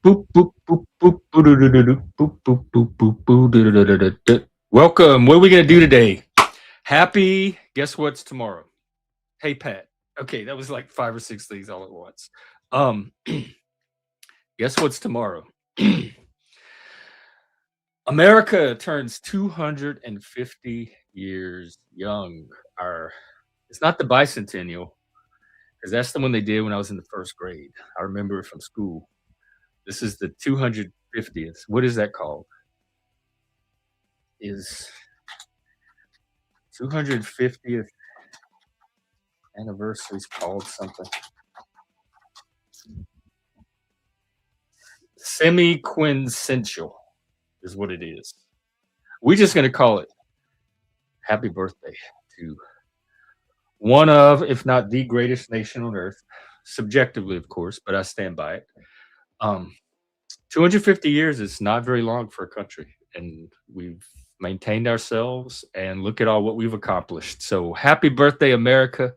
Boop, boop, boop, boop, boo-doo-doo-doo-doo, boop, boop, boop, boop, boo-doo-doo-doo-doo-doo. Welcome. What are we going to do today? Happy, guess what's tomorrow? Hey, Pat. Okay, that was like 5 or 6 things all at once. Um, guess what's tomorrow? America turns 250 years young. Our It's not the bicentennial, because that's the one they did when I was in the first grade. I remember it from school. This is the 250th. What is that called? Is 250th anniversary is called something. Semi-quintessential is what it is. We're just gonna call it happy birthday to one of, if not the greatest nation on earth, subjectively, of course, but I stand by it. Um, 250 years is not very long for a country, and we've maintained ourselves, and look at all what we've accomplished. So happy birthday, America.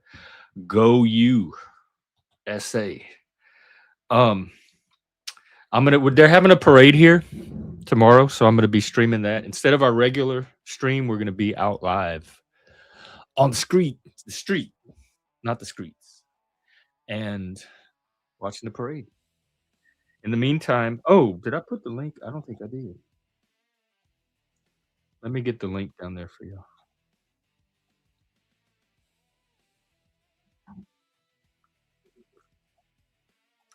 Go USA. Um, they're having a parade here tomorrow, so I'm gonna be streaming that. Instead of our regular stream, we're gonna be out live on the street, not the streets, and watching the parade. In the meantime, oh, did I put the link? I don't think I did. Let me get the link down there for you.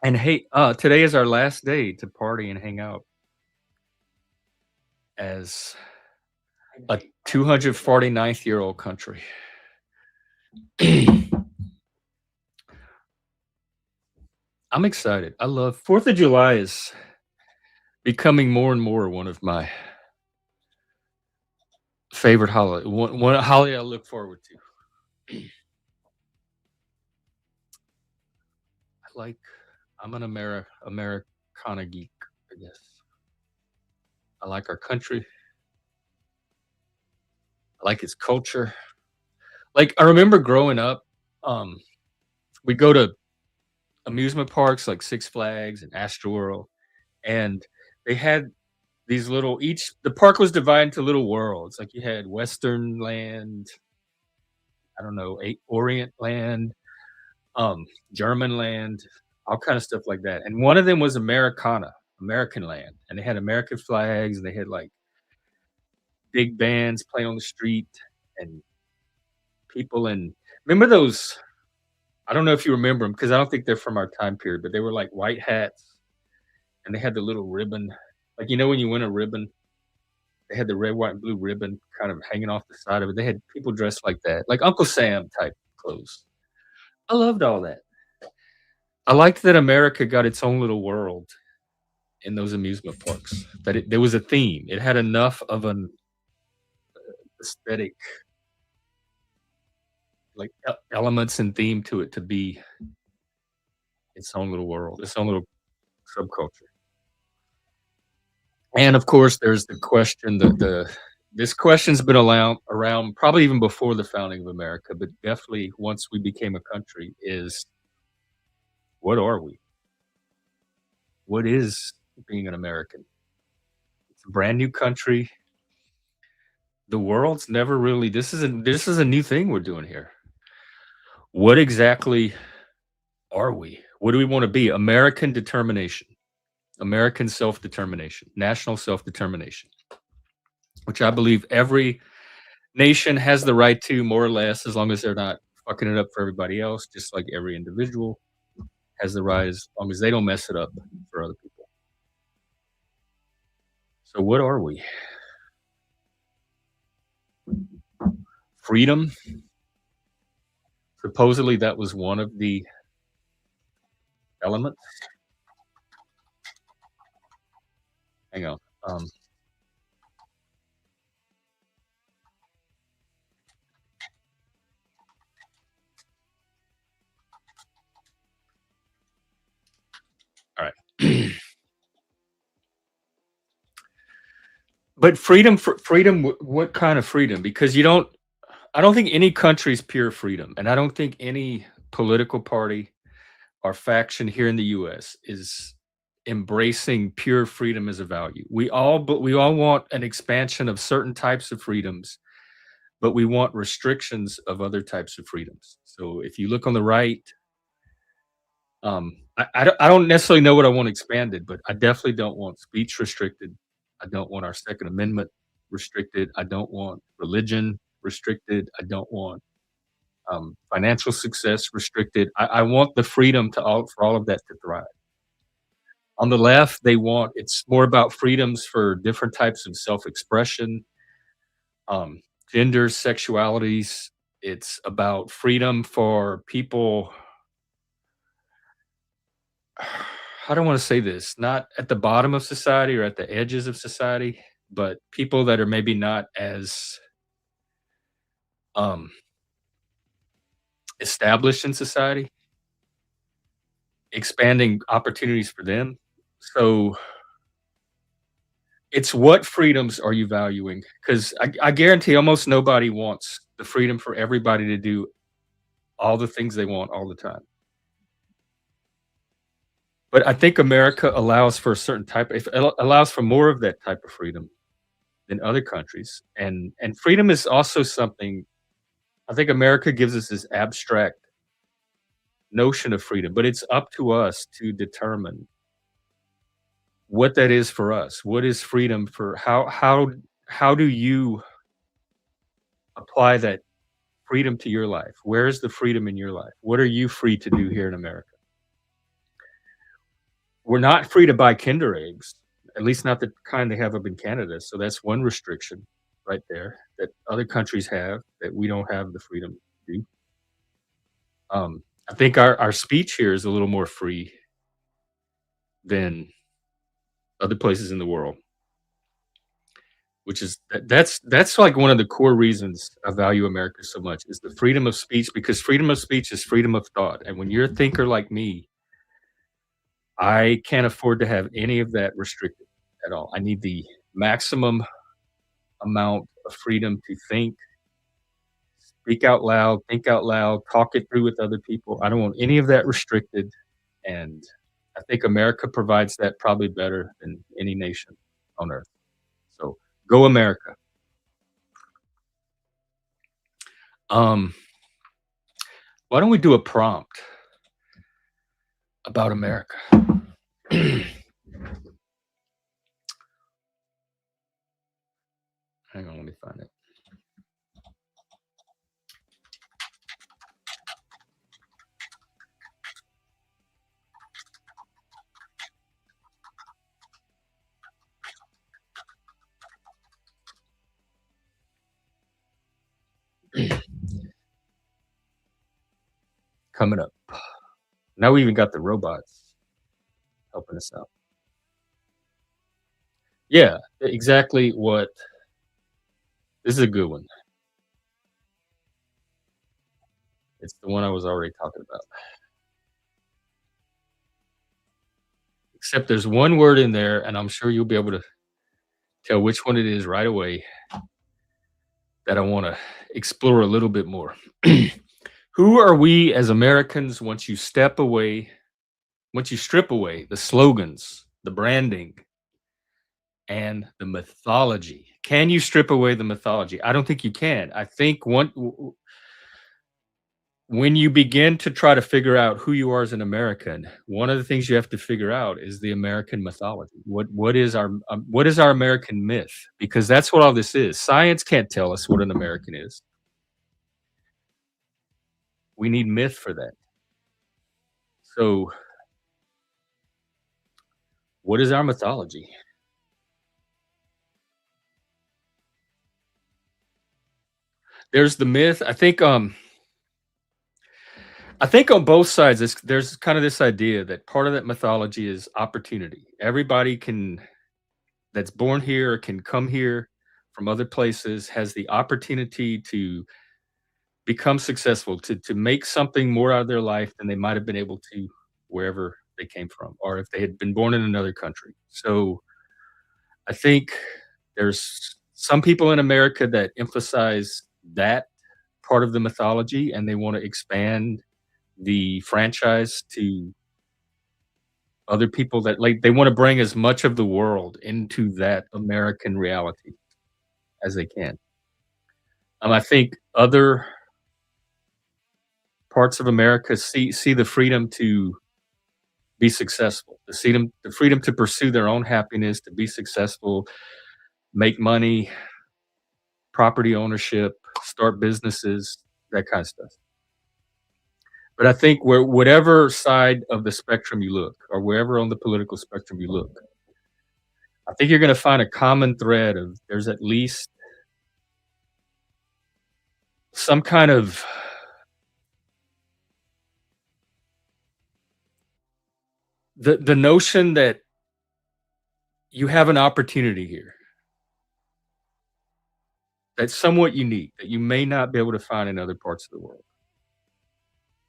And hey, today is our last day to party and hang out as a 249th-year-old country. I'm excited. I love 4th of July is becoming more and more one of my favorite holiday. One holiday I look forward to. I like I'm an Americana geek, I guess. I like our country. I like its culture. Like, I remember growing up, um, we go to amusement parks like Six Flags and Astroworld, and they had these little each the park was divided into little worlds. Like, you had Western land, I don't know, Orient land, um, German land, all kind of stuff like that. And one of them was Americana, American land, and they had American flags, and they had like big bands playing on the street, and people. And remember those? I don't know if you remember them because I don't think they're from our time period, but they were like white hats, and they had the little ribbon, like when you win a ribbon, they had the red, white, and blue ribbon kind of hanging off the side of it. They had people dressed like that, like Uncle Sam type clothes. I loved all that. I liked that America got its own little world in those amusement parks. That there was a theme. It had enough of an aesthetic, like elements and theme to it to be its own little world, its own little subculture. And of course, there's the question that this question's been around probably even before the founding of America, but definitely once we became a country, is what are we? What is being an American? It's a brand new country. The world's never really this is a new thing we're doing here. What exactly are we? What do we want to be? American determination, American self-determination, national self-determination, which I believe every nation has the right to, more or less, as long as they're not fucking it up for everybody else, just like every individual has the right as long as they don't mess it up for other people. So what are we? Freedom. Supposedly that was one of the elements. Hang on. All right. But freedom, what kind of freedom? Because I don't think any country's pure freedom, and I don't think any political party or faction here in the U.S. is embracing pure freedom as a value. We all want an expansion of certain types of freedoms, but we want restrictions of other types of freedoms. So if you look on the right, I don't necessarily know what I want expanded, but I definitely don't want speech restricted. I don't want our Second Amendment restricted. I don't want religion restricted. I don't want financial success restricted. I want the freedom to all for all of that to thrive. On the left, they want it's more about freedoms for different types of self-expression, um, genders, sexualities. It's about freedom for people. How do I want to say this? Not at the bottom of society or at the edges of society, but people that are maybe not as um, established in society, expanding opportunities for them. So it's what freedoms are you valuing? Because I guarantee almost nobody wants the freedom for everybody to do all the things they want all the time. But I think America allows for a certain type if it allows for more of that type of freedom than other countries, and freedom is also something I think America gives us this abstract notion of freedom, but it's up to us to determine what that is for us. What is freedom for how do you apply that freedom to your life? Where is the freedom in your life? What are you free to do here in America? We're not free to buy Kinder eggs, at least not the kind they have up in Canada. So that's one restriction right there that other countries have that we don't have the freedom to do. I think our speech here is a little more free than other places in the world, which is that's like one of the core reasons I value America so much is the freedom of speech because freedom of speech is freedom of thought. And when you're a thinker like me, I can't afford to have any of that restricted at all. I need the maximum amount of freedom to think, speak out loud, think out loud, talk it through with other people. I don't want any of that restricted. And I think America provides that probably better than any nation on earth. So go America. Um, why don't we do a prompt about America? Hang on, let me find it. Coming up. Now we even got the robots helping us out. Yeah, exactly what this is a good one. It's the one I was already talking about. Except there's one word in there, and I'm sure you'll be able to tell which one it is right away that I want to explore a little bit more. Who are we as Americans once you strip away the slogans, the branding, and the mythology? Can you strip away the mythology? I don't think you can. I think when you begin to try to figure out who you are as an American, one of the things you have to figure out is the American mythology. What is our American myth? Because that's what all this is. Science can't tell us what an American is. We need myth for that. So, what is our mythology? There's the myth. I think on both sides, there's kind of this idea that part of that mythology is opportunity. Everybody can that's born here can come here from other places has the opportunity to become successful, to make something more out of their life than they might have been able to wherever they came from, or if they had been born in another country. So I think there's some people in America that emphasize that part of the mythology and they want to expand the franchise to other people that, like, they wanna bring as much of the world into that American reality as they can. I think other parts of America see the freedom to be successful, the freedom to pursue their own happiness, to be successful, make money, property ownership, start businesses, that kind of stuff. But I think whatever side of the spectrum you look, or wherever on the political spectrum you look, I think you're gonna find a common thread of there's at least some kind of the notion that you have an opportunity here that's somewhat unique that you may not be able to find in other parts of the world.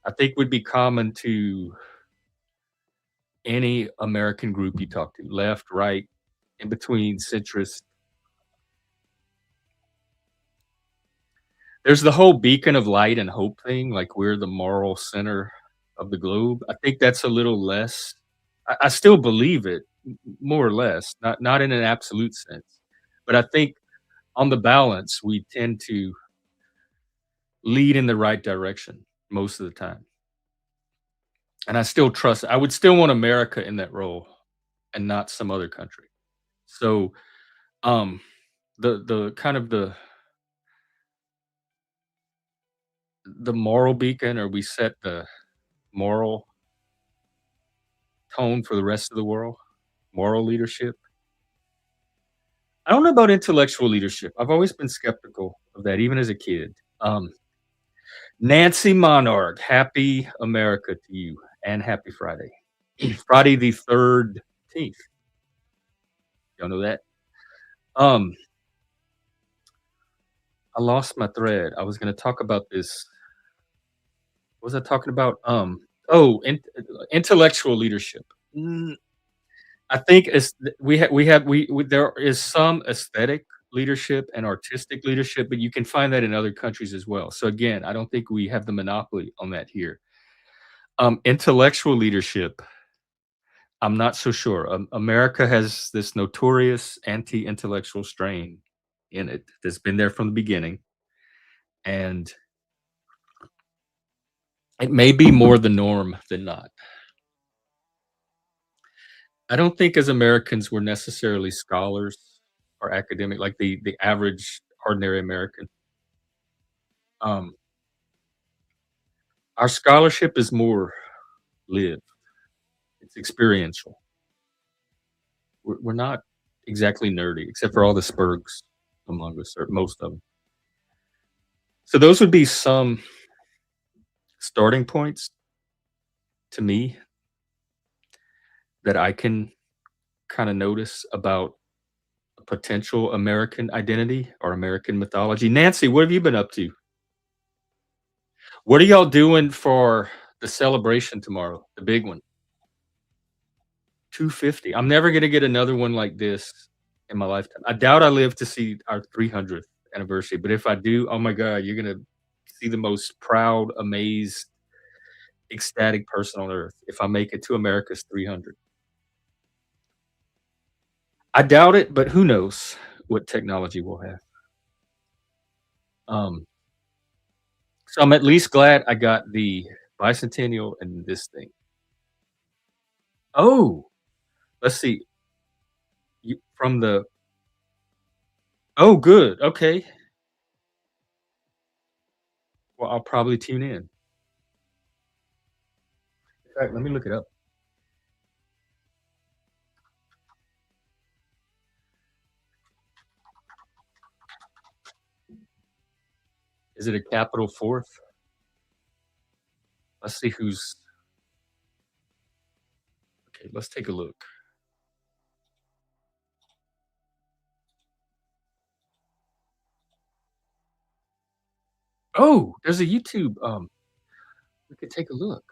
I think would be common to any American group you talk to, left, right, in between, centrist. There's the whole beacon of light and hope thing, like we're the moral center of the globe. I think that's a little less. I still believe it, more or less, not in an absolute sense. But I think on the balance, we tend to lead in the right direction most of the time. And I would still want America in that role and not some other country. So, um, the kind of the moral beacon, or we set the moral tone for the rest of the world, moral leadership. I don't know about intellectual leadership. I've always been skeptical of that, even as a kid. Nancy Monarch, happy America to you, and happy Friday. Friday the 13th. Y'all know that? Um, I lost my thread. I was gonna talk about this. What was I talking about? Oh, intellectual leadership. Mm, I think we there is some aesthetic leadership and artistic leadership, but you can find that in other countries as well. So again, I don't think we have the monopoly on that here. Intellectual leadership, I'm not so sure. America has this notorious anti-intellectual strain in it that's been there from the beginning, and it may be more the norm than not. I don't think as Americans we're necessarily scholars or academic like the average ordinary American. Um, our scholarship is more lived. It's experiential. We're not exactly nerdy, except for all the spurgs among us, or most of them. So those would be some starting points to me that I can kind of notice about a potential American identity or American mythology. Nancy, what have you been up to? What are y'all doing for the celebration tomorrow? The big one. 250. I'm never gonna get another one like this in my lifetime. I doubt I live to see our 300th anniversary, but if I do, oh my god, you're gonna see the most proud, amazed, ecstatic person on earth if I make it to America's 300. I doubt it, but who knows what technology we'll have. Um, so I'm at least glad I got the bicentennial and this thing. Oh, let's see. From the oh, good. Okay. Well, I'll probably tune in. In fact, let me look it up. Is it a capital fourth? Let's see who's okay. Let's take a look. Oh, there's a YouTube. We could take a look.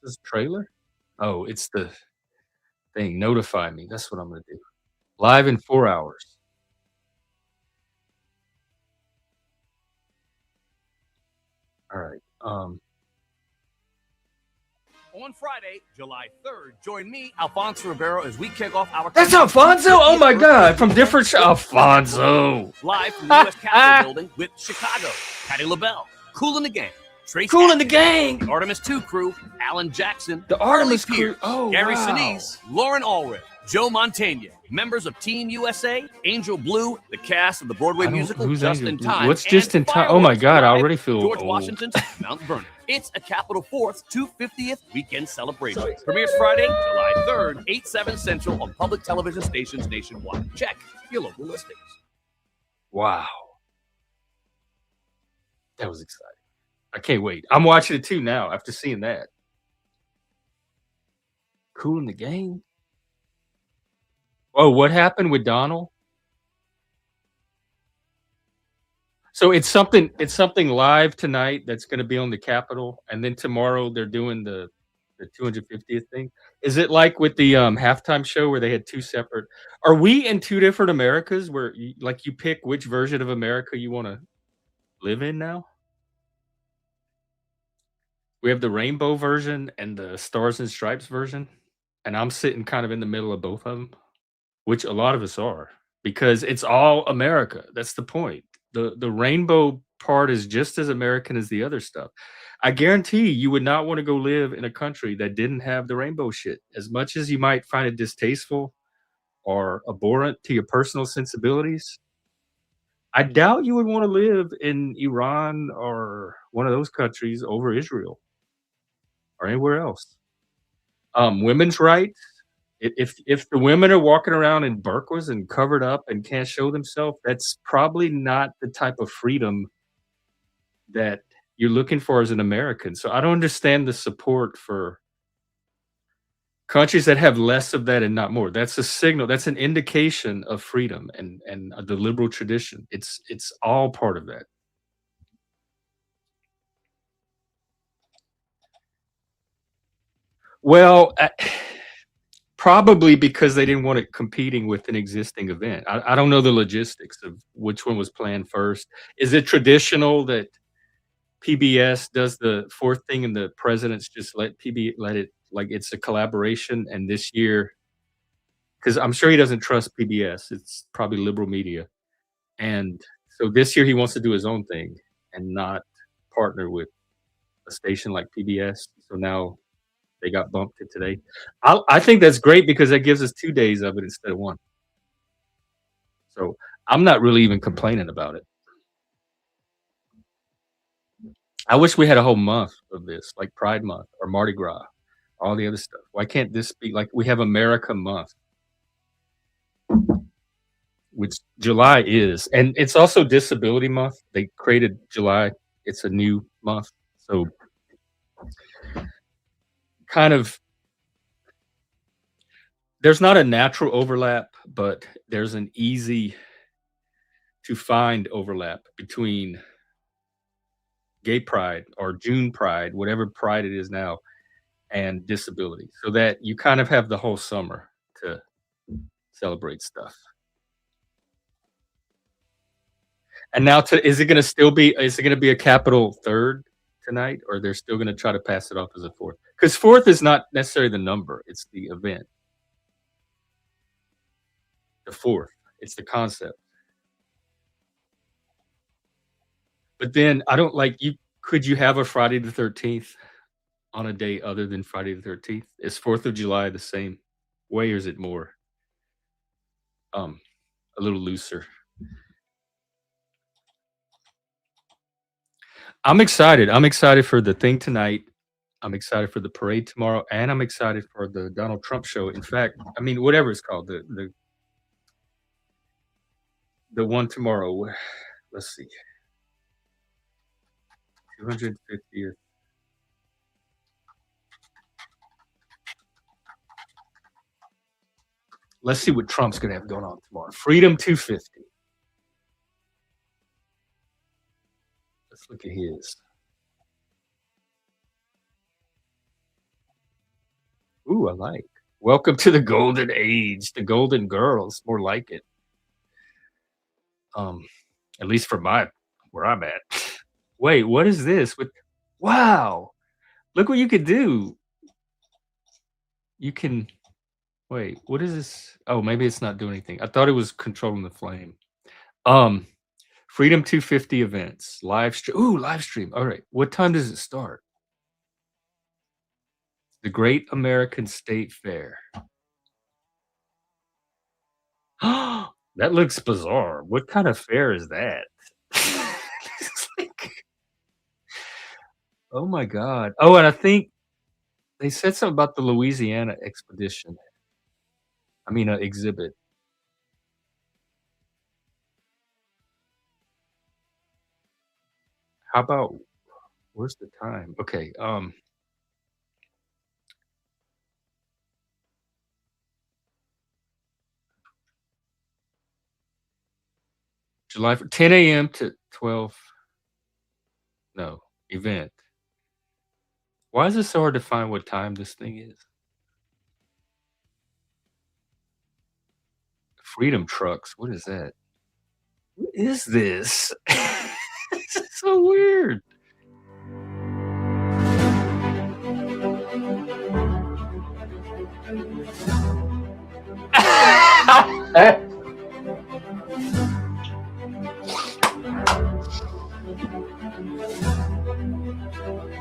This trailer. Oh, it's the thing. Notify me. That's what I'm gonna do. Live in 4 hours. All right. on Friday, July 3rd, join me, Alfonso Ribeiro, as we kick off our That's country's Alfonso? Oh 250th my birthday god, from weekend different Alfonso. live from the U.S. Capitol building with Chicago, Patti LaBelle, Kool and the Gang, Trace Cool in the Atkins, Gang. the Artemis 2 crew, Alan Jackson, The Carly Artemis crew. Pierce, Oh, Gary wow. Sinise, Lauren Allred, Joe Montaigne, members of Team USA, Angel Blue, the cast of the Broadway musical Who's Just Angel in Blue? Time, What's Just in and Time? Oh my fireworks god, I live already feel George old. Washington's Mount Vernon. It's a Capitol 4th 250th weekend celebration. Premieres Friday, July 3rd, 8/7 Central on public television stations nationwide. Check your local listings. Wow. That was exciting. I can't wait. I'm watching it too now after seeing that. Cool in the Gang. Oh, what happened with Donald? So it's something live tonight that's gonna be on the Capitol, and then tomorrow they're doing the 250th thing. Is it like with the halftime show where they had two separate? Are we in two different Americas where like you pick which version of America you want to live in now? We have the rainbow version and the stars and stripes version, and I'm sitting kind of in the middle of both of them, which a lot of us are because it's all America. That's the point. The rainbow part is just as American as the other stuff. I guarantee you would not want to go live in a country that didn't have the rainbow shit. As much as you might find it distasteful or abhorrent to your personal sensibilities, I doubt you would want to live in Iran or one of those countries over Israel or anywhere else. Women's rights. If the women are walking around in burqas and covered up and can't show themselves, that's probably not the type of freedom that you're looking for as an American. So I don't understand the support for countries that have less of that and not more. That's a signal. That's an indication of freedom and the liberal tradition. It's all part of that. Well, probably because they didn't want it competing with an existing event. I don't know the logistics of which one was planned first. Is it traditional that PBS does the fourth thing and the presidents just let it like it's a collaboration? And this year, because I'm sure he doesn't trust PBS, it's probably liberal media. And so this year he wants to do his own thing and not partner with a station like PBS. So now they got bumped to today. I think that's great because that gives us 2 days of it instead of one. So I'm not really even complaining about it. I wish we had a whole month of this, like Pride Month or Mardi Gras, all the other stuff. Why can't this be like we have America Month, which July is, and it's also Disability Month. They created July. It's a new month, so kind of there's not a natural overlap, but there's an easy to find overlap between Gay Pride or June Pride, whatever Pride it is now, and disability, so that you kind of have the whole summer to celebrate stuff. And now, is it going to still be? Is it going to be a capital third tonight, or they're still going to try to pass it off as a fourth? Because fourth is not necessarily the number; it's the event. The fourth, it's the concept. But then I don't like you. Could you have a Friday the 13th on a day other than Friday the 13th? Is 4th of July the same way, or is it more um a little looser? I'm excited. I'm excited for the thing tonight. I'm excited for the parade tomorrow, and I'm excited for the Donald Trump show. In fact, I mean, whatever it's called, the one tomorrow. Let's see, 250th. Let's see what Trump's gonna have going on tomorrow. Freedom 250. Let's look at his. Ooh, I like. Welcome to the golden age, the golden girls, more like it. Um, at least for my where I'm at. Wait, what is this? With wow, look what you could do. you can wait, what is this? Oh, maybe it's not doing anything. I thought it was controlling the flame. Um, Freedom 250 events, live stream. Ooh, live stream. All right. What time does it start? The Great American State Fair. That looks bizarre. What kind of fair is that? It's like, oh my god. Oh, and I think they said something about the Louisiana expedition. Exhibit. How about where's the time? Okay, July 10 AM to 12 no, event. Why is it so hard to find what time this thing is? Freedom trucks, what is that? What is this? This is so weird.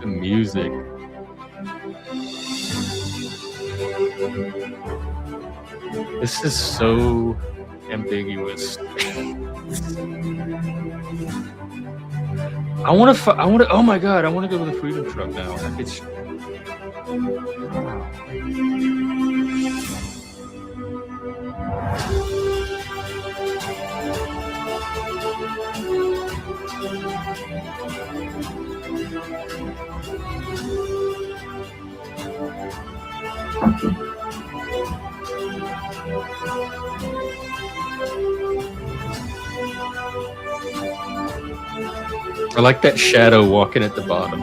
The music. This is so ambiguous. I wanna oh my god, I wanna go to the freedom truck now. It's wow. I like that shadow walking at the bottom.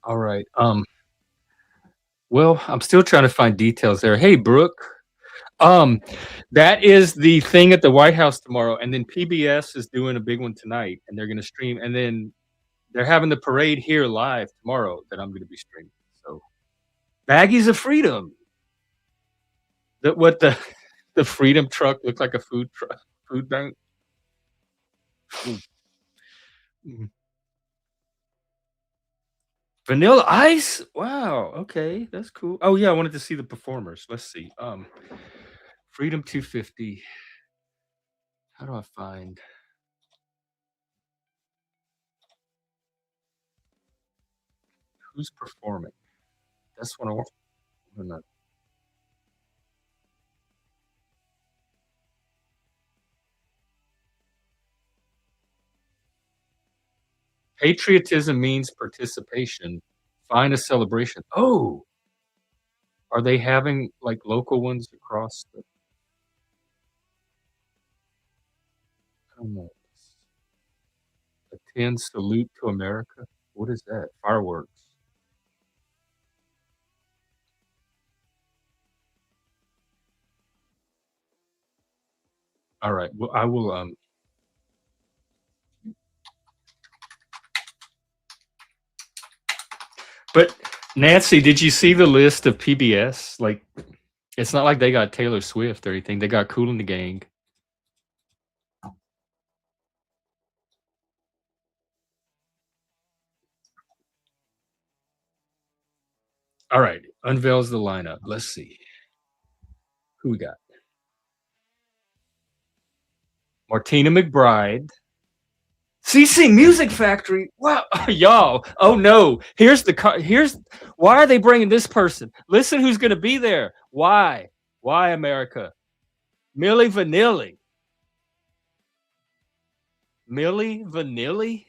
Alright, well, I'm still trying to find details there. Hey, Brooke. Um, that is the thing at the White House tomorrow, and then PBS is doing a big one tonight, and they're gonna stream, and then they're having the parade here live tomorrow that I'm gonna be streaming, so Baggies of Freedom. The the freedom truck looked like a food bank. Mm, mm. Vanilla Ice? Wow, okay, that's cool. Oh, yeah, I wanted to see the performers. Let's see, Freedom 250. How do I find who's performing? That's what I want. Not patriotism means participation. Find a celebration. Oh, are they having, like, local ones across the come on. Attend Salute to America? What is that? Fireworks. Alright, well, I will, but Nancy, did you see the list of PBS? Like, it's not like they got Taylor Swift or anything, they got Kool and the Gang. Alright, unveils the lineup. Let's see. Who we got? Martina McBride. CC Music Factory. Wow, y'all. Oh no. Here's why are they bringing this person? Listen who's going to be there. Why? Why America? Millie Vanilli. Millie Vanilli?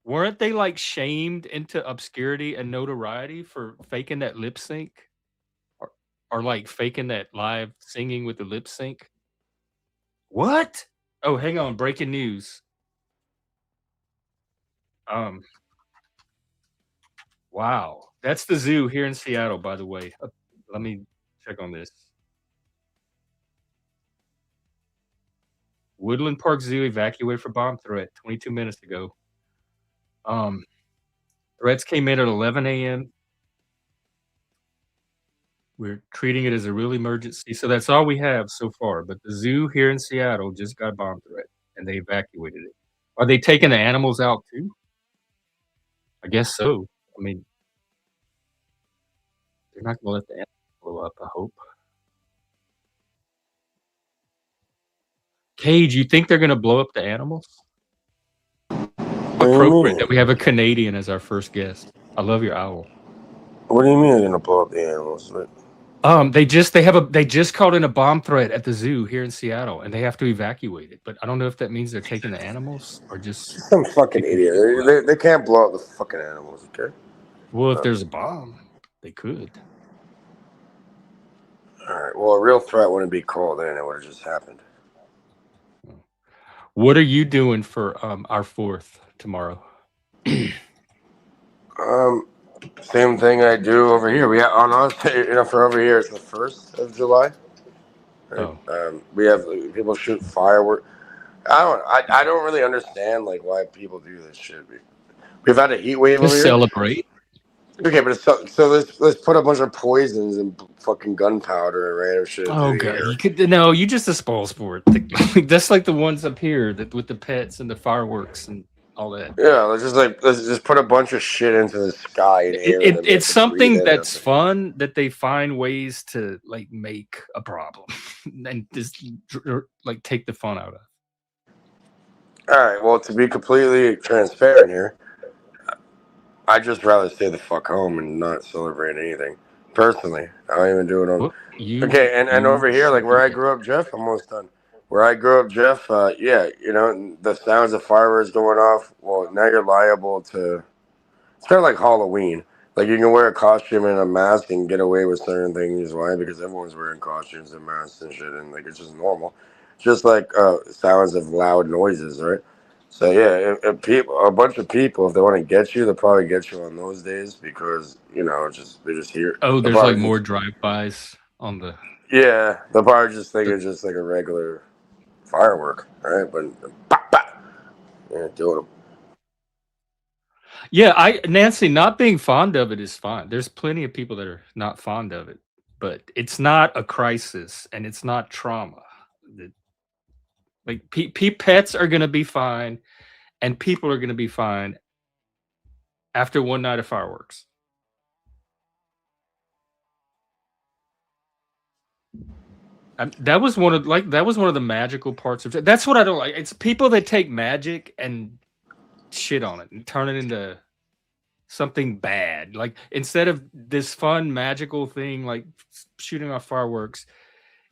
Weren't they like shamed into obscurity and notoriety for faking that lip sync or, or like faking that live singing with the lip sync? What? Oh, hang on, breaking news. Um Wow. That's the zoo here in Seattle, by the way. Let me check on this. Woodland Park Zoo evacuated for bomb threat 22 minutes ago. Um, Threats came in at 11 a.m. We're treating it as a real emergency, so that's all we have so far. But the zoo here in Seattle just got a bomb threat, and they evacuated it. Are they taking the animals out too? I guess so. I mean, they're not gonna let the animals blow up, I hope. Cage, you think they're gonna blow up the animals? What do you Appropriate that mean? we have a Canadian as our first guest. I love your owl. What do you mean they're gonna blow up the animals? They just called in a bomb threat at the zoo here in Seattle, and they have to evacuate it. But I don't know if that means they're taking the animals or just Some fucking kicking idiot. people out. They can't blow up the fucking animals, okay? Well, if there's a bomb, they could. Alright, well, a real threat wouldn't be called in. It would have just happened. What are you doing for our 4th tomorrow? Same thing I do over here. We have, on us, for over here, it's the 1st of July. Right? Oh. We have people shoot fireworks. I don't really understand like why people do this shit. We've had a heat wave To over here. celebrate. Okay, but so let's put a bunch of poisons and fucking gunpowder and random shit into Oh the god, air. you just a spoil sport. That's like the ones up here with the pets and the fireworks and all that. Yeah, let's just put a bunch of shit into the sky and air, and then we have It's to breathe something in that's it. fun that they find ways to like make a problem and just like take the fun out of. All right. Well, to be completely transparent here, I'd just rather stay the fuck home and not celebrate anything. Personally, I don't even do it on. Well, Okay, and over here, like should where do I that. grew up, Jeff, almost done. Where I grew up, Jeff, yeah, the sounds of fireworks going off. Well, now you're liable to. It's kind of like Halloween. Like you can wear a costume and a mask and get away with certain things. Why? Because everyone's wearing costumes and masks and shit, and like it's just normal. Just like sounds of loud noises, right? So yeah, if people, a bunch of people, if they want to get you, they'll probably get you on those days because they just hear. Oh, They'll there's like probably more just, drive-bys on the. yeah, they'll probably just think it's just like a regular firework, right? But pop, pop, yeah, doing them. Yeah, Nancy, not being fond of it is fine. There's plenty of people that are not fond of it, but it's not a crisis and it's not trauma. Like pets are gonna be fine, and people are gonna be fine after one night of fireworks. That was one of the magical parts of it. That's what I don't like. It's people that take magic and shit on it and turn it into something bad. Like instead of this fun magical thing like shooting off fireworks,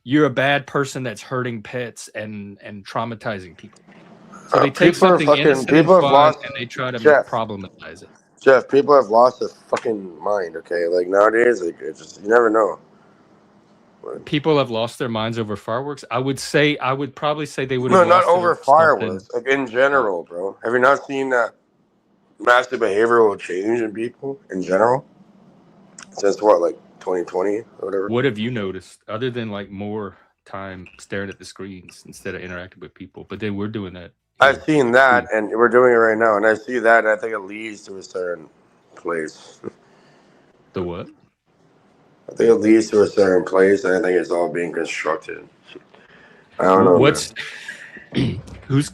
you're a bad person that's hurting pets and traumatizing people. So they take something innocent and People have fun lost. and they try to Jeff, problematize it. Jeff, people have lost their fucking mind. Okay, like nowadays, like it just you never know. People have lost their minds over fireworks. I would probably say they would have No, not lost it over over something. fireworks. Like in general, bro. Have you not seen that massive behavioral change in people in general since what, like 2020 or whatever? What have you noticed other than like more time staring at the screens instead of interacting with people? But then we're doing that. I've seen that, and we're doing it right now, and I see that, and I think it leads to a certain place. The what? I think it leads to a certain place, and I think it's all being constructed. I don't know. What's who's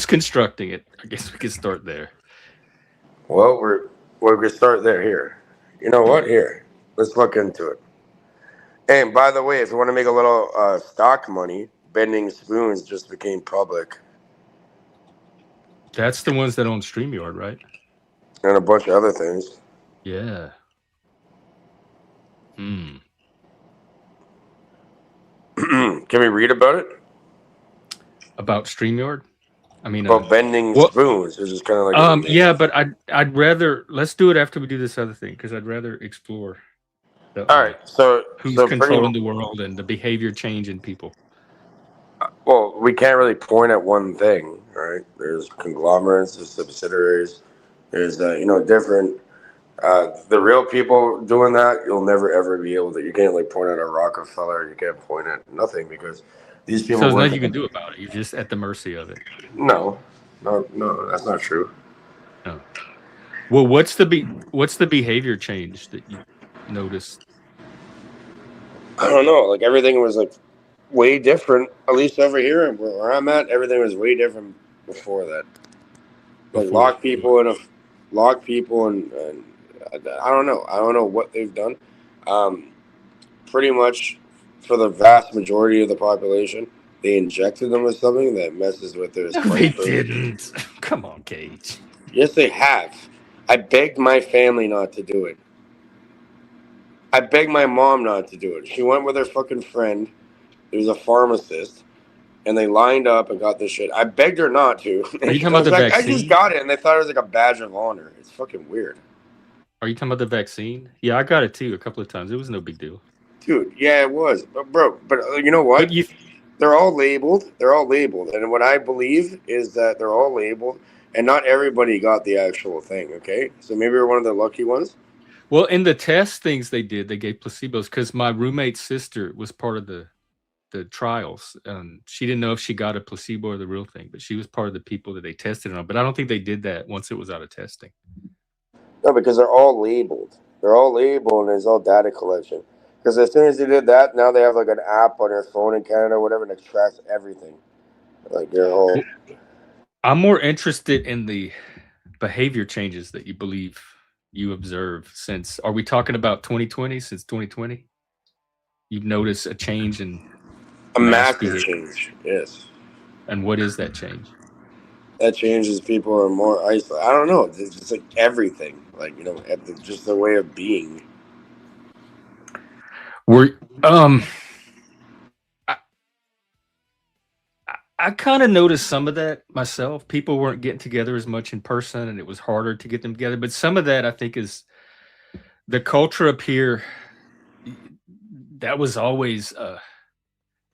constructing it? I guess we can start there. Well, we can start there. Here, you know what? Here, let's look into it. And by the way, if you want to make a little stock money, Bending Spoons just became public, That's the ones that own StreamYard, right? and a bunch of other things. Yeah. Can we read about it? About StreamYard? I mean, about Bending Spoons, which is kind of like yeah, but I'd rather let's do it after we do this other thing because I'd rather explore. All right, so who's controlling the world and the behavior change in people. Well, we can't really point at one thing, right? There's conglomerates, there's subsidiaries, there's different. The real people doing that, you'll never ever be able to. You can't like point at a Rockefeller. You can't point at nothing because These So people there's weren't. nothing you can do about it. You're just at the mercy of it. No, no, that's not true. No. Well, what's the behavior change that you noticed? I don't know. Like everything was like way different. At least over here, where I'm at, everything was way different before that. Like Before lock people, and I don't know. I don't know what they've done. Um, Pretty much for the vast majority of the population, they injected them with something that messes with their No, they spine. didn't. Come on, Cage. Yes, they have. I begged my family not to do it. I begged my mom not to do it. She went with her fucking friend, who's a pharmacist, and they lined up and got this shit. I begged her not to. Are And you she talking about goes the like, I just vaccine? got it. And they thought it was like a badge of honor. It's fucking weird. Are you talking about the vaccine? Yeah, I got it too a couple of times. It was no big deal. Dude, yeah, it was. But, bro, but you know But what? you They're all labeled. They're all labeled. And what I believe is that they're all labeled. And not everybody got the actual thing, okay? So maybe we're one of the lucky ones. well, in the test things they did, they gave placebos because my roommate's sister was part of the trials. She didn't know if she got a placebo or the real thing, but she was part of the people that they tested it on. But I don't think they did that once it was out of testing. No, because they're all labeled. They're all labeled and it's all data collection. Because as soon as they did that, now they have like an app on their phone in Canada or whatever that tracks everything. Like your whole. Well, I'm more interested in the behavior changes that you believe you observe since. Are we talking about 2020? Since 2020, you've noticed a change in A mass massive behavior. change, yes. And what is that change? That changes. People are more isolated. I don't know. It's just like everything. Like, just the way of being. We're I, I kind of noticed some of that myself. People weren't getting together as much in person, and it was harder to get them together. But some of that, I think, is the culture up here. That was always a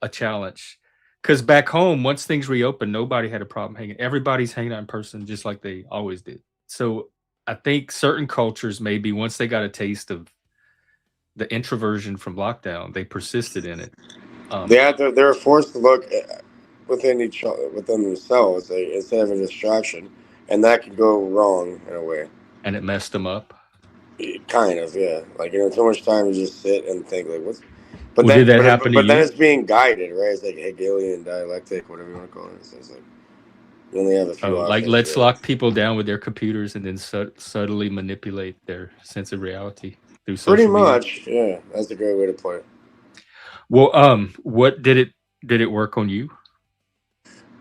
challenge. Because back home, once things reopened, nobody had a problem hanging. Everybody's hanging out in person just like they always did. So I think certain cultures, maybe once they got a taste of the introversion from lockdown, they persisted in it. They were forced to look within themselves instead of a distraction, and that can go wrong in a way. And it messed them up. Kind of, yeah. Like too much time to just sit and think like what's. But Well, did then, that happen to but then you? it's being guided, right? It's like Hegelian dialectic, whatever you want to call it. So it's like you only have a few Oh, like options. let's Really. lock people down with their computers and then subtly manipulate their sense of reality through Pretty social media. much, yeah. That's a great way to put it. Well, what did it work on you?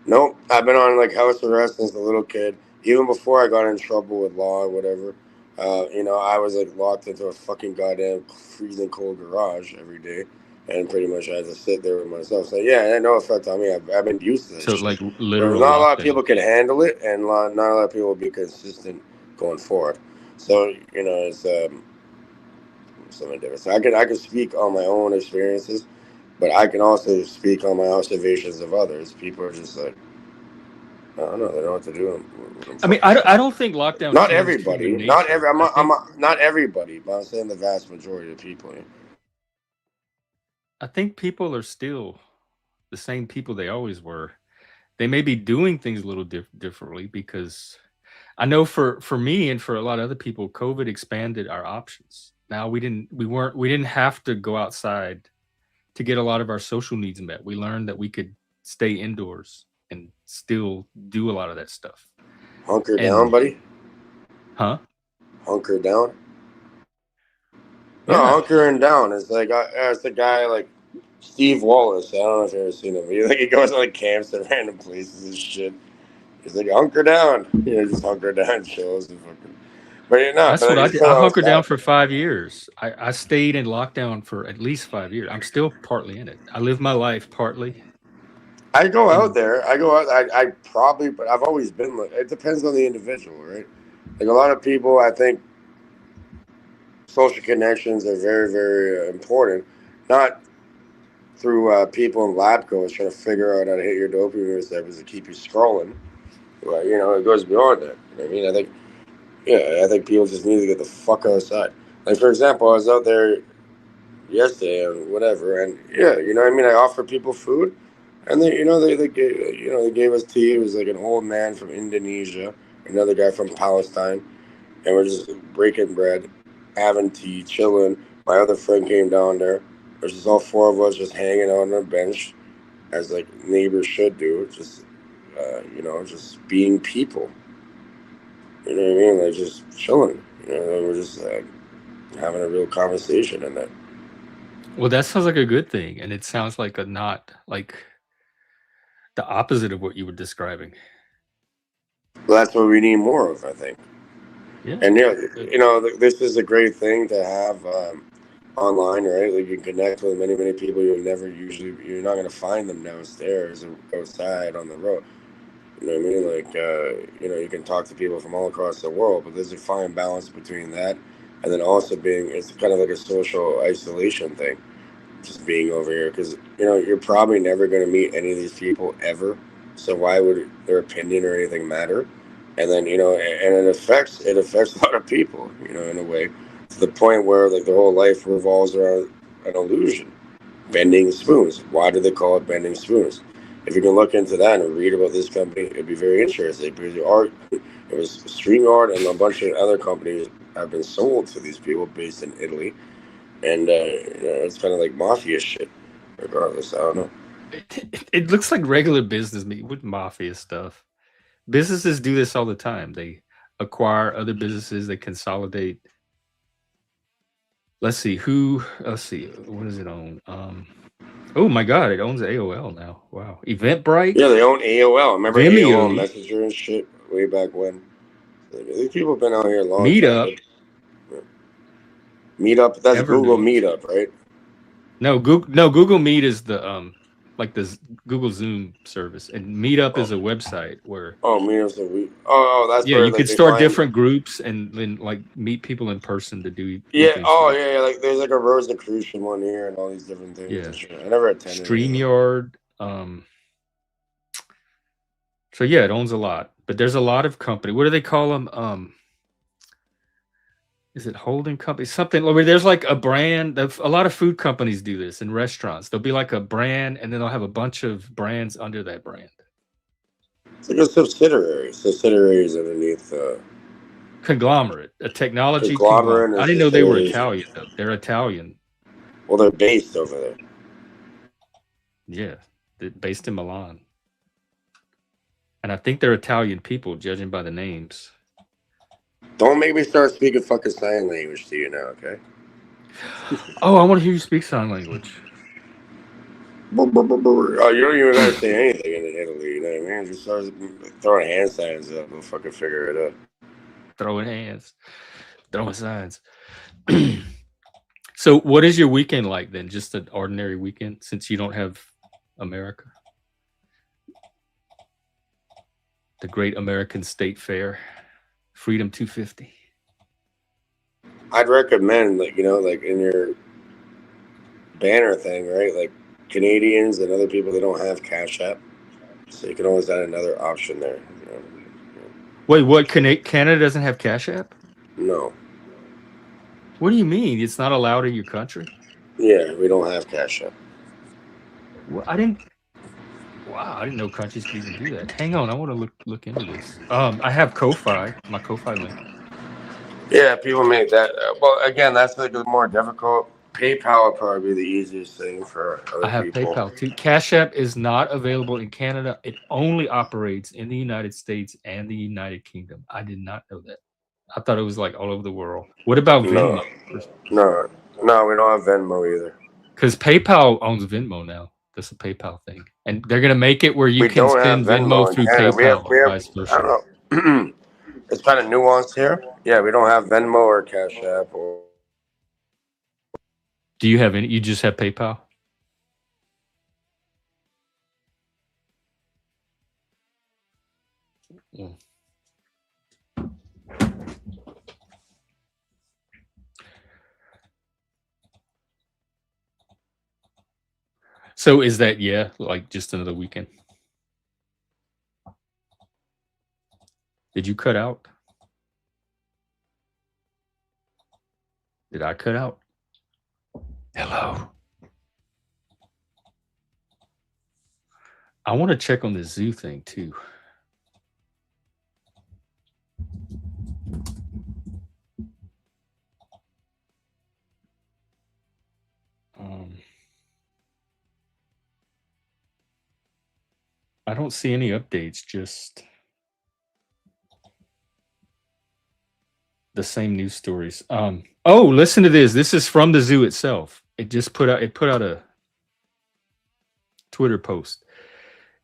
Nope, I've been on like house arrest since a little kid. Even before I got in trouble with law or whatever, I was like locked into a fucking goddamn freezing cold garage every day, and pretty much I had to sit there with myself. So yeah, it had no effect on me. I've been used to that So shit. like Whereas literal not a lot of lockdown. people can handle it, and not a lot of people will be consistent going forward. So it's something different. So I can speak on my own experiences, but I can also speak on my observations of others. People are just like. I don't know. They don't know what to do. I mean, I don't think lockdown Not changed everybody. human nature. Not everybody, but I'm saying the vast majority of people. I think people are still the same people they always were. They may be doing things a little differently because I know for me and for a lot of other people, COVID expanded our options. Now we didn't have to go outside to get a lot of our social needs met. We learned that we could stay indoors and still do a lot of that stuff. Hunker down, And buddy. huh? Hunker down. No, Yeah. hunkering down is like it's the guy like Steve Wallace. I don't know if you've ever seen him. He goes to like camps at random places and shit. He's like hunker down. Just hunker down, chills and fucking. But That's what I he's did. still I hunkered down outside. for 5 years. I stayed in lockdown for at least 5 years. I'm still partly in it. I live my life partly I go out in. there. I go out. I probably, but I've always been like. It depends on the individual, right? Like a lot of people, I think social connections are very, very important. Not through people in lab coats trying to figure out how to hit your dopamine receptors to keep you scrolling. But it goes beyond that. You know what I mean? I think people just need to get the fuck outside. Like for example, I was out there yesterday and whatever, and yeah, you know what I mean. I offer people food, And they gave us tea. It was like an old man from Indonesia, another guy from Palestine, and we're just breaking bread, having tea, chilling. My other friend came down there. There's just all four of us just hanging out on a bench, as like neighbors should do. Just just being people. You know what I mean? Like just chilling. We're just having a real conversation in there. Well, that sounds like a good thing, and it sounds like a not like the opposite of what you were describing. Well, that's what we need more of, I think. Yeah. And yeah, Good. this is a great thing to have online, right? Like you can connect with many people you're not going to find them downstairs or outside on the road. You know what I mean? Like you can talk to people from all across the world, but there's a fine balance between that and then also being it's kind of like a social isolation thing, just being over here because you're probably never going to meet any of these people ever. So why would their opinion or anything matter? And then and it affects a lot of people, in a way, to the point where like their whole life revolves around an illusion. Bending spoons. Why do they call it bending spoons? If you can look into that and read about this company, it'd be very interesting because it was StreamYard and a bunch of other companies have been sold to these people based in Italy, and it's kind of like mafia shit. Regardless, I don't know. It looks like regular business me with mafia stuff. Businesses do this all the time. They acquire other businesses, they consolidate. Let's see, what does it own? Oh my god, it owns AOL now. Wow. Yeah, Eventbrite, they own AOL. Remember AOL Vimeo, Messenger and shit way back when? These people have been out here a long time. Meetup, Meetup, that's Google Evernote. Meetup, right? No, Google Meet is the like the Google Zoom service, and Meetup Oh, is a website where oh, Meetup's a week. Oh, that's yeah, where you like could they start find. different groups and then like meet people in person to do Yeah. things Oh, together. yeah. Like there's like a Rosicrucian one here and all these different things Yeah. and shit. I never attended any of them. StreamYard. So yeah, it owns a lot, but there's a lot of company. What do they call them? Is it holding company? Something where there's like a brand. A lot of food companies do this in restaurants. There'll be like a brand, and then they'll have a bunch of brands under that brand. It's like a subsidiary. Subsidiaries underneath Conglomerate, a technology conglomerate. conglomerate and I didn't know they were subsidiaries. Italian though. They're Italian. Well, they're based over there. Yeah, they're based in Milan, and I think they're Italian people, judging by the names. Don't make me start speaking fucking sign language to you now, okay? Oh, I want to hear you speak sign language. Oh, you don't even gotta say anything in Italy, you know what I mean? Just start throwing hand signs up. We'll fucking figure it out. Throwing hands, throwing signs. So, what is your weekend like then? Just an ordinary weekend since you don't have America? The Great American State Fair, Freedom 250. I'd recommend, like, like in your banner thing, right? Like Canadians and other people that don't have Cash App. So you can always add another option there. Wait, what? Canada doesn't have Cash App? No. What do you mean? It's not allowed in your country? Yeah, we don't have Cash App. Well, I didn't. Wow, I didn't know countries could even do that. Hang on, I want to look into this. I have Ko-fi, my Ko-fi link. Yeah, people make that. Well, again, that's like more difficult. PayPal would probably be the easiest thing for I other have people. PayPal too. Cash App is not available in Canada. It only operates in the United States and the United Kingdom. I did not know that. I thought it was like all over the world. What about No, Venmo? no, we don't have Venmo either. Because PayPal owns Venmo now. That's a PayPal thing, and they're gonna make it where you We can don't have send Venmo Venmo in through Canada. PayPal We and have. vice I versa. don't know. It's kind of nuanced here. Yeah, we don't have Venmo or Cash App or. Do you have any? You just have PayPal? Mm. So is that like just another weekend? Did you cut out? Did I cut out? Hello. I want to check on the zoo thing too. I don't see any updates, just the same news stories. Oh, listen to this. This is from the zoo itself. It just put out a Twitter post.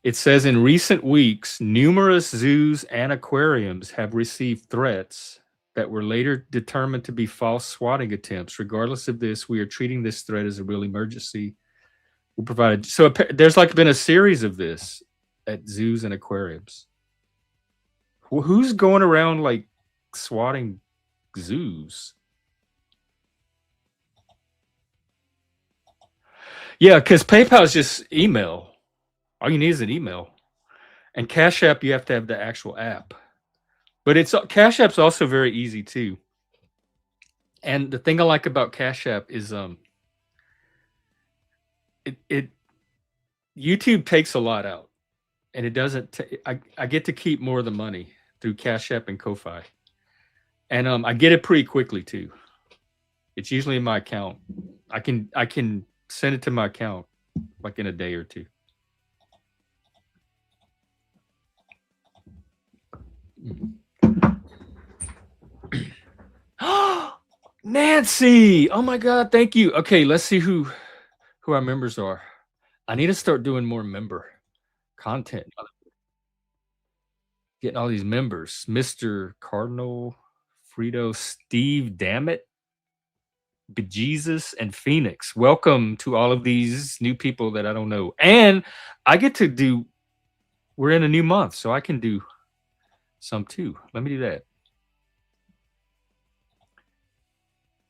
It says in recent weeks, numerous zoos and aquariums have received threats that were later determined to be false swatting attempts. Regardless of this, we are treating this threat as a real emergency. We provided there's like been a series of this at zoos and aquariums. Who's going around like swatting zoos? Yeah, because PayPal is just email. All you need is an email. And Cash App, you have to have the actual app. But Cash App's also very easy too. And the thing I like about Cash App is it YouTube takes a lot out, and it doesn't. I get to keep more of the money through Cash App and Ko-Fi, and I get it pretty quickly too. It's usually in my account. I can send it to my account like in a day or two. Nancy! Oh my God, thank you. Okay, let's see who our members are. I need to start doing more member content. Getting all these members. Mr. Cardinal, Frito, Steve, Dammit, Bejesus, and Phoenix. Welcome to all of these new people that I don't know. And I get to do, we're in a new month, so I can do some too. Let me do that.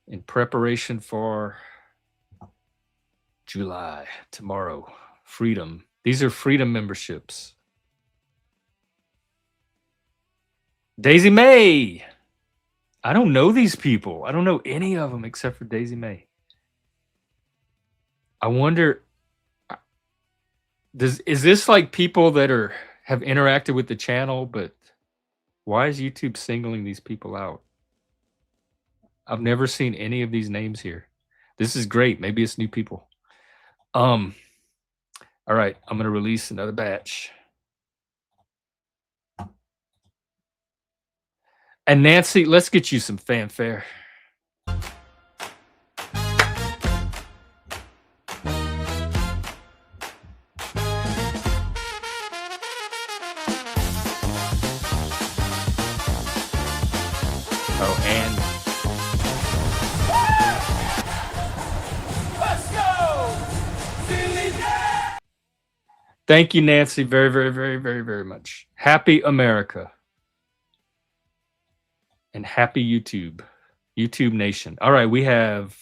In preparation for July, tomorrow, Freedom. These are Freedom memberships. Daisy May. I don't know these people. I don't know any of them except for Daisy May. I wonder, is this like people that have interacted with the channel, but why is YouTube singling these people out? I've never seen any of these names here. This is great. Maybe it's new people. All right, I'm gonna release another batch. And Nancy, let's get you some fanfare. Oh, and let's go! Thank you, Nancy, very, very, very, very, very much. Happy America. And happy YouTube Nation. All right, we have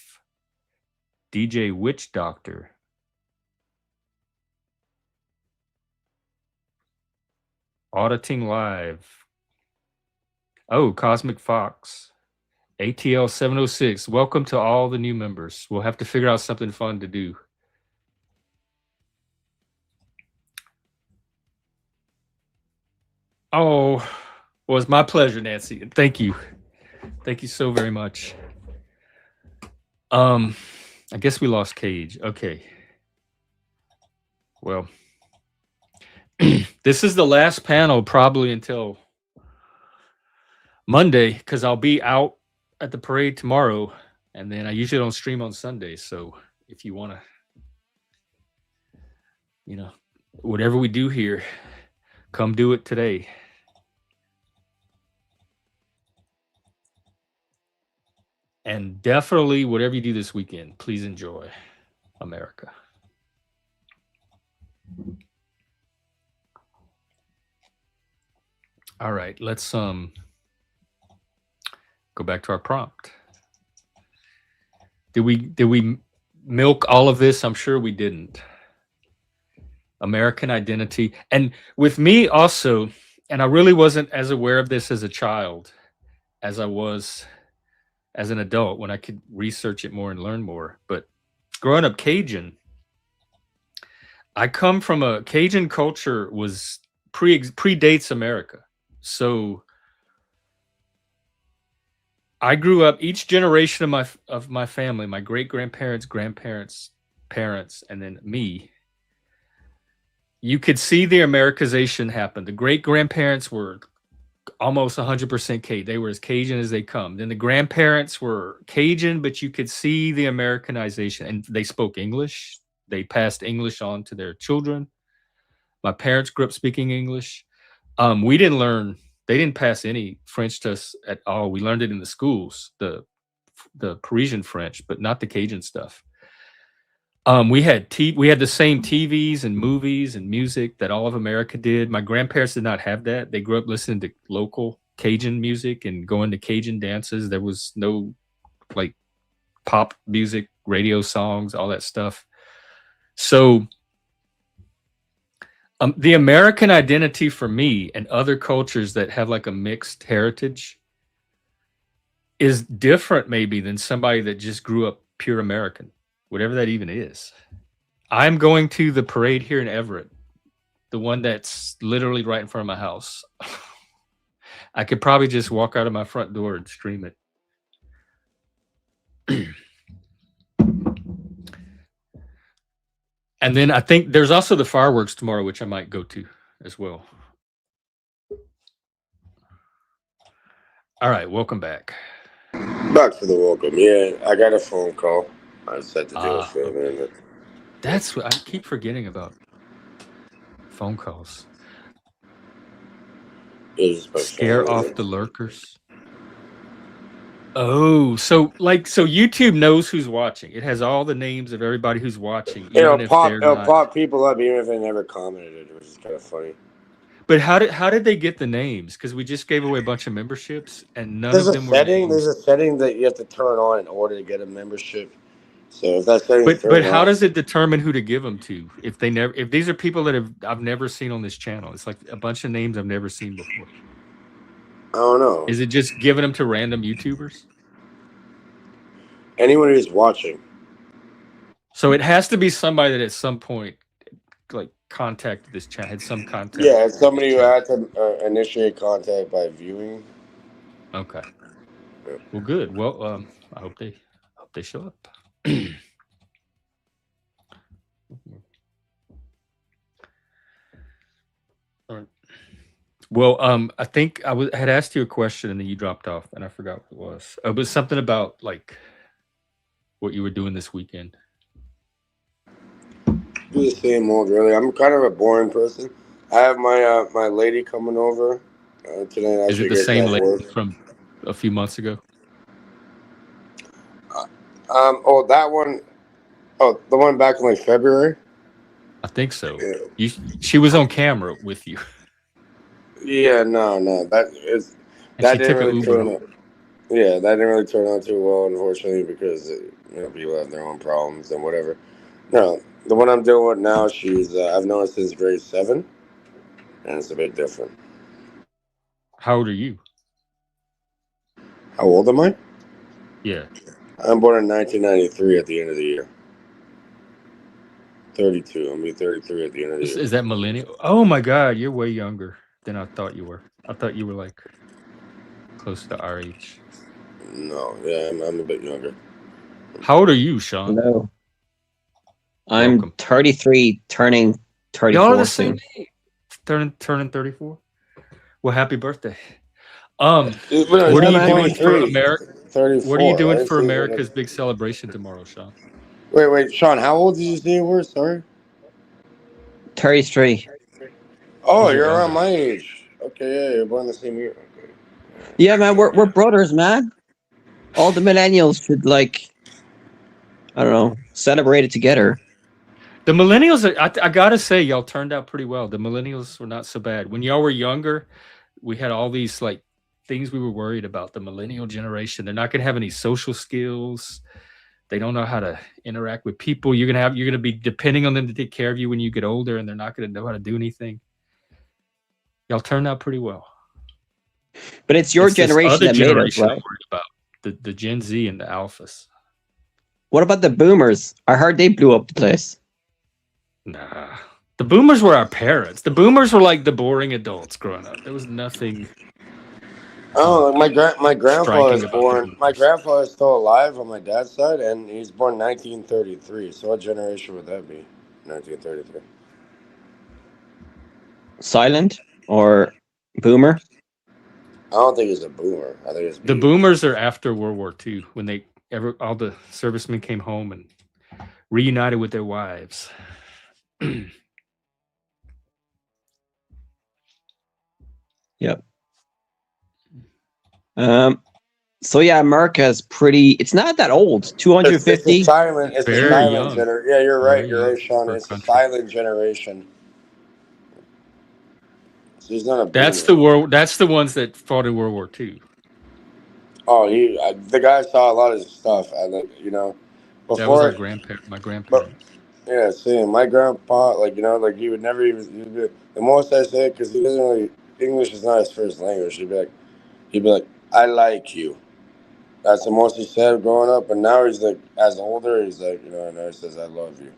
DJ Witch Doctor. Auditing Live. Oh, Cosmic Fox. ATL 706. Welcome to all the new members. We'll have to figure out something fun to do. Oh, well, it's my pleasure, Nancy. And thank you. Thank you so very much. I guess we lost Cage. Okay. Well, this is the last panel probably until Monday, because I'll be out at the parade tomorrow, and then I usually don't stream on Sundays. So if you want to, whatever we do here, come do it today. And definitely, whatever you do this weekend, please enjoy America. All right, let's go back to our prompt. Did we milk all of this? I'm sure we didn't. American identity. And with me also, and I really wasn't as aware of this as a child as I was as an adult when I could research it more and learn more. But growing up Cajun, I come from a Cajun culture was predates America. So I grew up each generation of my family, my great grandparents, grandparents, parents, and then me. You could see the Americanization happen. The great grandparents were almost 100% Cajun. They were as Cajun as they come. Then the grandparents were Cajun, but you could see the Americanization, and they spoke English. They passed English on to their children. My parents grew up speaking English. We didn't learn. They didn't pass any French to us at all. We learned it in the schools, the Parisian French, but not the Cajun stuff. We had the same TVs and movies and music that all of America did. My grandparents did not have that. They grew up listening to local Cajun music and going to Cajun dances. There was no like pop music, radio songs, all that stuff. So the American identity for me and other cultures that have like a mixed heritage is different maybe than somebody that just grew up pure American, whatever that even is. I'm going to the parade here in Everett, the one that's literally right in front of my house. I could probably just walk out of my front door and stream it. And then I think there's also the fireworks tomorrow, which I might go to as well. All right, welcome back. Back to the welcome. Yeah, I got a phone call. I said to do it for a minute. That's what I keep forgetting about. Phone calls. Scare off the lurkers. Oh, so YouTube knows who's watching. It has all the names of everybody who's watching. It'll pop people up even if they never commented, which is kind of funny. But how did they get the names? Because we just gave away a bunch of memberships and none of them were named. There's a setting that you have to turn on in order to get a membership. So if that setting but how does it determine who to give them to? If these are people that I've never seen on this channel, it's like a bunch of names I've never seen before. I don't know. Is it just giving them to random YouTubers? Anyone who's watching. So it has to be somebody that at some point like contacted this channel, had some contact. Yeah, it's somebody who had to initiate contact by viewing. Okay. Yeah. Well, good. Well, I hope they show up. All right. Well, I think I had asked you a question and then you dropped off, and I forgot what it was. It was something about like what you were doing this weekend. Do the same old, really. I'm kind of a boring person. I have my lady coming over today. Is it the same lady from a few months ago? Oh, that one. Oh, the one back in like February. I think so. Yeah. She was on camera with you. Yeah, no, that didn't really turn out. Yeah, that didn't really turn out too well, unfortunately, because people have their own problems and whatever. No, the one I'm dealing with now, she's I've known her since grade 7, and it's a bit different. How old are you? How old am I? Yeah. I'm born in 1993 at the end of the year. 32. I'm going to be 33 at the end of the year. Is that millennial? Oh my God, you're way younger than I thought you were. I thought you were like close to our age. No, yeah, I'm a bit younger. How old are you, Sean? No. I'm 33, turning 34. Y'all are the same age. Turning 34. Well, happy birthday. What are you doing for America? 34. What are you doing for America's big celebration tomorrow, Sean? Wait, Sean, how old did you say you were? Sorry. 33. Oh, you're around my age. Okay, yeah, you're born the same year. Okay. Yeah, man, we're brothers, man. All the millennials should I don't know, celebrate it together. The millennials, I gotta say, y'all turned out pretty well. The millennials were not so bad. When y'all were younger, we had all these things we were worried about. The millennial generation, they're not gonna have any social skills. They don't know how to interact with people. You're gonna be depending on them to take care of you when you get older, and they're not gonna know how to do anything. Y'all turned out pretty well. But it's your generation that made us, right? About the Gen Z and the alphas. What about the boomers? I heard they blew up the place. Nah. The boomers were our parents. The boomers were like the boring adults growing up. There was nothing Oh, my grandfather striking is about the born. My boomers. grandfather is still alive on my dad's side, and he's born 1933. So what generation would that be? 1933. Silent or boomer? I don't think he's a boomer. I think it's The baby boomer. boomers are after World War II when all the servicemen came home and reunited with their wives. Yep. So yeah, America's pretty. It's not that old. It's a 250. silent. It's a Very silent young. generation. Yeah, you're right. Very You're young right, Sean. for a It's a country. silent generation. So he's not a That's boomer. That's the ones that fought in World War II. Oh, the guy saw a lot of stuff. I like, That was before. my But grandparents. yeah, same. My grandpa, like he would never even. The most I say, because he doesn't really English is not his first language. He'd be like, I like you. That's the most he said growing up. And now he's like, as older, he's like, now he says, I love you.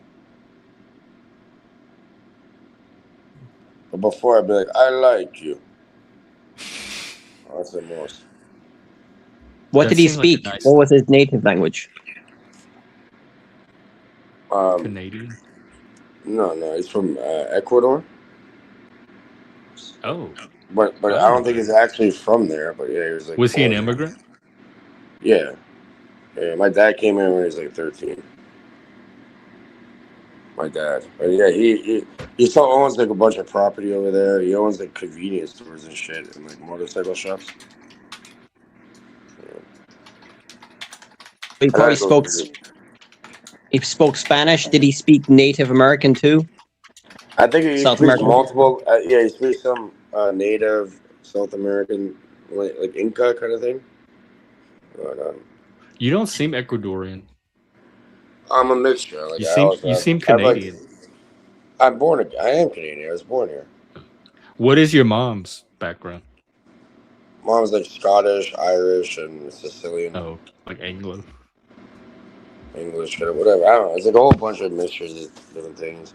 But before, I'd be like, I like you. That's the most. What That did he seemed like a speak? nice What was his native language? Canadian. No, he's from Ecuador. Oh, But I don't think he's actually from there. But yeah, he was like was he an born there. immigrant? Yeah. Yeah, my dad came in when he was like 13. My dad. But yeah, he still owns like a bunch of property over there. He owns like convenience stores and shit and like motorcycle shops. Yeah. He And probably that goes spoke. He spoke Spanish. Did he speak Native American too? I think he South speaks American. multiple. Yeah, he speaks some native South American, like Inca kind of thing. But, You don't seem Ecuadorian. I'm a mixture. Like You seem I've like, Canadian. I am Canadian. I was born here. What is your mom's background? Mom's like Scottish, Irish, and Sicilian, Oh, like Anglo. English, or whatever. I don't know. It's like a whole bunch of mixtures of different things.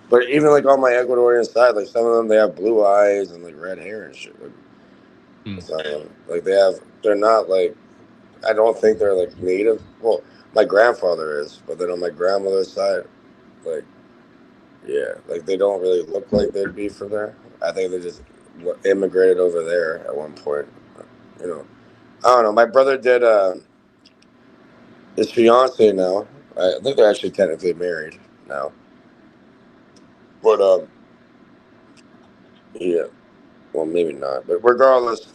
But even like on my Ecuadorian side, like some of them they have blue eyes and like red hair and shit. Like, so, like they're not like. I don't think they're like native. Well, my grandfather is, but then on my grandmother's side, like, yeah, like they don't really look like they'd be from there. I think they just immigrated over there at one point. You know, I don't know. My brother did his fiance now. I think they're actually technically married now. But yeah, well maybe not. But regardless,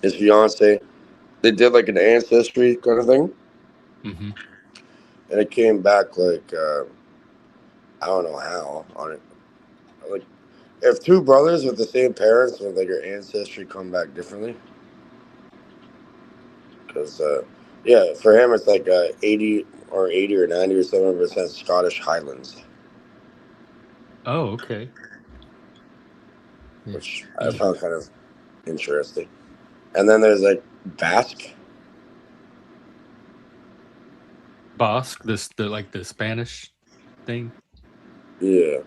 his fiance, they did like an ancestry kind of thing, Mm-hmm. and it came back like I don't know how on it. Like if two brothers with the same parents, would like your ancestry come back differently? Because yeah, for him it's like 80 or 90 or 7% Scottish Highlands, Oh, okay. which I found kind of interesting. And then there's like Basque. Basque, the Spanish thing. Yeah,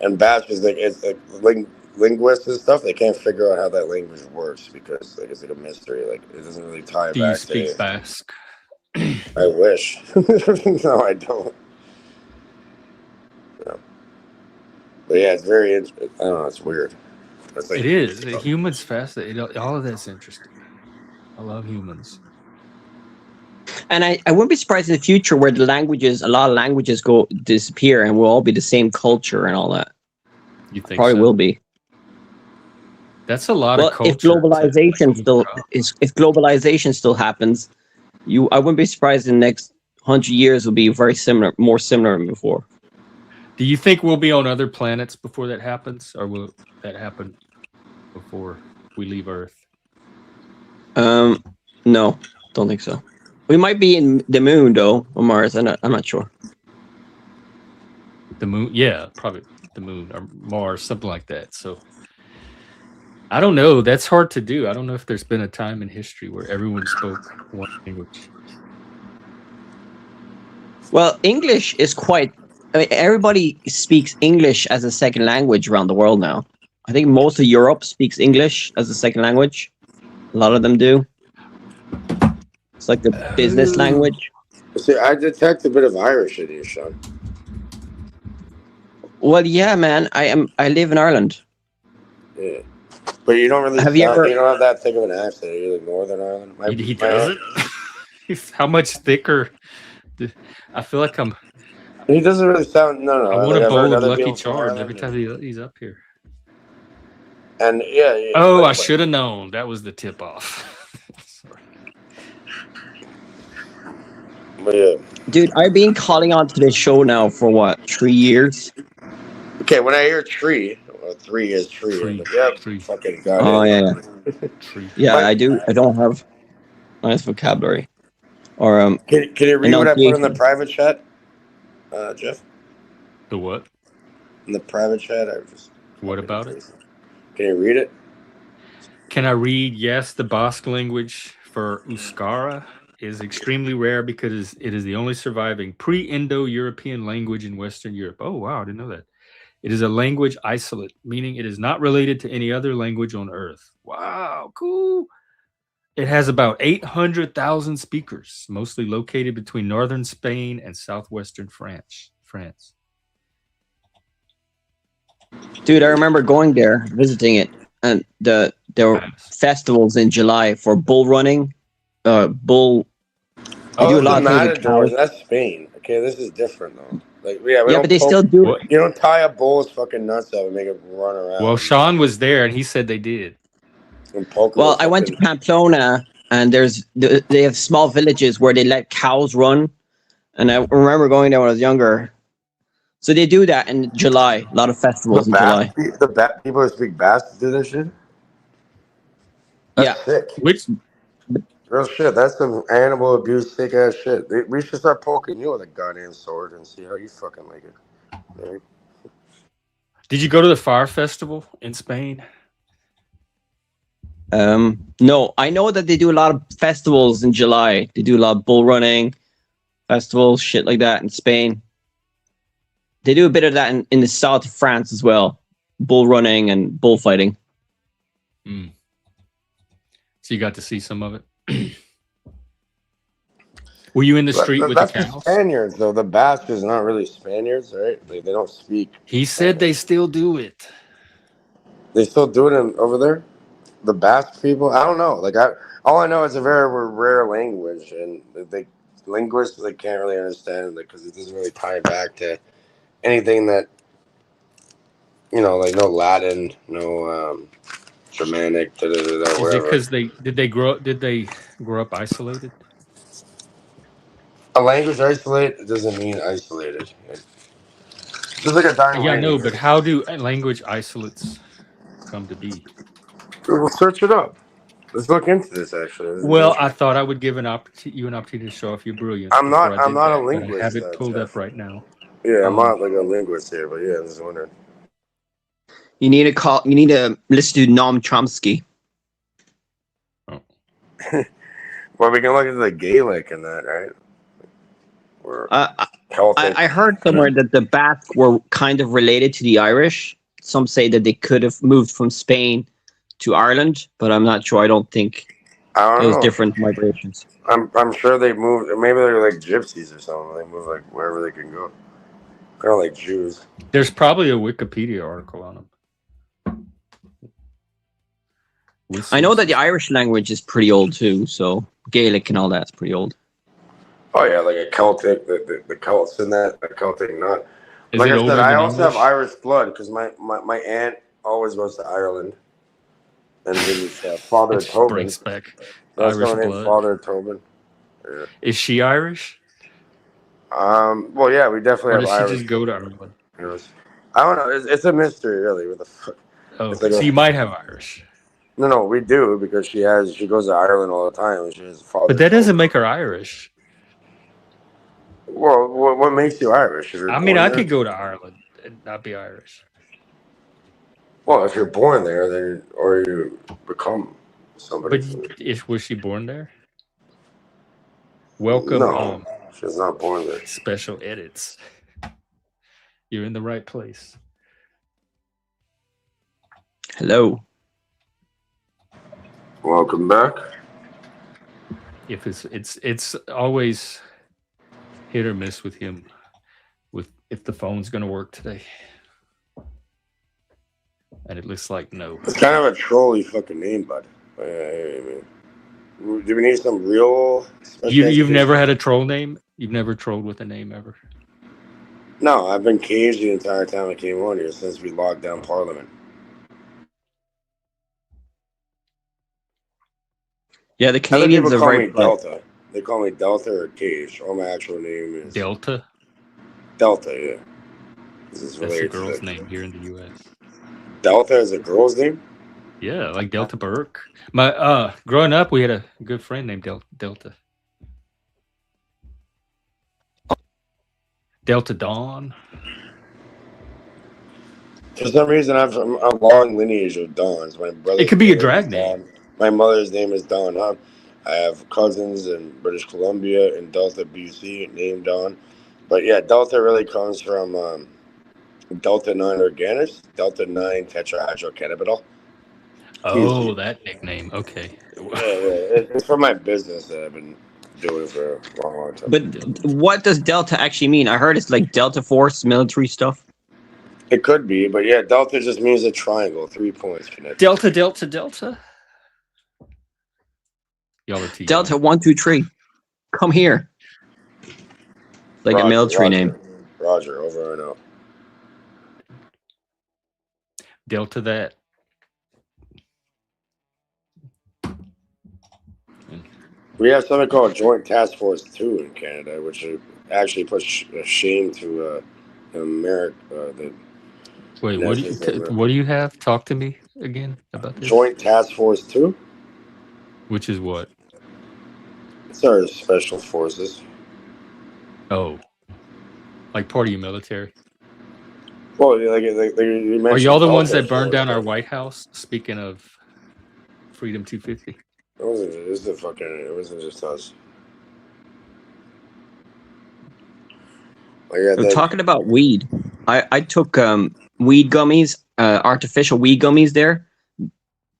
and Basque is like it's like linguists and stuff. They can't figure out how that language works because like it's like a mystery. Like it doesn't really tie Do you back speak to. Basque? I wish. No, I don't. No. But yeah, it's very. I don't know. It's weird. It's like It is. Humans fascinating. All of that's interesting. I love humans. And I wouldn't be surprised in the future where a lot of languages go disappear and we'll all be the same culture and all that. You think Probably so? will be. That's a lot of culture. If globalization still happens, I wouldn't be surprised in the next 100 years will be very similar, more similar than before. Do you think we'll be on other planets before that happens, or will that happen before we leave Earth? No, don't think so. We might be in the moon though, or Mars. I'm not sure. The moon, yeah, probably the moon or Mars, something like that. So I don't know. That's hard to do. I don't know if there's been a time in history where everyone spoke one language. Well, English is quite I mean, everybody speaks English as a second language around the world now. I think most of Europe speaks English as a second language. A lot of them do. It's like the business language. See, I detect a bit of Irish in you, Sean. Well, yeah, man. I live in Ireland. Yeah, but you don't really Have you sound. ever? You don't have that thick of an accent. You're like Northern Ireland. He doesn't. How much thicker? I feel like He doesn't really sound. No. I want Like a I've heard bowl of other Lucky people from Charms every Ireland, time he's up here. and yeah. Oh, like, I should have known. That was the tip off. Sorry. But yeah. Dude, I've been calling on to this show now for what, 3 years? Okay, when I hear tree, well, 3 is tree. I'm like, yep, Tree. fucking got Oh it. yeah. Tree. Yeah, I do. I don't have nice vocabulary or Can you read what I put in the enunciation. private chat, Jeff? The what? In the private chat, I just. What about it? Can you read it? Can I read? Yes, the Basque language for Euskara is extremely rare because it is the only surviving pre-Indo-European language in Western Europe. Oh, wow, I didn't know that. It is a language isolate, meaning it is not related to any other language on Earth. Wow, cool. It has about 800,000 speakers, mostly located between northern Spain and southwestern France. Dude, I remember going there, visiting it, and there were festivals in July for bull running. Bull. They do a the lot of things with matadors. cows. That's Spain. Okay, this is different though. Like, yeah, we Yeah, don't but they poke, still do it. You don't tie a bull's fucking nuts up and make it run around. Well, Sean was there, and he said they did. And poke Well, I went to Pamplona, and they have small villages where they let cows run, and I remember going there when I was younger. So they do that in July. A lot of festivals in July. the people who speak Basque do this shit. That's sick. Which Real shit. That's some animal abuse, sick ass shit. We should start poking you with a goddamn sword and see how you fucking like it. Right? did you go to the Fire Festival in Spain? No, I know that they do a lot of festivals in July. They do a lot of bull running festivals, shit like that in Spain. They do a bit of that in the south of France as well. Bull running and bullfighting. Mm. So you got to see some of it. Were you in the street with the cows? The Spaniards, though. The Basque is not really Spaniards, right? They don't speak. He said they still do it. They still do it over there? The Basque people? I don't know. Like, all I know is a very rare language, and linguists can't really understand it because it doesn't really tie back to anything that, like no Latin, no Germanic, Is whatever. it because did they grow up isolated? A language isolate doesn't mean isolated. It's just like a dying Yeah, I know, language. but how do language isolates come to be? We'll search it up. Let's look into this. Actually, Well, I thought I would give you an opportunity to show if you're brilliant. I'm not a but linguist. I have it pulled up right now. Yeah, I'm not like a linguist here, but yeah, I'm just wondering. You need to listen to Noam Chomsky. Oh. Well, we can look into the Gaelic and that, right? I heard somewhere that the Basque were kind of related to the Irish. Some say that they could have moved from Spain to Ireland, but I'm not sure. I don't think it was different migrations. I'm sure they moved. Maybe they're like gypsies or something. They move like wherever they can go. Kind of like Jews. There's probably a Wikipedia article on them. I know that the Irish language is pretty old too, so Gaelic and all that's pretty old. Oh yeah, like a Celtic, the Celts in that, a Celtic knot. Is like it I older said, than I also English? have Irish blood because my aunt always goes to Ireland, and his Father Tobin. Brings back That's Irish someone named blood. Father Tobin. Yeah. Is she Irish? Well, yeah, we definitely Or have does she Irish. just go to Ireland? I don't know. It's a mystery, really. What the fuck? Oh, It's like so you might have Irish. No, we do because she goes to Ireland all the time. And she has a father. But that doesn't make her Irish. Well, what makes you Irish? I mean, I could go to Ireland and not be Irish. Well, if you're born there, then or you become somebody. But was she born there? Welcome. No, she's not born there. Special edits. You're in the right place. Hello. Welcome back. If it's always hit or miss with him, with if the phone's gonna work today, and it looks like no. It's kind of a trolly fucking name, bud. Do we need some real? You've never had a troll name? You've never trolled with a name ever? No, I've been caged the entire time I came on here since we locked down Parliament. Yeah, the Canadians Other are people call very me Delta. They call me Delta or Cage. All my actual name is Delta. Delta, yeah. That's a girl's name here in the U.S. Delta is a girl's name? Yeah, like Delta Burke. My growing up, we had a good friend named Delta. Delta Dawn. For some reason, I'm from a long lineage of Dawns. My brother. It could be a drag name. My mother's name is Dawn. I have cousins in British Columbia and Delta, BC, named Dawn. But yeah, Delta really comes from Delta 9 Organics, Delta 9 tetrahydrocannabinol. Oh, that nickname. Okay. It's from my business that I've been doing for a long time. But what does Delta actually mean? I heard it's like Delta Force military stuff. It could be, but yeah, Delta just means a triangle, 3 points connected. Delta, Delta, Delta. Y'all are Delta 1, 2, 3. Come here. Like Roger, a military name. Roger, over and out. Delta that. We have something called Joint Task Force 2 in Canada, which actually puts shame to America. Wait, what do you have? Talk to me again about this. Joint Task Force 2? Which is what? It's our special forces. Oh. Like part of your military? Well, like you mentioned. Are y'all the ones that burned down our White House? Speaking of Freedom 250. It wasn't just us. We're talking about weed. I took weed gummies, artificial weed gummies there,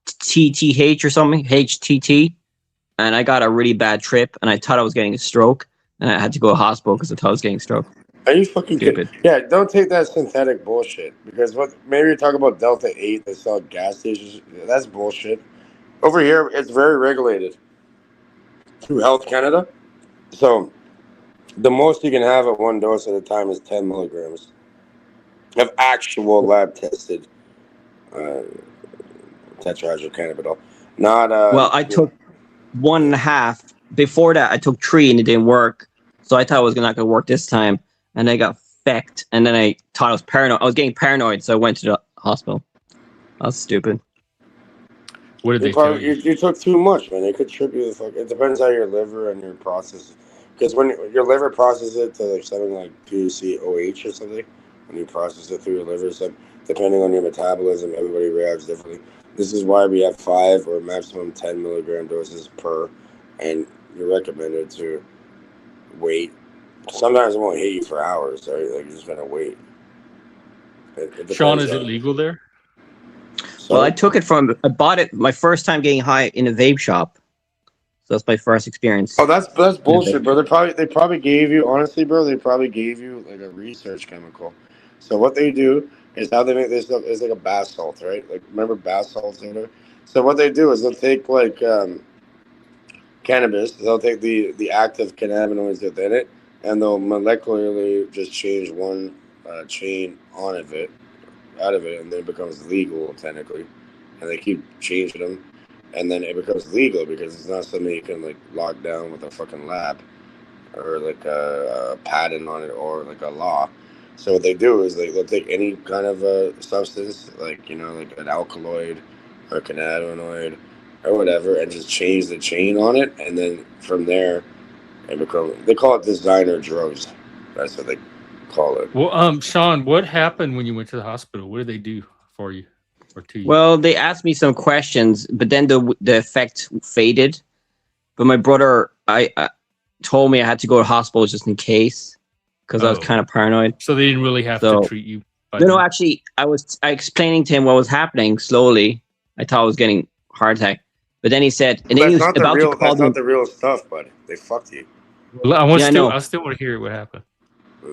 TTH or something, HTT, and I got a really bad trip, and I thought I was getting a stroke, and I had to go to hospital because I thought I was getting a stroke. Are you fucking kidding? Yeah, don't take that synthetic bullshit, because maybe you're talking about Delta 8 that sell gas stations. That's bullshit. Over here, it's very regulated through Health Canada. So the most you can have at one dose at a time is 10 milligrams of actual lab tested tetrahydrocannabinol. Not well, I took 1.5. Before that, I took 3 and it didn't work. So I thought it was not going to work this time, and I got fecked. And then I thought I was paranoid. I was getting paranoid, so I went to the hospital. That was stupid. What did they tell you? You took too much, man. They could trip you the fuck. It depends how your liver and your process. Because when your liver processes it to like something like PCOH or something, when you process it through your liver, so depending on your metabolism, everybody reacts differently. This is why we have 5 or maximum 10 milligram doses per, and you're recommended to wait. Sometimes it won't hit you for hours, right? Like you're just gonna wait. Sean, is it legal there? Well, I bought it my first time getting high in a vape shop. So that's my first experience. Oh, that's bullshit, bro. They probably gave you, honestly, bro, they probably gave you like a research chemical. So what they do is how they make this stuff is like a bath salt, right? Like remember bath salts in there? So what they do is they'll take like cannabis, they'll take the active cannabinoids within it, and they'll molecularly just change one chain out of it, and then it becomes legal technically, and they keep changing them, and then it becomes legal because it's not something you can like lock down with a fucking lab or like a patent on it or like a law. So what they do is they'll take any kind of substance, like like an alkaloid or cannabinoid or whatever, and just change the chain on it, and then from there they call it designer drugs. That's what they call it. Well, Sean, what happened when you went to the hospital? What did they do for you or to you? Well, they asked me some questions, but then the effect faded. But my brother, I told me I had to go to hospital just in case. because I was Oh. kind of paranoid. So they didn't really have So- to treat you. By No, then. actually, I was explaining to him what was happening slowly. I thought I was getting heart attack, but then he said, and then he That's was not the about real. to call That's not them. the real stuff, buddy. They fucked you. Well, I Yeah, I know. still want to hear what happened.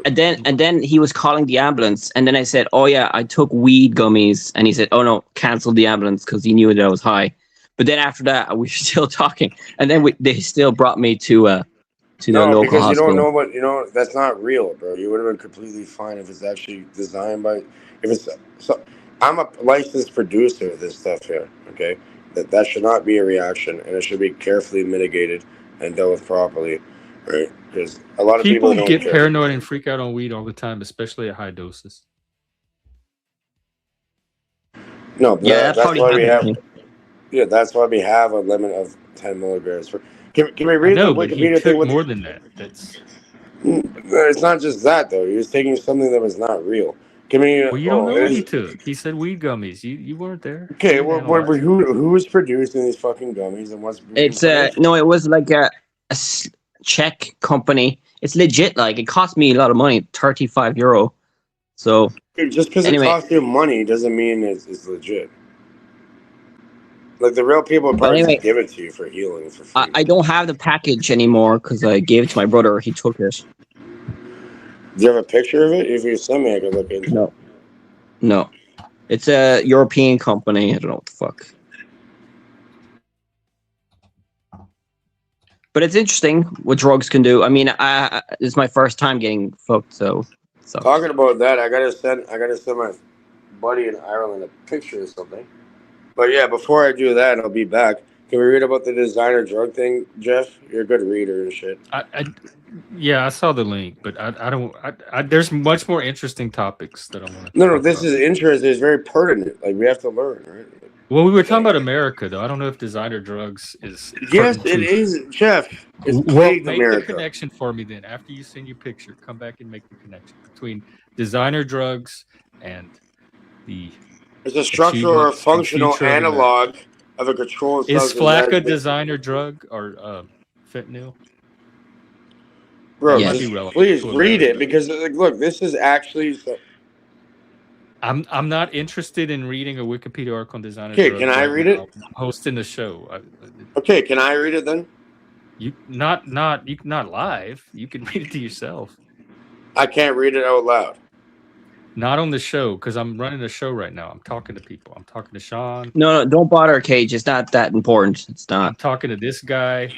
And then he was calling the ambulance, and then I said, "Oh yeah, I took weed gummies," and he said, "Oh no, cancel the ambulance," because he knew that I was high. But then after that, we were still talking, and then they still brought me to the No, local because you hospital. don't know what you know. That's not real, bro. You would have been completely fine if it's actually designed by. If it's so, I'm a licensed producer of this stuff here. Okay, that should not be a reaction, and it should be carefully mitigated and dealt with properly, right? Because a lot of people don't get care. paranoid and freak out on weed all the time, especially at high doses. No, but Yeah, that that's probably why we happened have. to me. Yeah, that's why we have a limit of 10 milligrams. Can we I read the know, but he Wikipedia took thing with? more than that. That's It's not just that though. He was taking something that was not real. Give me. well, you don't know what it he is- took. He said weed gummies. You weren't there. Okay, You didn't analyze it. who is producing these fucking gummies and what's being It's produced? no, it was like a Czech company. It's legit. Like it cost me a lot of money, €35. So Dude, just because anyway. it costs you money doesn't mean it's legit. Like the real people would probably anyway, just give it to you for healing for free. I don't have the package anymore because I gave it to my brother. He took it. Do you have a picture of it? If you send me, I could look into it. No, it's a European company. I don't know what the fuck. But it's interesting what drugs can do. I mean, it's my first time getting fucked, so. Talking about that, I gotta send my buddy in Ireland a picture or something. But yeah, before I do that, I'll be back. Can we read about the designer drug thing, Jeff? You're a good reader and shit. Yeah, I saw the link, but I don't. There's much more interesting topics that I want to. No, this is interesting. It's very pertinent. Like we have to learn, right? Well, we were talking about America, though. I don't know if designer drugs is. Yes, pertinent it to- is, Jeff. It's Well, plagued make America. the connection for me then. After you send your picture, come back and make the connection between designer drugs and the. It's a structural or achievements and functional future of America. analog of a controlled Is substance. Flack a that- designer drug or fentanyl? Bro, Yes. just please read it because like, look, this is actually. I'm not interested in reading a Wikipedia article on designer Okay, drugs. can I read it? I'm hosting the show. Okay, can I read it then? You not live. You can read it to yourself. I can't read it out loud. Not on the show because I'm running a show right now. I'm talking to people. I'm talking to Sean. No, don't bother, Cage. It's not that important. It's I'm not. talking to this guy.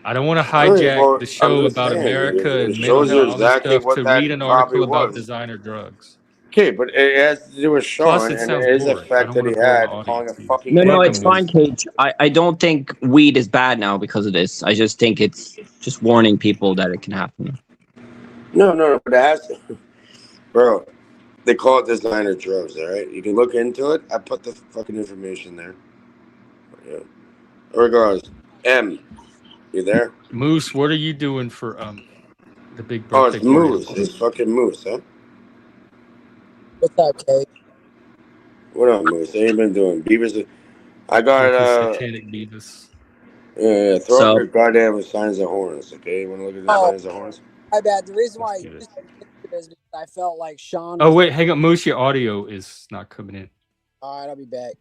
I don't want to hijack the show about America and mental health, all this stuff, to read an article about designer drugs. Okay, but it has to do with Sean Plus, it and sounds his boring. effect I that don't he wanna bore had the calling a audience. fucking. No, Welcome, it's fine, Cage. I don't think weed is bad now because of this. I just think it's just warning people that it can happen. No, but it has to. Bro, they call it designer drugs, all right? You can look into it. I put the fucking information there. Yeah. Regardless, M, you there? Moose, what are you doing for the big Oh, birthday it's party? Moose. It's fucking Moose, huh? What's up, Kate? What up, Moose? How you been doing? Beavers? I got, Satanic Beavis. yeah, throw So- up your goddamn signs of horns, okay? You want to look at the Oh. signs of horns? My bad. The reason why I Let's do used that picture is because I felt like Sean. Oh was- wait, hang on, Moose. Your audio is not coming in. All right, I'll be back.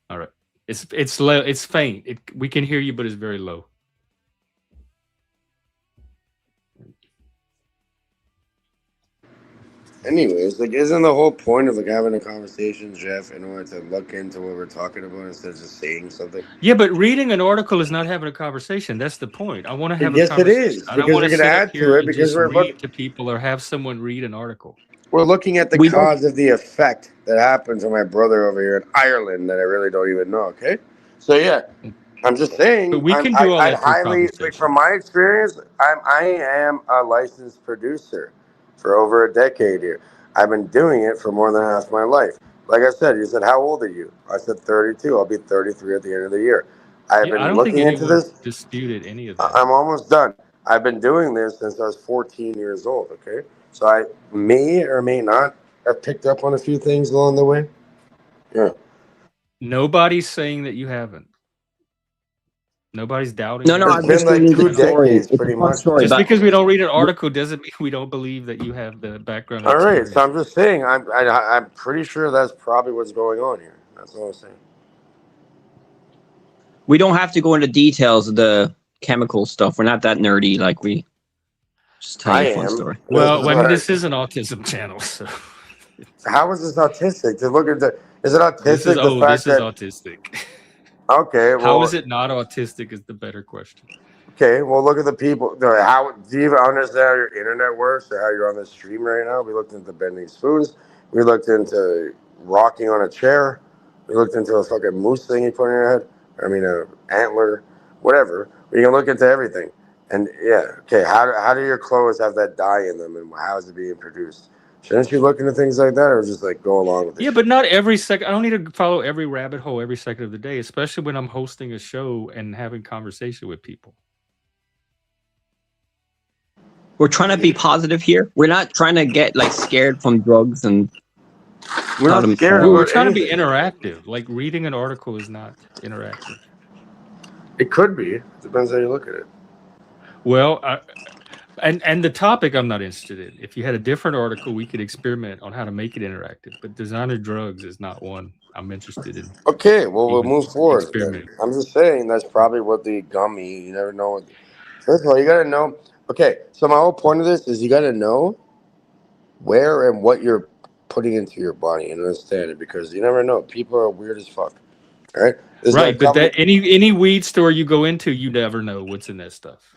All right, it's low. It's faint. We can hear you, but it's very low. Anyways, like, isn't the whole point of like having a conversation, Jeff, in order to look into what we're talking about instead of just saying something? Yeah, but reading an article is not having a conversation. That's the point. I want to have Yes, a it conversation. is, I don't because want we to can sit add up to here it and because just we're read to people or have someone read an article. We're looking at the We don't- cause of the effect that happened to my brother over here in Ireland that I really don't even know. Okay, so yeah, I'm just saying. But we can do all I'd that through highly, like, conversation. from my experience, I am a licensed producer for over a decade here. I've been doing it for more than half my life. Like I said, you said, "How old are you?" I said, 32. I'll be 33 at the end of the year. I've Yeah, been I don't think looking into anyone this. disputed any of that. I'm almost done. I've been doing this since I was 14 years old, okay? So I may or may not have picked up on a few things along the way. Yeah. Nobody's saying that you haven't. Nobody's doubting No, that. no, It's I'm been just like reading 2 the story. decades, It's a pretty fun much. story, Just but because we don't read an article doesn't mean we don't believe that you have the background All right, experience. so I'm just saying, I'm pretty sure that's probably what's going on here. That's all I'm saying. we don't have to go into details of the chemical stuff. We're not that nerdy. Like we just tell I you a fun am. story. This Well, is I mean, what this is an autism channel, so How is this autistic? To look at the, is it this is autistic the fact this is that autistic. okay, How is well, it not autistic is the better question. okay, well, look at the people. How do you even understand how your internet works or how you're on the stream right now? We looked into bending spoons. We looked into rocking on a chair. We looked into a fucking moose thing you put in your head. I mean, a antler, whatever. We can look into everything. And yeah, okay, how do your clothes have that dye in them, and how is it being produced? Shouldn't you look into things like that, or just like go along with the Yeah, shit? but not every second. I don't need to follow every rabbit hole every second of the day, especially when I'm hosting a show and having conversation with people. We're trying to be positive here. We're not trying to get like scared from drugs and We're not scared We're about trying to be anything. interactive. Like reading an article is not interactive. It could be. Depends how you look at it. Well, and the topic I'm not interested in. If you had a different article, we could experiment on how to make it interactive. But designer drugs is not one I'm interested in. Okay, well, we'll Even move forward. experiment. Then. I'm just saying that's probably what the gummy. You never know. First of all, you gotta know. Okay, so my whole point of this is you gotta know where and what you're putting into your body and understand it because you never know. People are weird as fuck. All right, there's gonna Right, but come. that any weed store you go into, you never know what's in that stuff.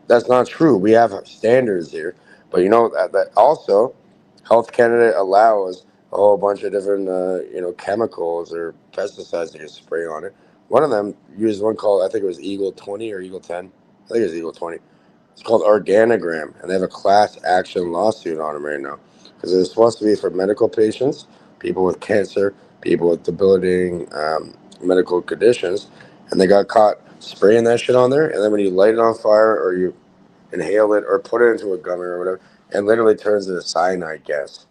That's not true. We have standards here, but you know that also, Health Canada allows a whole bunch of different chemicals or pesticides you can spray on it. One of them used one called I think it was Eagle 20 or Eagle 10. I think it was Eagle 20. It's called Organogram, and they have a class action lawsuit on them right now because it's supposed to be for medical patients, people with cancer, people with debilitating medical conditions, and they got caught spraying that shit on there. And then when you light it on fire or you inhale it or put it into a gummy or whatever, it literally turns into cyanide gas.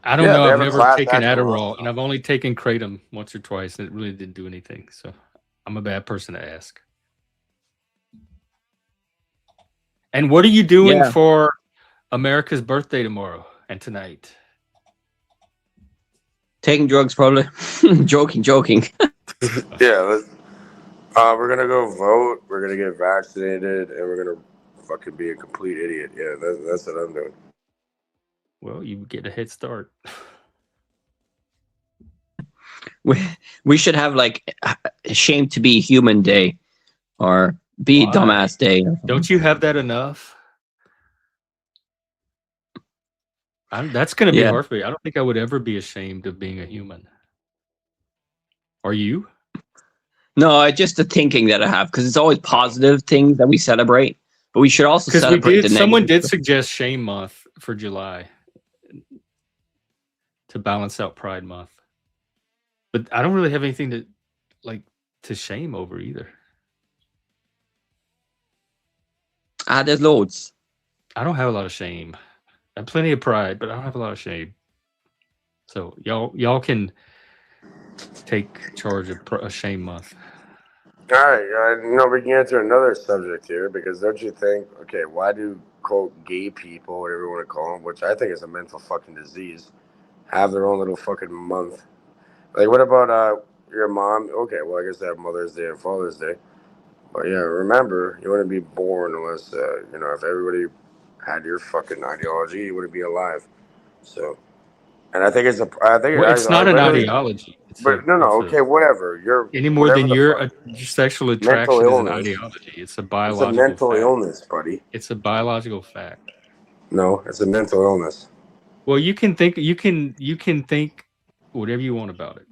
I don't Yeah, know. they I've have a never class taken action Adderall, lawsuit. and I've only taken Kratom once or twice, and it really didn't do anything. So I'm a bad person to ask. And what are you doing yeah. for America's birthday tomorrow and tonight? Taking drugs probably. joking. Yeah, we're gonna go vote. We're gonna get vaccinated, and we're gonna fucking be a complete idiot. Yeah, that's what I'm doing. Well, you get a head start. We should have like shame to be human day or be Why? dumbass day. Don't you have that enough? That's going to be Yeah. hard for me. I don't think I would ever be ashamed of being a human. Are you? No, just the thinking that I have because it's always positive things that we celebrate, but we should also Because celebrate the someone negative did stuff. suggest Shame Month for July to balance out Pride Month. But I don't really have anything to shame over either. There's loads. I don't have a lot of shame. I have plenty of pride, but I don't have a lot of shame. So y'all can take charge of a shame month. All right, we can answer another subject here because don't you think? Okay, why do quote gay people, whatever you want to call them, which I think is a mental fucking disease, have their own little fucking month? Like, what about your mom? Okay, well, I guess they have Mother's Day and Father's Day. But yeah, remember, you wouldn't be born unless, if everybody had your fucking ideology, you wouldn't be alive. So, and I think Well, it's not an literally, ideology. but no, okay, whatever. You're, any more whatever than the your fuck. sexual Mental attraction is an illness. ideology. It's a It's a biological mental fact. illness, buddy. It's a biological fact. No, it's a mental illness. Well, you can think whatever you want about it.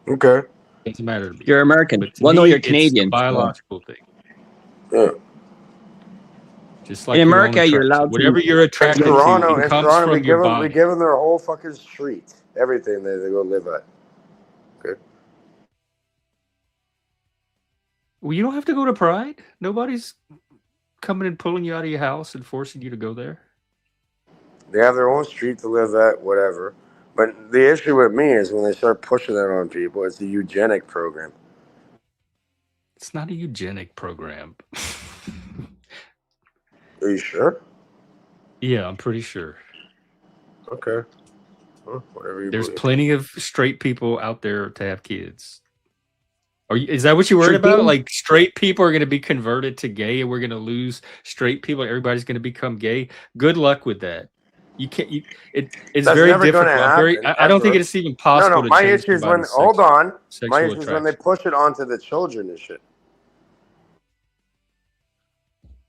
Okay. Doesn't matter to me. You're American. But to Well, no, me, you're it's Canadian. a biological thing. Yeah. Just like In your own America, you're attraction. allowed Whatever to. you're attracted to, it comes we from your give body. them their whole fucking street, everything they go live at. Okay. Well, you don't have to go to Pride. Nobody's coming and pulling you out of your house and forcing you to go there. They have their own street to live at, whatever. But the issue with me is when they start pushing that on people, it's a eugenic program. It's not a eugenic program. Are you sure? Yeah, I'm pretty sure. Okay. Well, whatever you There's believe. plenty of straight people out there to have kids. Is that what you're worried Should about? be. Like straight people are going to be converted to gay, and we're going to lose straight people. Everybody's going to become gay. Good luck with that. You can't. It's That's very never going to difficult. happen. I don't think Ever. it's even No, possible to my change issue is when. somebody's Hold on. My sexual issue is when they attraction. push it onto the children and shit.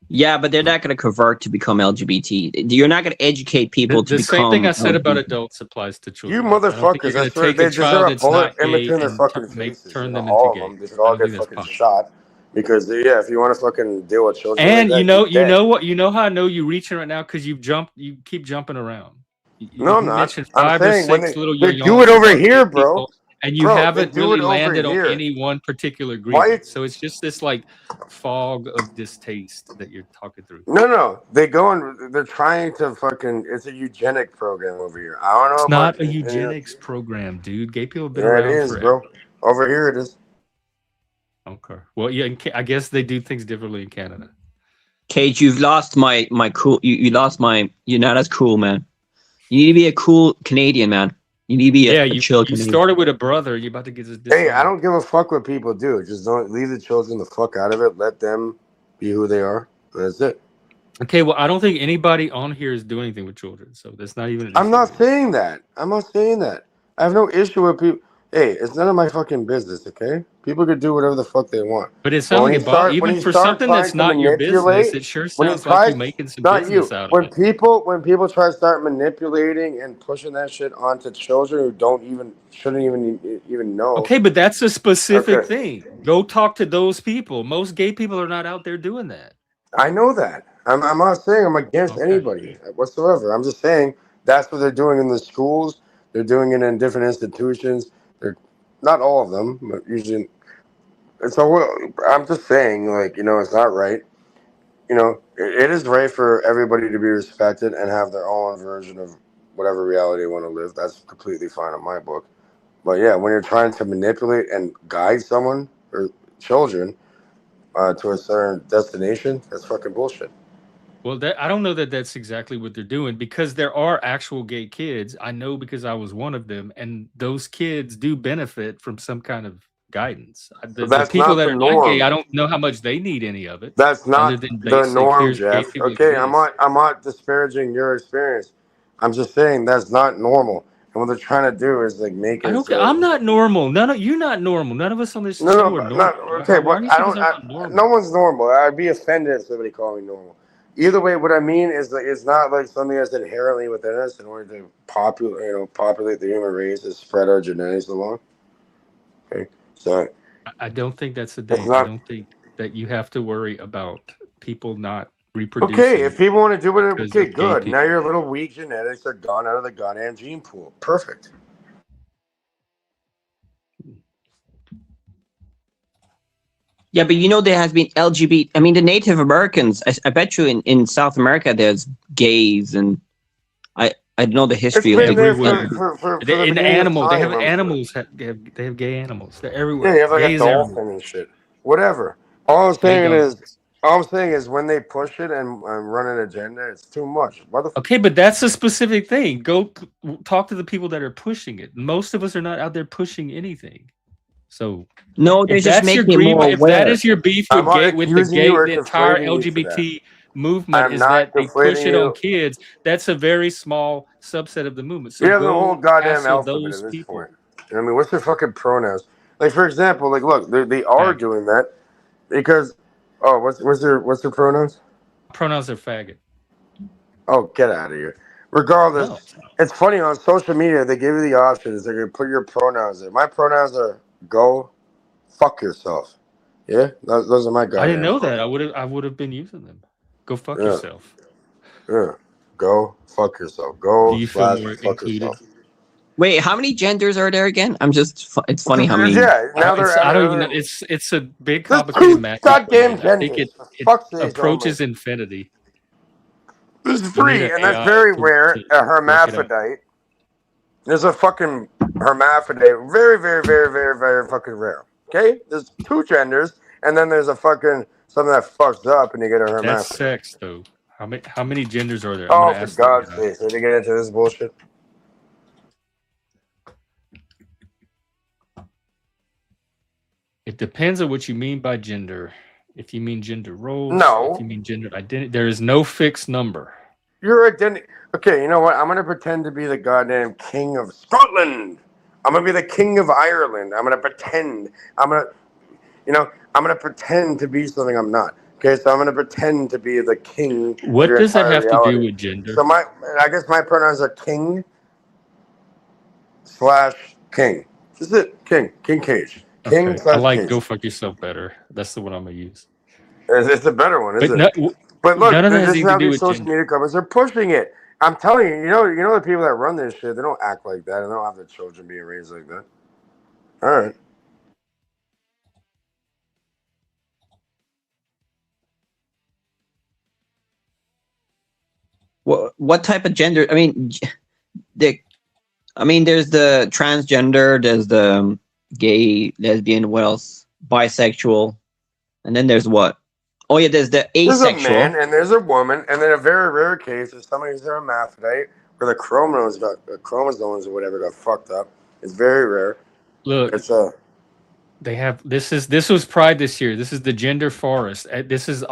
Yeah, but they're not going to convert to become LGBT. You're not going to educate people to The same become thing I said about LGBT. adults applies to You children. I don't think you're motherfuckers, I going to swear, take they a child deserve a that's bullet not in gay between their and fucking faces. turn them into All of gay. them. They should I all don't get think that's fucking possible. shot. Because, yeah, if you want to fucking deal with children And like you that, you're dead. know what? You know how I know you're reaching right now because you keep jumping around. No, I'm You not. mentioned I'm 5 or saying when 6 little they do young it over about gay here, bro. people, and you Bro, they haven't do really it over landed on here. any one particular Why? agreement. So it's just this like fog of distaste that you're talking through. No. They go and they're trying to fucking. It's a eugenic program over here. I don't know It's about not a eugenics program, dude. Gay people have been Yeah, it around is, forever. bro. Over here it is. Okay. Well, yeah, I guess they do things differently in Canada. Cage, you've lost my cool. You lost my. You're not as cool, man. You need to be a cool Canadian, man. You need to be a You chill Canadian. started with a brother. You're about to get this. Hey, I don't give a fuck what people do. Just don't leave the children the fuck out of it. Let them be who they are. That's it. Okay, well, I don't think anybody on here is doing anything with children, so that's not even an issue. I'm not saying that. I'm not saying that. I have no issue with people. Hey, it's none of my fucking business, okay? People can do whatever the fuck they want. But it sounds like even for something that's not your business, it sure sounds like you're making some business out of it. When people try to start manipulating and pushing that shit onto children who shouldn't even know. Okay, but that's a specific thing. Go talk to those people. Most gay people are not out there doing that. I know that. I'm not saying I'm against anybody whatsoever. I'm just saying that's what they're doing in the schools. They're doing it in different institutions. They're not all of them, but usually. And so I'm just saying, like, it's not right. It is right for everybody to be respected and have their own version of whatever reality they want to live. That's completely fine in my book. But yeah, when you're trying to manipulate and guide someone or children to a certain destination, that's fucking bullshit. Well, I don't know that that's exactly what they're doing because there are actual gay kids. I know because I was one of them, and those kids do benefit from some kind of guidance. The people that are not gay, I don't know how much they need any of it. That's not other than the norm, Jeff. Okay, I'm not disparaging your experience. I'm just saying that's not normal. And what they're trying to do is like make it. I'm not normal. You're not normal. None of us on this show are normal. Okay, but no one's normal. I'd be offended if somebody called me normal. Either way, what I mean is like it's not like something that's inherently within us in order to populate the human race and spread our genetics along. Okay, so I don't think that's the day. I don't think that you have to worry about people not reproducing. Okay, if people want to do it, okay, good. Now your little weak genetics are gone out of the goddamn gene pool. Perfect. Yeah, but there has been LGBT. I mean, the Native Americans. I bet you in South America there's gays, and I know the history of in the animal. They have animals. They have gay animals. They're everywhere. Yeah, you have like a dolphin and shit. Whatever. All I'm saying is when they push it and run an agenda, it's too much. Okay, but that's a specific thing. Go talk to the people that are pushing it. Most of us are not out there pushing anything. So no, they're just making it more aware. If that is your beef with the entire LGBT movement, is that they push it on kids, that's a very small subset of the movement. So you have the whole goddamn alphabet at this point. I mean, what's their fucking pronouns? Like, for example, like, look, they are doing that because, what's their pronouns? Pronouns are faggot. Oh, get out of here. Regardless, it's funny on social media, they give you the options. They're going to put your pronouns there. My pronouns are go fuck yourself. Yeah? Those are my goddamn. I didn't know that. I would have been using them. Go fuck yourself. Yeah. Go fuck yourself. Go fuck yourself. Wait, how many genders are there again? It's funny how many. Yeah, now I don't even know. It's a big complicated math. Goddamn genders. I think it approaches infinity. There's 3, and that's very rare. A hermaphrodite. There's a fucking hermaphrodite. Very, very, very, very, very fucking rare. Okay? There's 2 genders, and then there's a fucking something that fucks up and you get a That's hermaphrodite. sex, though. How many genders are there? I'm Oh, gonna for ask the God's guy. sake. So they get into this bullshit. It depends on what you mean by gender. If you mean gender roles, No. if you mean gender identity, there is no fixed number. Your identity. Okay, you know what? I'm going to pretend to be the goddamn king of Scotland. I'm going to be the king of Ireland. I'm going to pretend. I'm going to pretend to be something I'm not. Okay, so I'm going to pretend to be the king of What your does that entire have to do reality. with gender? So I guess my pronouns are king / king. This is it. King. King Cage. King Okay, I / like Cage. "Go Fuck Yourself" better. That's the one I'm gonna use. It's a better one, But isn't it? But none look, of that this has is anything how to do these with social gender. media companies are pushing it. I'm telling you, you know the people that run this shit, they don't act like that, and they don't have their children being raised like that. All right. What type of gender? I mean, there's the transgender, there's the gay, lesbian, what else? Bisexual, and then there's what? Oh yeah, there's the There's a asexual. man and there's a woman, and then a very rare case is somebody who's a hermaphrodite where the chromosomes or whatever got fucked up. It's very rare. Look, It's a they have this was Pride this year. This is the gender forest. This is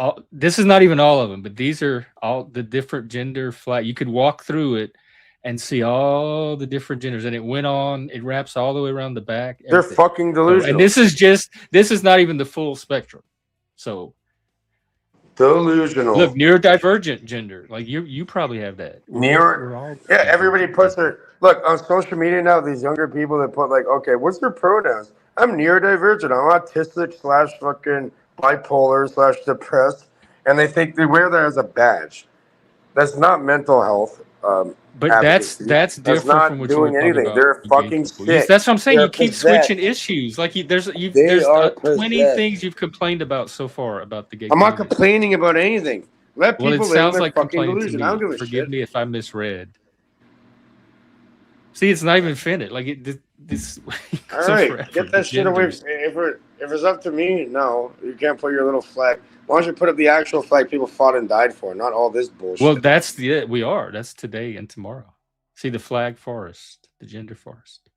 not even all of them, but these are all the different gender flag. You could walk through it and see all the different genders, and it went on. It wraps all the way around the back. they're Everything. fucking So, delusional. and this is not even the full spectrum. So Delusional. look, neurodivergent gender. Like you probably have that. We're all Yeah, everybody divergent. puts their look on social media now. These younger people that put like, okay, what's their pronouns? I'm neurodivergent. I'm autistic / fucking bipolar / depressed, and they think they wear that as a badge. That's not mental health. But Advocacy. that's different not from what you were doing talking anything. about. They're with gay fucking people. sick. That's what I'm saying. They're You keep possessed. switching issues. Like there's They are 20 possessed. things you've complained about so far about the gay I'm not community. complaining about anything. Let Well, people it live in sounds their like fucking complaining to delusion. I don't me. give a Forgive shit. me if I misread. See, it's not even finished. Like this All goes on right, forever. get The that shit away. genders. If it's up to me, no, you can't put your little flag. Why don't you put up the actual flag people fought and died for, not all this bullshit? Well, that's we are. That's today and tomorrow. See the flag forest, the gender forest.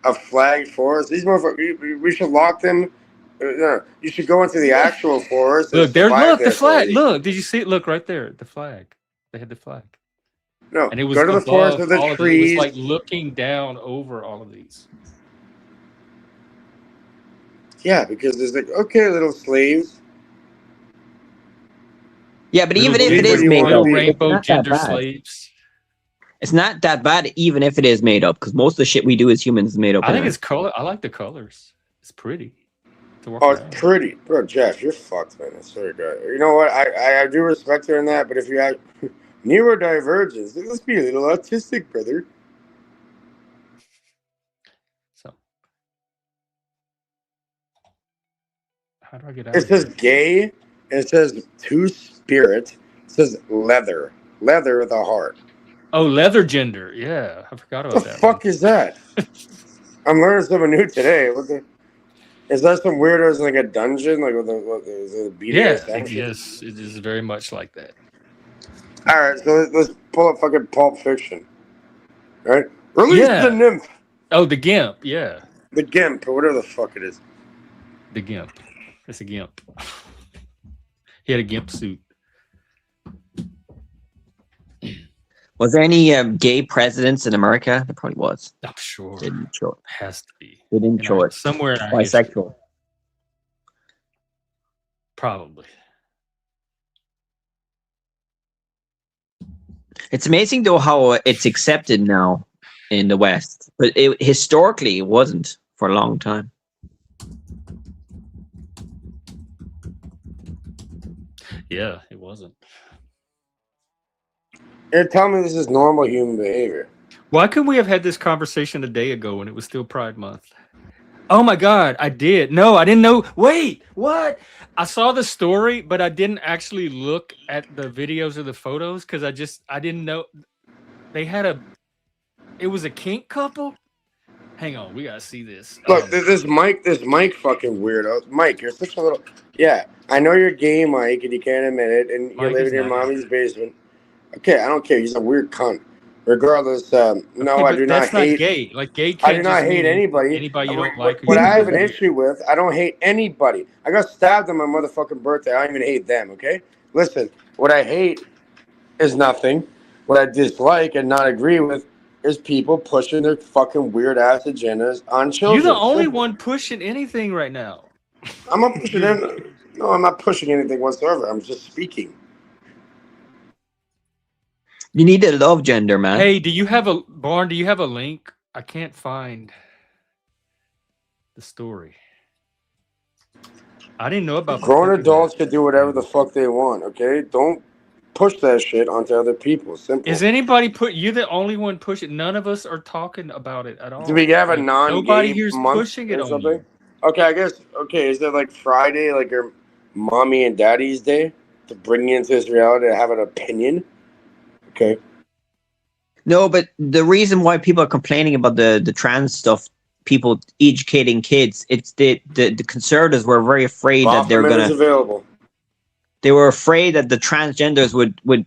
A flag forest. These motherfuckers. We should lock them. You should go into the actual forest and Look there. survive Look the there for a flag. week. Look. Did you see it? Look right there. The flag. They had the flag. No, And it was go to the forest above with the all of it. It was trees. like looking down over all of these. Yeah, because there's like, okay, little slaves. Yeah, but even if Be it where is you made wanna up, be. it's Rainbow not that gender bad. slaves. It's not that bad, even if it is made up, because most of the shit we do as humans is made up. I think anyway. it's color. I like the colors. It's pretty to walk Oh, around. it's pretty, bro. Jeff, you're fucked, man. I swear to God. You know what? I do respect her in that, but if you have neurodivergence, let's be a little autistic, brother. So how do I get out It of here? says gay, and it says two spirit. It says leather the heart. Oh, leather gender. Yeah, I forgot What about the that. fuck is that? I'm learning something new today. Is that some weirdos in like a dungeon, like with the BDSM? Yeah, yes, it is very much like that. All right, so let's pull up fucking Pulp Fiction. All right, release the nymph. Oh, the gimp. Yeah, the gimp, or whatever the fuck it is. The gimp. It's a gimp. He had a gimp suit. Was there any gay presidents in America? There probably was. I'm sure. They didn't show it. Has to be. They didn't show it. Somewhere in our history. Bisexual. Probably. It's amazing though how it's accepted now in the West, but historically it wasn't for a long time. Yeah, it wasn't. You're telling me this is normal human behavior. Why couldn't we have had this conversation a day ago when it was still Pride Month? Oh my God, I did. No, I didn't know. Wait, what? I saw the story, but I didn't actually look at the videos or the photos because I didn't know. They had It was a kink couple. Hang on, we gotta see this. Look, this Mike fucking weirdo. Mike, you're such a little. Yeah, I know you're gay, Mike, and you can't admit it, and you Mike live is in your not gay. mommy's basement. Okay, I don't care. He's a weird cunt. Regardless, no, Okay, I but do not that's not hate. gay. Like gay I can't do just not hate mean anybody. anybody you don't What, like. Or what you I have an disagree. issue with, I don't hate anybody. I got stabbed on my motherfucking birthday. I don't even hate them, okay? Listen, what I hate is nothing. What I dislike and not agree with is people pushing their fucking weird ass agendas on You're the children. only Simple. one pushing anything right now. I'm not pushing anything. No, I'm not pushing anything whatsoever. I'm just speaking. You need to love gender, man. Hey, do you have a Barn? Do you have a link? I can't find the story. I didn't know about the Grown puppy adults mask can do whatever the thing. fuck they want, okay? Don't push that shit onto other people. Simple. Is anybody put? You're the only one pushing. None of us are talking about it at all. Do we have a Like, non-gay nobody here's month pushing it or on something? you. Okay, I guess. Okay, is there like Friday, like your mommy and daddy's day, to bring you into this reality to have an opinion? Okay. No, but the reason why people are complaining about the trans stuff, people educating kids, it's the conservatives were very afraid that they're Baphomet is gonna. available. They were afraid that the transgenders would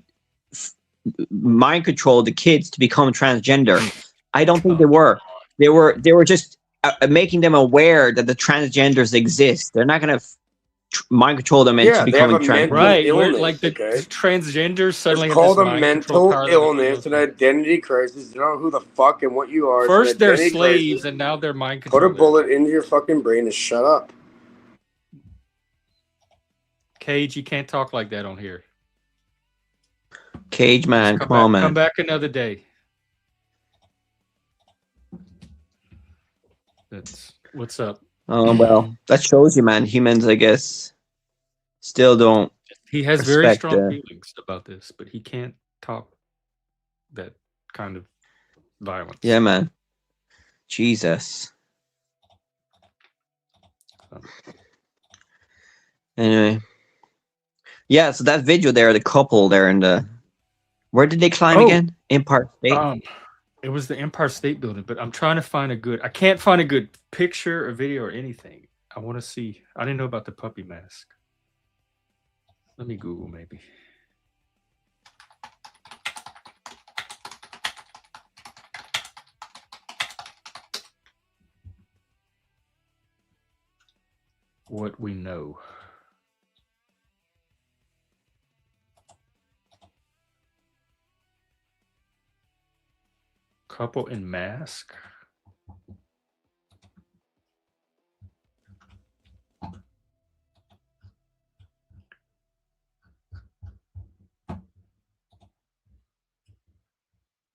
mind control the kids to become transgender. I don't think they were. They were just making them aware that the transgenders exist. They're not gonna mind control them into Yeah, they have becoming a trans. mental Right, where illness. like the Okay, transgenders suddenly it's have this called a mind control mental power that nobody illness, else an has. identity crisis. You don't know who the fuck and what you are. It's First an they're identity slaves, crisis. and now they're mind Put a controlled. bullet into your fucking brain and shut up. Cage, you can't talk like that on here. Cage man, Just come on, man. Come back another day. That's what's up. Oh well, that shows you, man. Humans, I guess, still don't He has very respect. strong feelings about this, but he can't talk that kind of violence. Yeah, man. Jesus. Anyway, yeah. So that video there, the couple there in the, where did they climb again? Empire State. It was the Empire State Building, but I'm trying to find a good. I can't find a good picture or video or anything. I want to see. I didn't know about the puppy mask. Let me Google maybe. What we know. Couple in mask.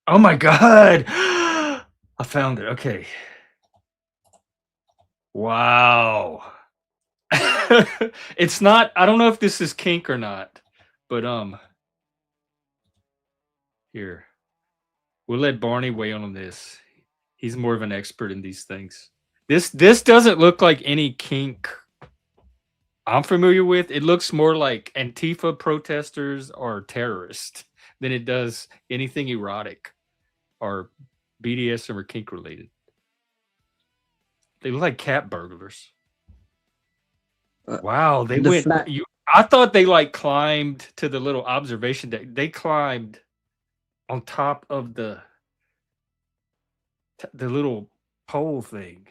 Oh my God. I found it. Okay. Wow. It's not, I don't know if this is kink or not, but here. We'll let Barney weigh in on this. He's more of an expert in these things. This doesn't look like any kink I'm familiar with. It looks more like Antifa protesters or terrorists than it does anything erotic or BDSM or kink related. They look like cat burglars. Wow, they The went. flat- I thought they like climbed to the little observation deck. They climbed on top of the little pole thing.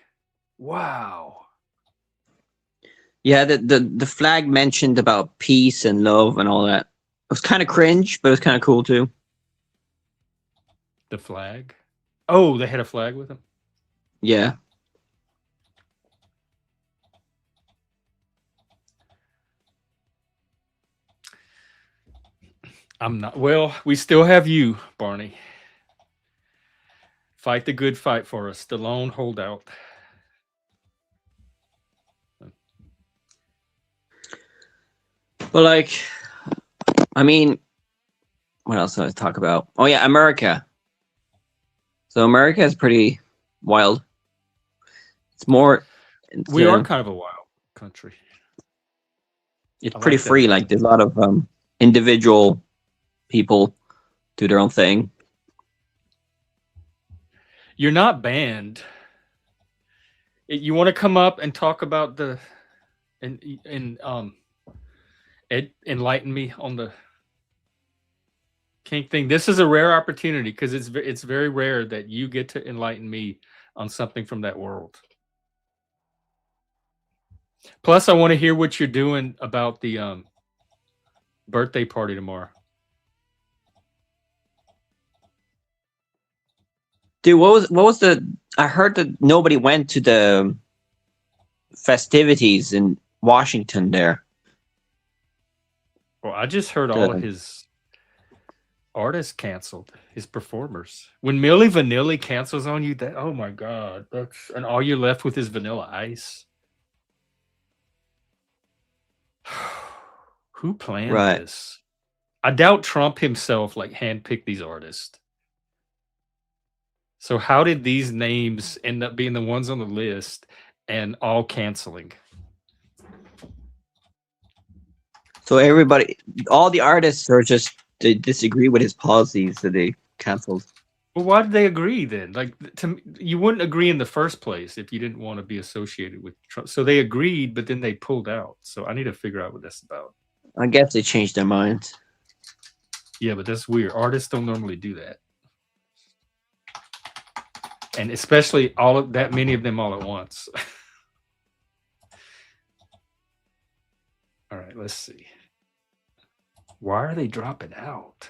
Wow. Yeah, the flag mentioned about peace and love and all that. It was kind of cringe, but it was kind of cool too. The flag. Oh, they had a flag with them. Yeah. I'm not. Well, we still have you, Barney. Fight the good fight for us. The lone holdout. But like, I mean, what else did I talk about? Oh yeah, America. So America is pretty wild. It's more. We are kind of a wild country. It's I pretty like that. free. Like there's a lot of individual people do their own thing. You're not banned. You want to come up and talk about the and enlighten me on the kink thing. This is a rare opportunity because it's very rare that you get to enlighten me on something from that world. Plus, I want to hear what you're doing about the birthday party tomorrow. Dude, what was the? I heard that nobody went to the festivities in Washington there. Well, I just heard all of his artists canceled, his performers. When Milli Vanilli cancels on you, that oh my god, and all you're left with is Vanilla Ice. Who planned this? I doubt Trump himself like handpicked these artists. So how did these names end up being the ones on the list and all canceling? So everybody, all the artists are just, they disagree with his policies, so they canceled. Well, why did they agree then? Like, you wouldn't agree in the first place if you didn't want to be associated with Trump. So they agreed, but then they pulled out. So I need to figure out what that's about. I guess they changed their minds. Yeah, but that's weird. Artists don't normally do that. And especially that many of them all at once. All right, let's see. Why are they dropping out?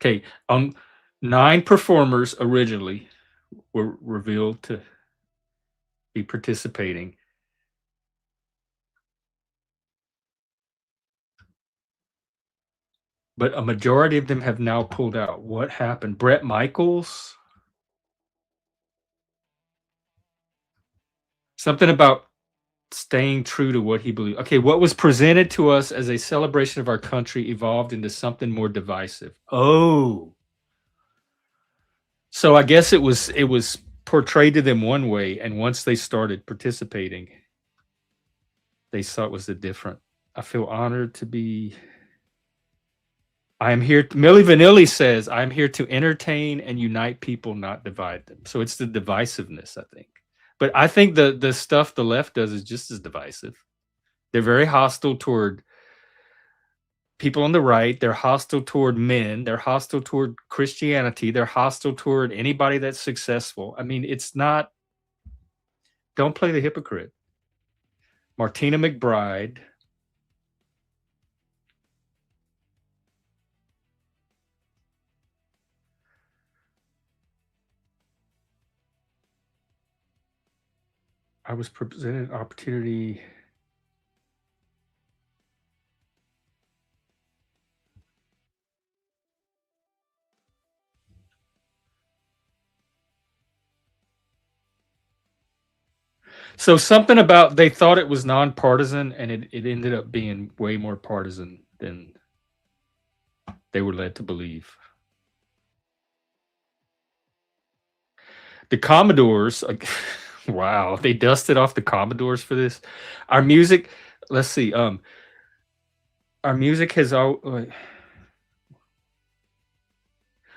Okay, 9 performers originally were revealed to be participating. But a majority of them have now pulled out. What happened? Bret Michaels? Something about staying true to what he believed. Okay, what was presented to us as a celebration of our country evolved into something more divisive. Oh. So I guess it was portrayed to them one way, and once they started participating, they saw it was a different. I feel honored to be. I am here. Milli Vanilli says, "I'm here to entertain and unite people, not divide them." So it's the divisiveness, I think. But I think the stuff the left does is just as divisive. They're very hostile toward people on the right. They're hostile toward men. They're hostile toward Christianity. They're hostile toward anybody that's successful. I mean, it's not. Don't play the hypocrite. Martina McBride. I was presented an opportunity. So something about they thought it was nonpartisan, and it ended up being way more partisan than they were led to believe. The Commodores, wow, they dusted off the Commodores for this. Our music, let's see, our music has all.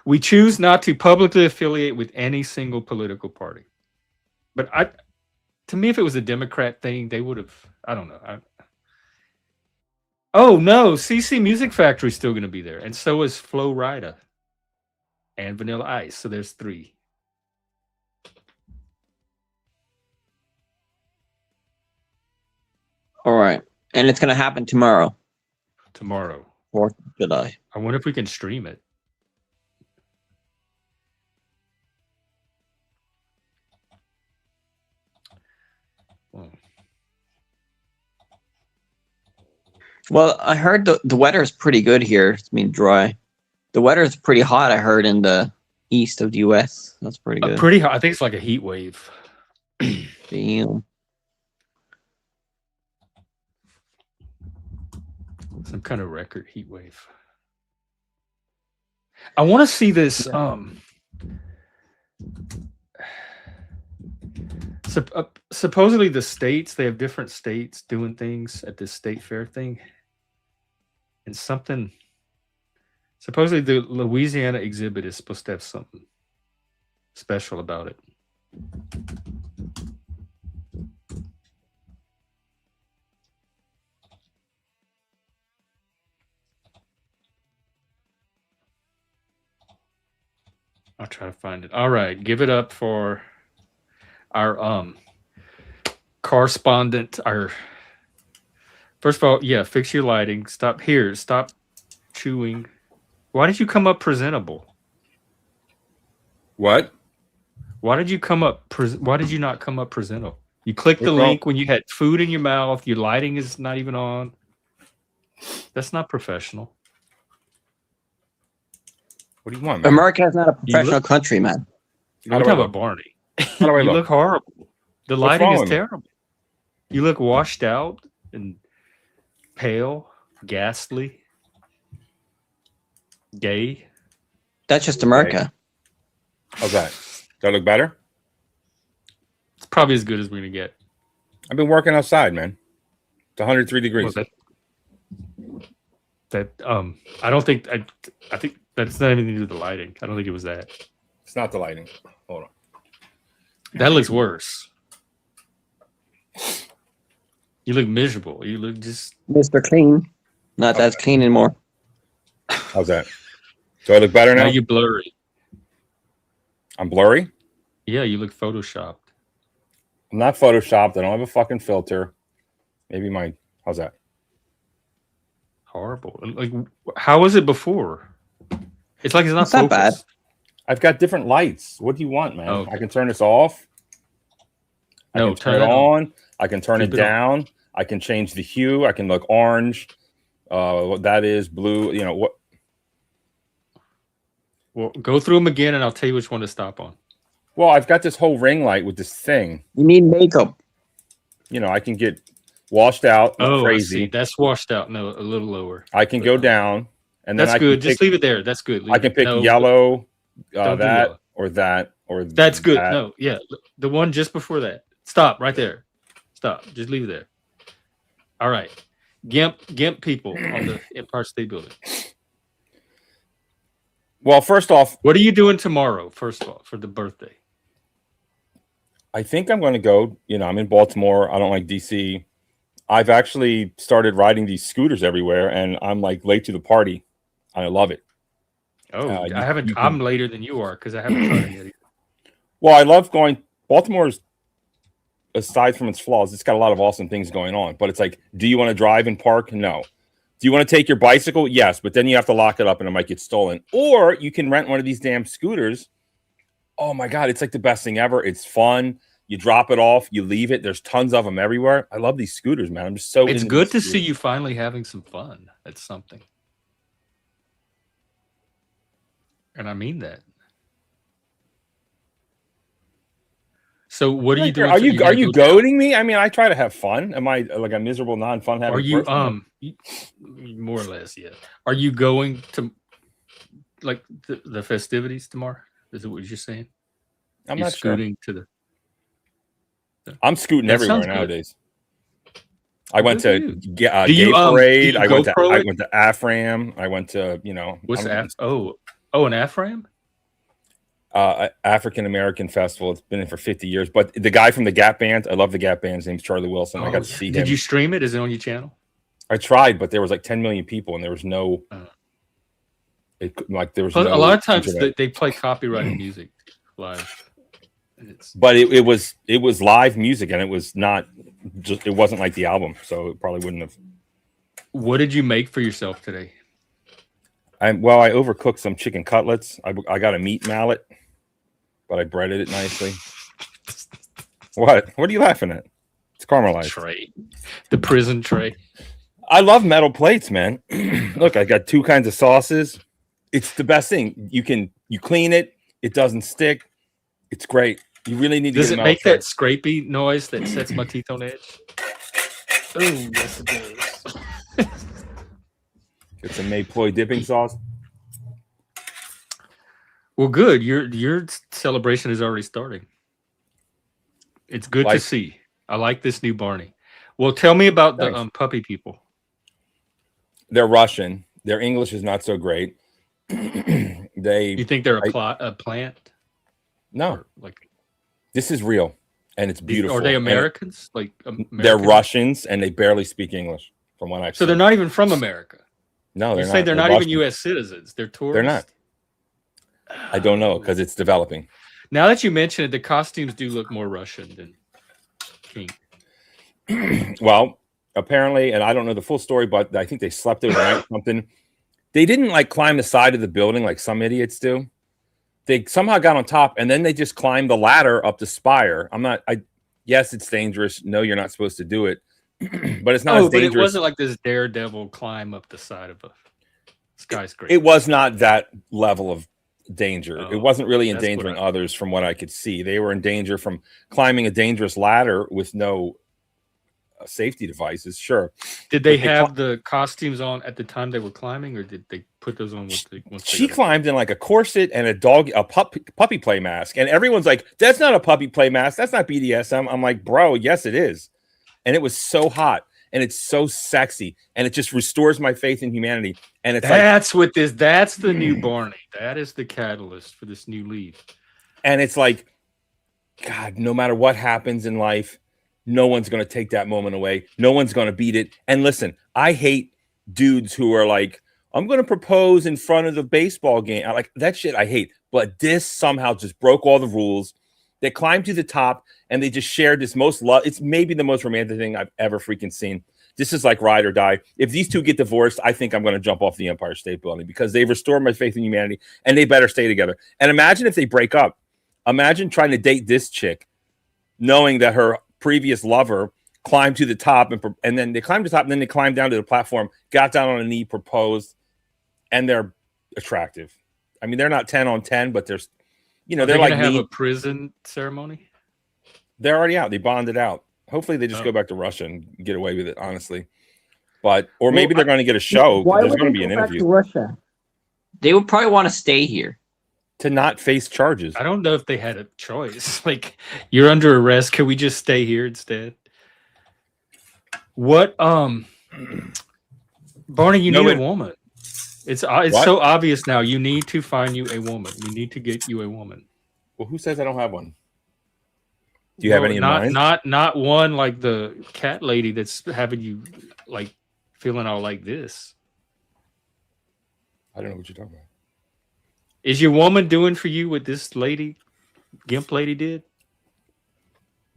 We choose not to publicly affiliate with any single political party. But to me, if it was a Democrat thing, they would have. I don't know. Oh no, CC Music Factory is still going to be there, and so is Flo Rida and Vanilla Ice. So there's 3. All right, and it's gonna happen tomorrow. Tomorrow, 4th of July. I wonder if we can stream it. Well, I heard the weather is pretty good here. It's been dry. The weather is pretty hot, I heard, in the east of the US. That's pretty good. Pretty hot. I think it's like a heat wave. Damn. Some kind of record heat wave. I want to see this. Supposedly the states, they have different states doing things at this state fair thing. and something. Supposedly, the Louisiana exhibit is supposed to have something special about it. I'll try to find it. All right, give it up for our correspondent. Our first of all, yeah, fix your lighting. Stop here. Stop chewing. Why did you come up presentable? What? Why did you come up? Why did you not come up presentable? You clicked the What's wrong? link when you had food in your mouth. Your lighting is not even on. That's not professional. What do you want, man? America is not a You professional look- country, man. How I'm do I talking look? about Barney. How do I You look? look horrible. The What's lighting wrong is with me? terrible. You look washed out and pale, ghastly, gay. That's just America. How's that? Do I look better? It's probably as good as we're gonna get. I've been working outside, man. It's 103 degrees. Well, I don't think I think that's not anything to do with the lighting. I don't think it was that. It's not the lighting. Hold on. That looks worse. You look miserable. You look just Mr. Clean. Not that clean anymore. How's that? Do I look better now now? you're blurry. I'm blurry. Yeah, you look photoshopped. I'm not photoshopped. I don't have a fucking filter. Maybe my. How's that? Horrible. Like, how was it before? It's like it's not It's not bad. focused. I've got different lights. What do you want, man? Oh, okay. I can turn this off. I No, can turn it it on. I can turn Keep it it on. down. I can change the hue. I can look orange. What that is blue. You know what? Well, go through them again, and I'll tell you which one to stop on. Well, I've got this whole ring light with this thing. You need makeup. You know, I can get washed out. Oh, I crazy. see. That's washed out. No, a little lower. I can go down, and then That's I good. Can Just pick, leave it there. That's good. I can pick No, yellow, don't do that yellow. or that or That's good. that. No, yeah, the one just before that. Stop right there. Stop. Just leave it there. All right, Gimp people on the Empire State Building. Well, first off, What are you doing tomorrow? First of all, for the birthday. I think I'm going to go. You know, I'm in Baltimore. I don't like DC. I've actually started riding these scooters everywhere, and I'm like late to the party. I love it. Oh, you I haven't. can- I'm later than you are because I haven't tried it yet. Well, I love going. Baltimore's, aside from its flaws, it's got a lot of awesome things going on. But it's like, do you want to drive and park? No. Do you want to take your bicycle? Yes, but then you have to lock it up and it might get stolen. Or you can rent one of these damn scooters. Oh my God, it's like the best thing ever. It's fun. You drop it off, you leave it. There's tons of them everywhere. I love these scooters, man. I'm just so. It's into good these to scooters. see you finally having some fun. That's something. And I mean that. So what are you doing? Are you gotta go down. goading me? I mean, I try to have fun. Am I like a miserable, non-fun having Are you person? more or less, yeah. Are you going to like the festivities tomorrow? Is it what you're saying? I'm You're not sure. scooting to the I'm scooting That everywhere sounds good. nowadays. I went Good to for you. gay Do you, parade. do you I went to GoPro it? AFRAM. I went to What's I'm- an AFRAM? African American Festival. It's been in for 50 years. But the guy from the Gap Band, I love the Gap Band. His name's Charlie Wilson. I got to see him. Did you stream it? Is it on your channel? I tried, but there was like 10 million people, and there was no. There was But no a lot of times internet. they play copyrighted music live. And it's But it was live music, and it was not just. It wasn't like the album, so it probably wouldn't have. What did you make for yourself today? I overcooked some chicken cutlets. I got a meat mallet, but I breaded it nicely. What? What are you laughing at? It's caramelized. Tray. The prison tray. I love metal plates, man. Look, I got two kinds of sauces. It's the best thing. You clean it. It doesn't stick. It's great. You really need to Does get it a make metal that scrapey noise that sets my teeth on edge? Oh, yes it does. tray. Get some Mayploy dipping sauce. Well, good. Your celebration is already starting. It's good to Like- see. I like this new Barney. Well, tell me about the Thanks. puppy people. They're Russian. Their English is not so great. You think they're a plant? No, Or like this is real, and it's beautiful. Are they And Americans? they're Russians, and they barely speak English, from what I've seen. So they're not even from America. No, You they're say not. they're not even U.S. citizens. They're tourists. They're not. I don't know because it's developing. Now that you mention it, the costumes do look more Russian than King. Well, apparently, and I don't know the full story, but I think they slept overnight or something. They didn't like climb the side of the building like some idiots do. They somehow got on top, and then they just climbed the ladder up the spire. Yes, it's dangerous. No, you're not supposed to do it, but it's not as dangerous. But it wasn't like this daredevil climb up the side of a skyscraper. It was not that level of danger. Oh, it wasn't really endangering others from what I could see. They were in danger from climbing a dangerous ladder with no safety devices. Sure. Did they have the costumes on at the time they were climbing, or did they put those on? She climbed in like a corset and a puppy play mask, and everyone's like, "That's not a puppy play mask. That's not BDSM." I'm like, "Bro, yes, it is." And it was so hot, and it's so sexy, and it just restores my faith in humanity. And it's that's the new Barney. That is the catalyst for this new lead. And it's like, God, no matter what happens in life, no one's going to take that moment away. No one's going to beat it. And listen, I hate dudes who are like, I'm going to propose in front of the baseball game. I like that shit. I hate. But this somehow just broke all the rules. They climbed to the top and they just shared this most love. It's maybe the most romantic thing I've ever freaking seen. This is like ride or die. If these two get divorced, I think I'm going to jump off the Empire State Building because they've restored my faith in humanity and they better stay together. And imagine if they break up. Imagine trying to date this chick knowing that her previous lover climbed to the top and then they climbed to the top and then they climbed down to the platform, got down on a knee, proposed, and they're attractive. I mean, they're not 10 on 10, but there's, they're like have a prison ceremony. They're already out. They bonded out. Hopefully they just go back to Russia and get away with it, honestly. Or maybe they're going to get a show. There's going to be an interview. To Russia? They would probably want to stay here. To not face charges. I don't know if they had a choice. Like, you're under arrest. Can we just stay here instead? What Barney, you need a woman. It's so obvious now. You need to find you a woman. We need to get you a woman. Well, who says I don't have one? Do you have any in mind? Not one like the cat lady that's having you like feeling all like this. I don't know what you're talking about. Is your woman doing for you what this lady, Gimp lady, did?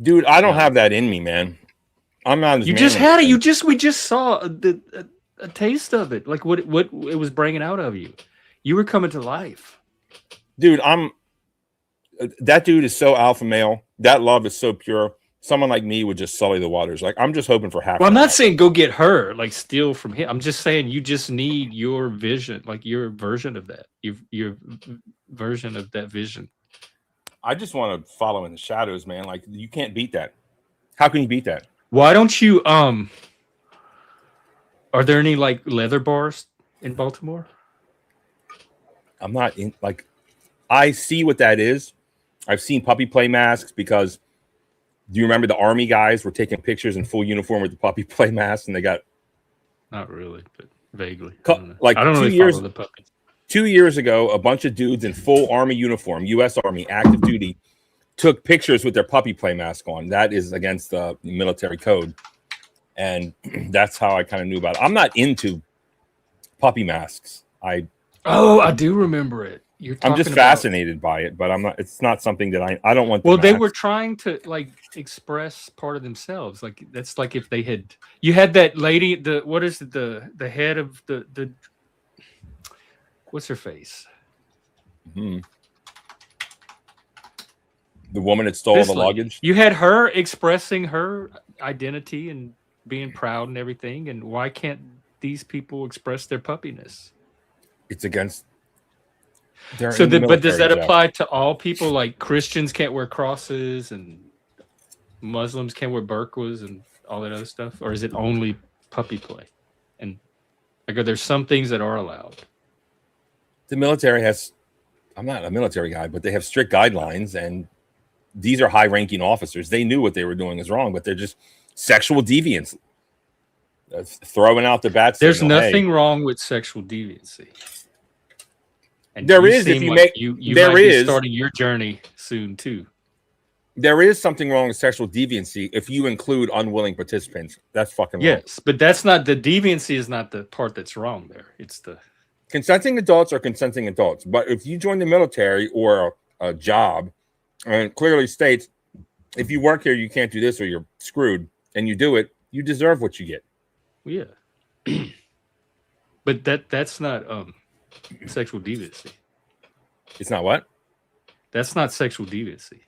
Dude, I don't have that in me, man. I'm not. You just had it. We just saw a taste of it. Like what it was bringing out of you. You were coming to life, dude. That dude is so alpha male. That love is so pure. Someone like me would just sully the waters. Like, I'm just hoping for half. Well, I'm not saying go get her, like steal from him. I'm just saying you just need your vision, like your version of that. Your version of that vision. I just want to follow in the shadows, man. Like, you can't beat that. How can you beat that? Why don't you? Are there any like leather bars in Baltimore? I'm not in. Like, I see what that is. I've seen puppy play masks because. Do you remember the army guys were taking pictures in full uniform with the puppy play masks, and they got not really, but vaguely. Like I don't really follow the puppies. 2 years ago, a bunch of dudes in full army uniform, U.S. Army, active duty, took pictures with their puppy play mask on. That is against the military code, and that's how I kind of knew about it. I'm not into puppy masks. I do remember it. I'm just fascinated by it, but I'm not. It's not something that I don't want. Well, they were trying to like express part of themselves. Like that's like if they had you had that lady. What is it? The head of the what's her face? Mm-hmm. The woman that stole the luggage. You had her expressing her identity and being proud and everything. And why can't these people express their puppiness? It's against. But does that apply to all people? Like Christians can't wear crosses and Muslims can't wear burqas and all that other stuff, or is it only puppy play? And like, are there some things that are allowed? The military has. I'm not a military guy, but they have strict guidelines, and these are high-ranking officers. They knew what they were doing is wrong, but they're just sexual deviants. That's throwing out the bat There's signal. nothing wrong with sexual deviancy. And There you is if seem you like make you there might be is starting your journey soon too. there is something wrong with sexual deviancy if you include unwilling participants. That's fucking wrong. Yes, but that's not the deviancy is not the part that's wrong there. It's the Consenting adults are consenting adults. But if you join the military or a job and it clearly states if you work here, you can't do this or you're screwed, and you do it, you deserve what you get. yeah. But that's not sexual deviancy. It's not what? That's not sexual deviancy.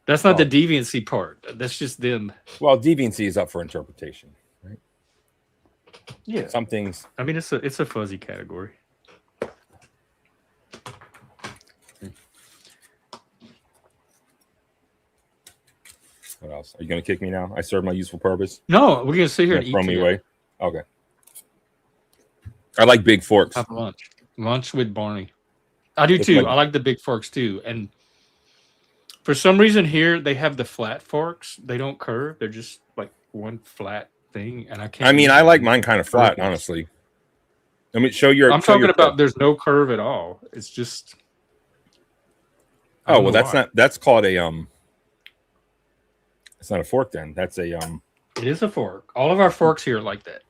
That's not the deviancy part. That's just them. Well, deviancy is up for interpretation, right? Yeah. Some things. I mean, it's a fuzzy category. What else? Are you going to kick me now? I served my useful purpose. No, we're gonna sit here and eat. Throw me together. away. Okay. I like big forks. Have lunch. Lunch with Barney. I do It's too. like- I like the big forks too. And for some reason here they have the flat forks. They don't curve. They're just like one flat thing. And I can't. I mean, use I them. like mine kind of flat, Curves. honestly. Let me show your. I'm show talking your about fork. there's no curve at all. It's just. I Oh don't well, know that's why. not. That's called a It's not a fork then. That's a It is a fork. All of our forks here are like that,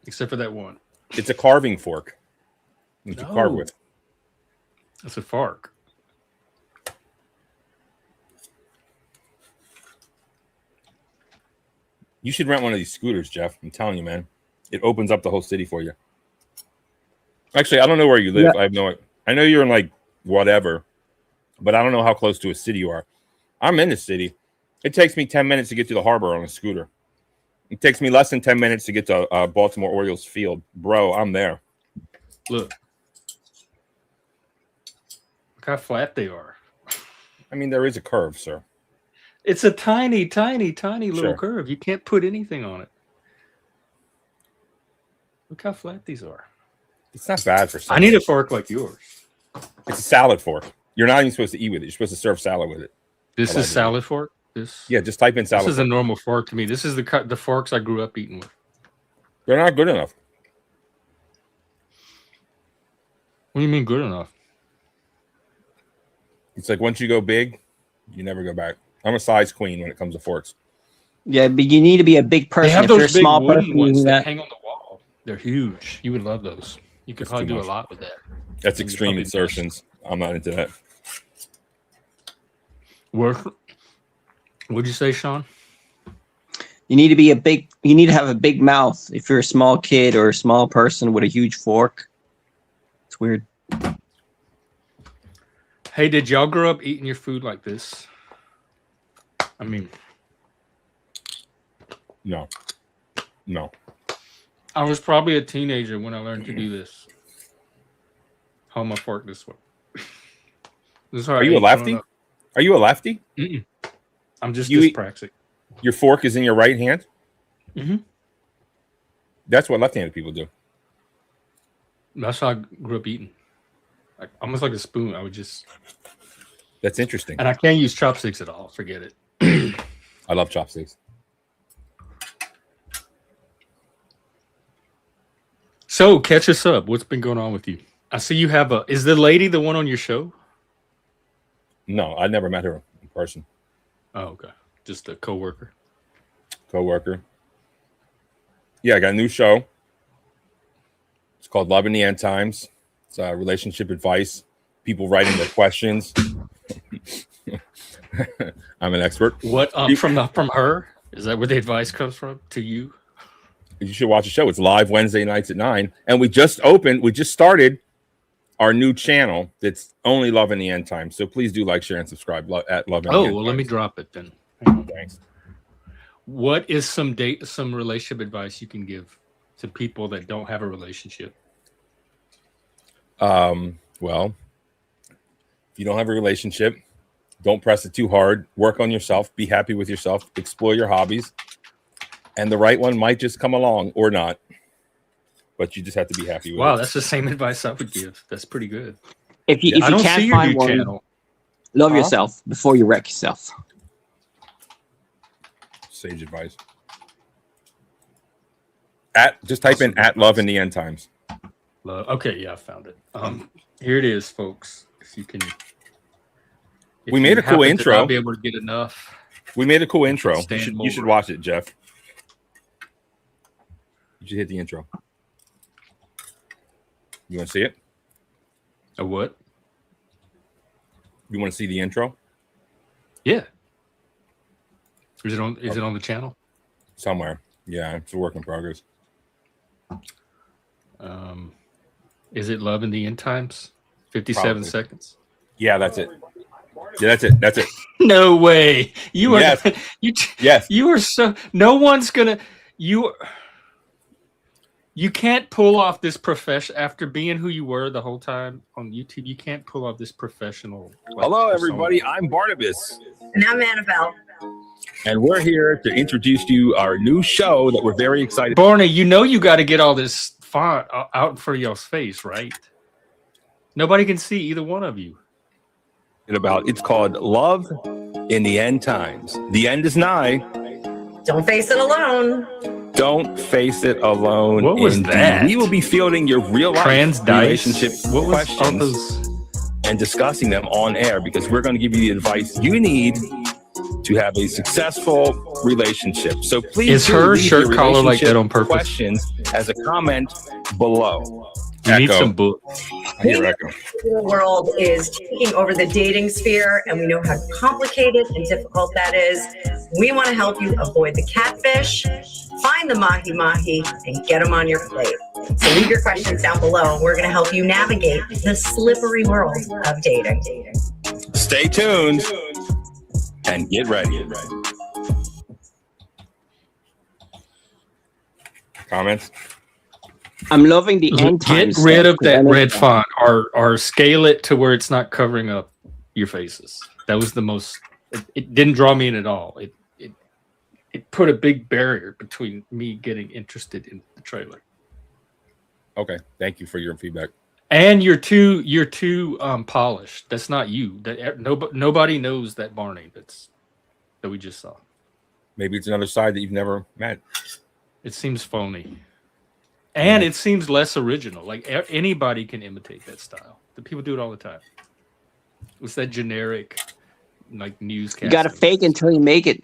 except for that one. It's a carving fork. That you carve No. with. It's a fork. You should rent one of these scooters, Jeff. I'm telling you, man. It opens up the whole city for you. Actually, I don't know where you live. Yeah. I have no. I know you're in like whatever, but I don't know how close to a city you are. I'm in the city. It takes me 10 minutes to get to the harbor on a scooter. It takes me less than 10 minutes to get to Baltimore Orioles field. Bro, I'm there. Look how flat they are. I mean, there is a curve, sir. It's a tiny, tiny, tiny little Sure. curve. You can't put anything on it. Look how flat these are. It's not bad for I salad. need a fork like yours. It's a salad fork. You're not even supposed to eat with it. You're supposed to serve salad with it. This Allegedly. is salad fork. This Yeah, just type in salad. This is a fork. normal fork to me. This is the forks I grew up eating with. They're not good enough. What do you mean good enough? It's like once you go big, you never go back. I'm a size queen when it comes to forks. Yeah, but you need to be a big They person. have If you're a those big small wooden person, ones you that that. hang on the wall. They're huge. You would love those. You could That's probably too do a much. lot with that. That's You're extreme probably insertions. I'm not into that. Worth. What'd you say, Sean? You need to be a big. You need to have a big mouth. If you're a small kid or a small person with a huge fork, it's weird. Hey, did y'all grow up eating your food like this? I mean, No. I was probably a teenager when I learned to do this. Hold my fork this way. This is how I Are you a ate growing lefty? up. Are you a lefty? I'm just You eat- dyspraxic. Your fork is in your right hand? Mhm. That's what left-handed people do. That's how I grew up eating. Like almost like a spoon. I would just, That's interesting. and I can't use chopsticks at all. Forget it. I love chopsticks. So catch us up. What's been going on with you? I see you have a. Is the lady the one on your show? No, I never met her in person. Oh, okay. Just a coworker. Coworker. Yeah, I got a new show. It's called Love in the End Times. It's relationship advice. People writing their questions. I'm an expert. What from her? Is that where the advice comes from to you? You should watch the show. It's live Wednesday nights at 9. And we just started our new channel that's only Love in the End Times. So please do like, share, and subscribe at Love in the Oh, End well, let me Times. drop it then. Hang on. Thanks. What is some relationship advice you can give to people that don't have a relationship? Well, if you don't have a relationship, don't press it too hard. Work on yourself. Be happy with yourself. Explore your hobbies. And the right one might just come along or not. But you just have to be happy with Wow, it. that's the same advice I would give. That's pretty good. If you I if you don't can't see your find new one, channel. love Huh? yourself before you wreck yourself. Sage advice. Just type in at love in the end times. Love. Okay, yeah, I found it. Here it is, folks. If you can. We made a cool intro. I'll be able to get enough. We made a cool intro. Stand You should more. watch it, Jeff. You should hit the intro. You want to see it? A what? You want to see the intro? Yeah. Is it on? Is it on the channel? Somewhere. Yeah, it's a work in progress. Is it Love in the End Times? 57 Probably. seconds. Yeah, that's it. Yeah, that's it. That's it. No way. You are. Yes. Yes. You are so. No one's gonna. You can't pull off this profession after being who you were the whole time on YouTube. You can't pull off this professional. Hello, persona. everybody. I'm Barnabas. And I'm Annabelle. And we're here to introduce to you our new show that we're very excited Barney, you know you got to get all this font out for y'all's face, right? Nobody can see either one of you. about. It's called Love in the End Times. The end is nigh. Don't face it alone. Don't face it alone. What was Indeed. that? We will be fielding your real life Trans dice. relationship What was all questions those? and discussing them on air because we're going to give you the advice you need to have a successful relationship. So please Is her leave shirt your collar like that on relationship purpose? questions as a comment below. You need Echo. some books. I hear echo. The world is taking over the dating sphere, and we know how complicated and difficult that is. We want to help you avoid the catfish, find the mahi-mahi, and get them on your plate. So leave your questions down below, and we're going to help you navigate the slippery world of dating. Stay tuned and get ready. Comments? I'm loving the end Get times. rid stuff, of 'cause that I know- red font or scale it to where it's not covering up your faces. That was the most. It didn't draw me in at all. It put a big barrier between me getting interested in the trailer. Okay, thank you for your feedback. And you're too polished. That's not you. That nobody knows that Barney that we just saw. Maybe it's another side that you've never met. It seems phony. And it seems less original. Like anybody can imitate that style. The people do it all the time. It's that generic, like newscast. You got to fake until you make it.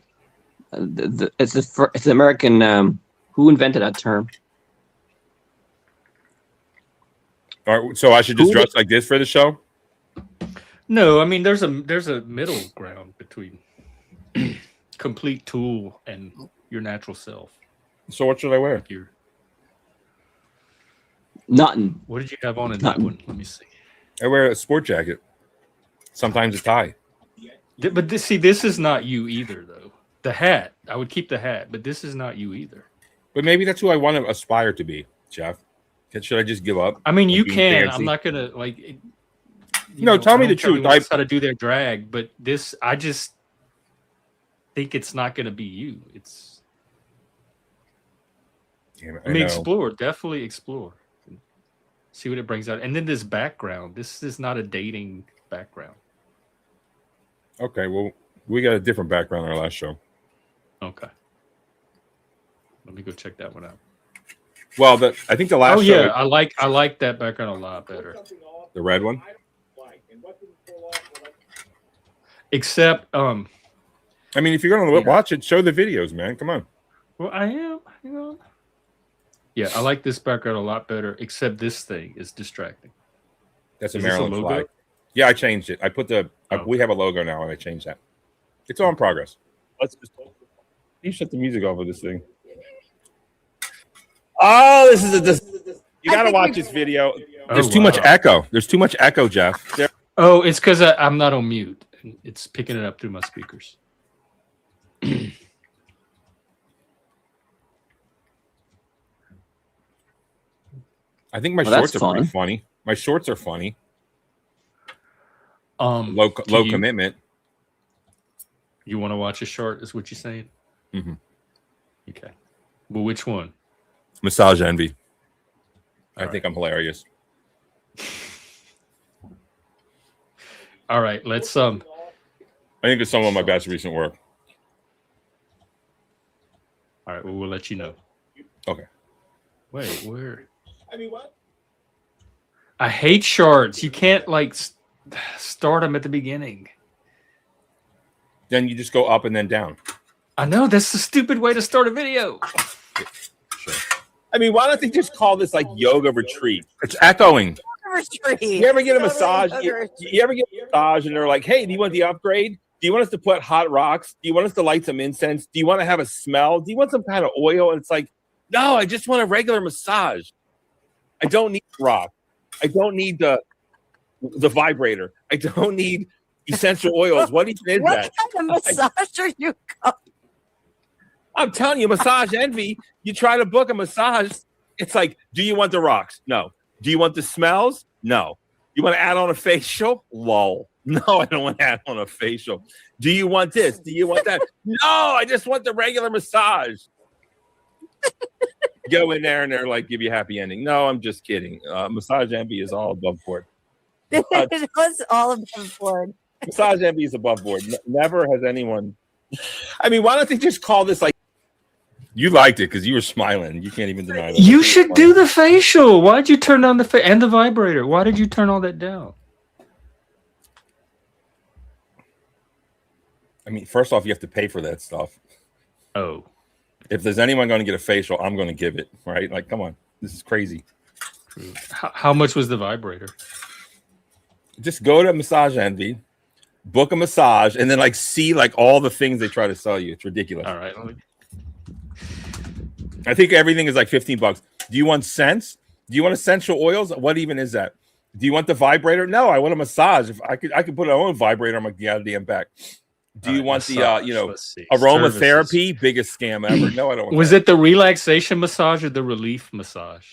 It's the American. Who invented that term? All right, so I should just dress like this for the show? No, I mean there's a middle ground between complete tool and your natural self. So what should I wear? Nothing. What did you have on in that one? Let me see. I wear a sport jacket. Sometimes a tie. But this is not you either, though. The hat, I would keep the hat, but this is not you either. But maybe that's who I want to aspire to be, Jeff. Should I just give up? I mean, you being can. fancy? I'm not gonna like. No, tell me the tell truth. everyone else how to do their drag, but this, I just think it's not gonna be you. It's. Damn it, I mean, know. explore. Definitely explore. See what it brings out, and then this background. This is not a dating background. Okay, well, we got a different background on our last show. Okay. Let me go check that one out. Well, I think the last Oh show, yeah, I like that background a lot better. the red one. Except, I mean, if you're gonna watch it, show the videos, man. Come on. well, I am. Hang on. Yeah, I like this background a lot better. Except this thing is distracting. That's a Is this a Maryland logo? flag. Yeah, I changed it. I put Oh. we have a logo now, and I changed that. It's all in progress. Let's just. You shut the music off of this thing. Oh, this is you gotta watch this video. There's too much echo. There's too much echo, Jeff. Oh, it's because I'm not on mute. It's picking it up through my speakers. I think my Well, shorts that's are pretty fun. funny. My shorts are funny. Low Commitment. You want to watch a short? Is what you're saying? Mhm. Okay. Well, which one? Massage envy. I All think I'm hilarious. All right, let's I think it's some of my best recent work. All right, well, we'll let you know. Okay. Wait, where? I mean, what? I hate shards. You can't like start them at the beginning. Then you just go up and then down. I know that's the stupid way to start a video. Sure. I mean, why don't they just call this like yoga retreat? It's echoing. You ever get a massage? You ever get a massage and they're like, hey, do you want the upgrade? Do you want us to put hot rocks? Do you want us to light some incense? Do you want to have a smell? Do you want some kind of oil? And it's like, no, I just want a regular massage. I don't need rock. I don't need the vibrator. I don't need essential oils. What even is What that? kind of massage are you going? I'm telling you, massage envy. You try to book a massage. It's like, do you want the rocks? No. Do you want the smells? No. You want to add on a facial? Lol. No, I don't want to add on a facial. Do you want this? Do you want that? No, I just want the regular massage. Go in there and they're like, give you a happy ending. No, I'm just kidding. Massage envy is all above board. It was all above board. Massage envy is above board. Never has anyone. I mean, why don't they just call this like? You liked it because you were smiling. You can't even deny that. You should do the facial. Why'd you turn on the and the vibrator? Why did you turn all that down? I mean, first off, you have to pay for that stuff. Oh. If there's anyone going to get a facial, I'm going to give it, right? Like, come on. This is crazy. How much was the vibrator? Just go to Massage Envy, book a massage, and then like see like all the things they try to sell you. It's ridiculous. All right. I think everything is like $15. Do you want scents? Do you want essential oils? What even is that? Do you want the vibrator? No, I want a massage. If I could put my own vibrator on my goddamn back. Do you want massage, the aromatherapy? Services. Biggest scam ever. No, I don't want Was that. it the relaxation massage or the relief massage?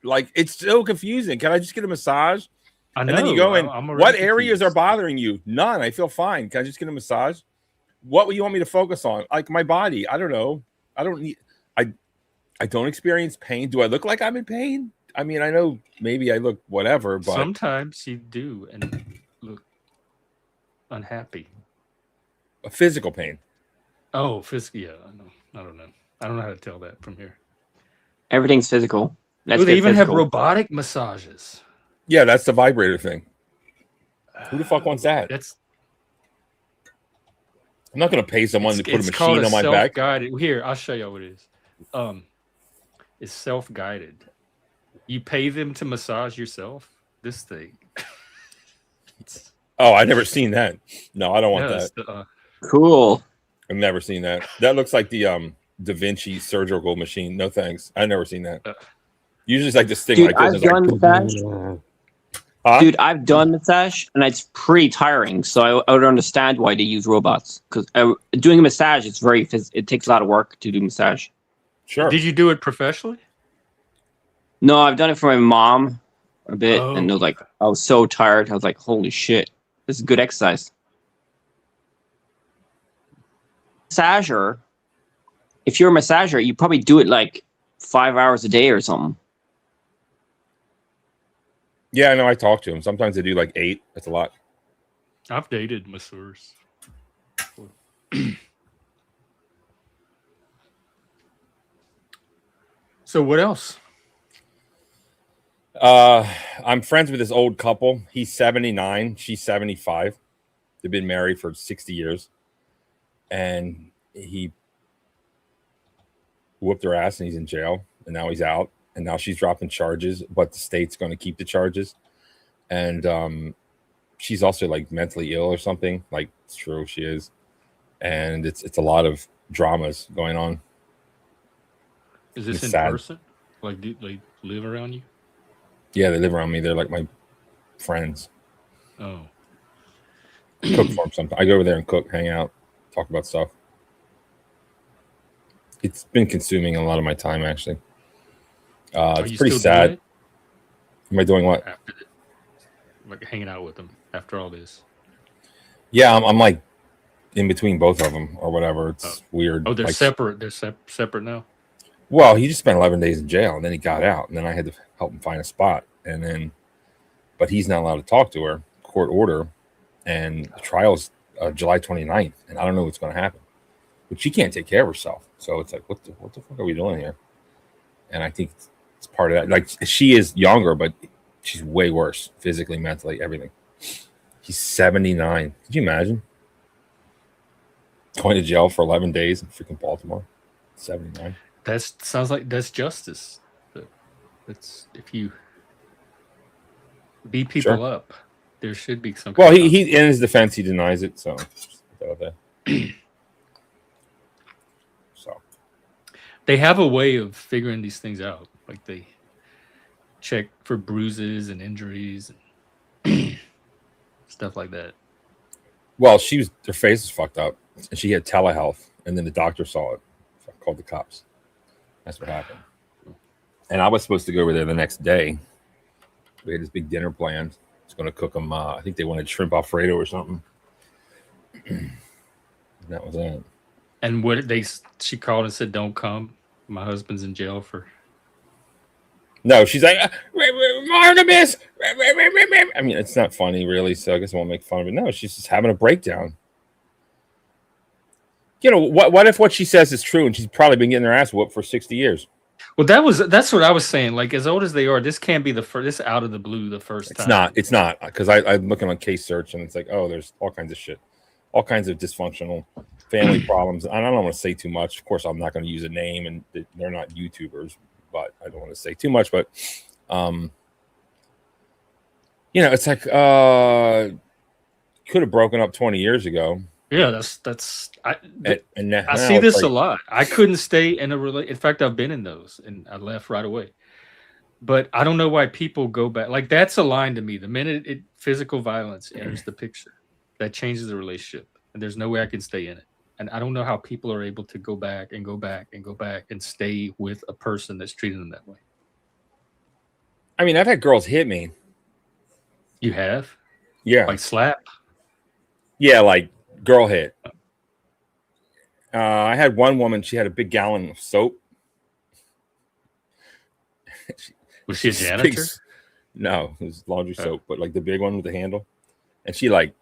Like, it's so confusing. Can I just get a massage? I know. And then you go in. What areas confused. are bothering you? None. I feel fine. Can I just get a massage? What would you want me to focus on? Like my body. I don't know. I don't need. I don't experience pain. Do I look like I'm in pain? I mean, I know maybe I look whatever, but sometimes you do and look unhappy. A physical pain. Oh, physical. Yeah, I don't know. I don't know how to tell that from here. Everything's physical. Ooh, they even have robotic massages. Yeah, that's the vibrator thing. Who the fuck wants that? I'm not going to pay someone to put a machine on my back. Here, I'll show you what it is. It's self-guided. You pay them to massage yourself. This thing. Oh, I've never seen that. No, I don't want that. Cool. I've never seen that. That looks like the Da Vinci surgical machine. No thanks. I've never seen that. Usually it's like this thing. Dude, like this. I've done massage. Huh? Dude, I've done massage, and it's pretty tiring. So I would understand why they use robots. Because doing a massage, it takes a lot of work to do massage. Sure. Did you do it professionally? No, I've done it for my mom a bit, and it was like I was so tired. I was like, "Holy shit, this is good exercise." Massager. If you're a massager, you probably do it like 5 hours a day or something. Yeah, I know. I talk to them. Sometimes they do like 8. That's a lot. I've dated masseurs. So what else? I'm friends with this old couple. He's 79. She's 75. They've been married for 60 years. And he whooped her ass and he's in jail. And now he's out. And now she's dropping charges. But the state's going to keep the charges. And she's also like mentally ill or something. Like, it's true, she is. And it's a lot of dramas going on. Is this in person? Like, do they live around you? Yeah, they live around me. They're like my friends. Oh. Cook for them sometimes. I go over there and cook, hang out, talk about stuff. It's been consuming a lot of my time, actually. It's pretty sad. Am I doing what? Like hanging out with them after all this. Yeah, I'm like in between both of them or whatever. It's weird. Oh, they're like, separate. They're separate now. Well, he just spent 11 days in jail, and then he got out, and then I had to help him find a spot, and then, but he's not allowed to talk to her, court order, and the trial's July 29th, and I don't know what's going to happen. But she can't take care of herself, so it's like, what the fuck are we doing here? and I think it's part of that. Like she is younger, but she's way worse physically, mentally, everything. He's 79. Could you imagine going to jail for 11 days in freaking Baltimore? 79. That sounds like that's justice. That's if you beat people up, there should be some. Well, he in his defense, he denies it. So, so they have a way of figuring these things out. Like they check for bruises and injuries and stuff like that. Well, her face was fucked up, and she had telehealth, and then the doctor saw it. So I called the cops. That's what happened. And I was supposed to go over there the next day. We had this big dinner planned. I was going to cook them. I think they wanted shrimp Alfredo or something. That was it. And she called and said, "Don't come. My husband's in jail for." No, she's like, Artemis. I mean, it's not funny, really. So I guess I won't make fun of it. No, she's just having a breakdown. You know, what if what she says is true, and she's probably been getting her ass whooped for 60 years? Well, that's what I was saying. Like, as old as they are, this can't be the first. This out of the blue, the first time. It's not, because I'm looking on case search, and it's like, oh, there's all kinds of shit, all kinds of dysfunctional family problems. I don't want to say too much. Of course, I'm not going to use a name, and they're not YouTubers, but I don't want to say too much. But, it's like could have broken up 20 years ago. Yeah, I see this a lot. I couldn't stay in a relationship. In fact, I've been in those, and I left right away. But I don't know why people go back. Like, that's a line to me. The minute physical violence enters the picture, that changes the relationship, and there's no way I can stay in it. And I don't know how people are able to go back and go back and go back and stay with a person that's treating them that way. I mean, I've had girls hit me. You have? Yeah. Like slap? Yeah, like girl hit. I had one woman, she had a big gallon of soap. Was she a janitor? No, it was laundry soap, but like the big one with the handle. And she I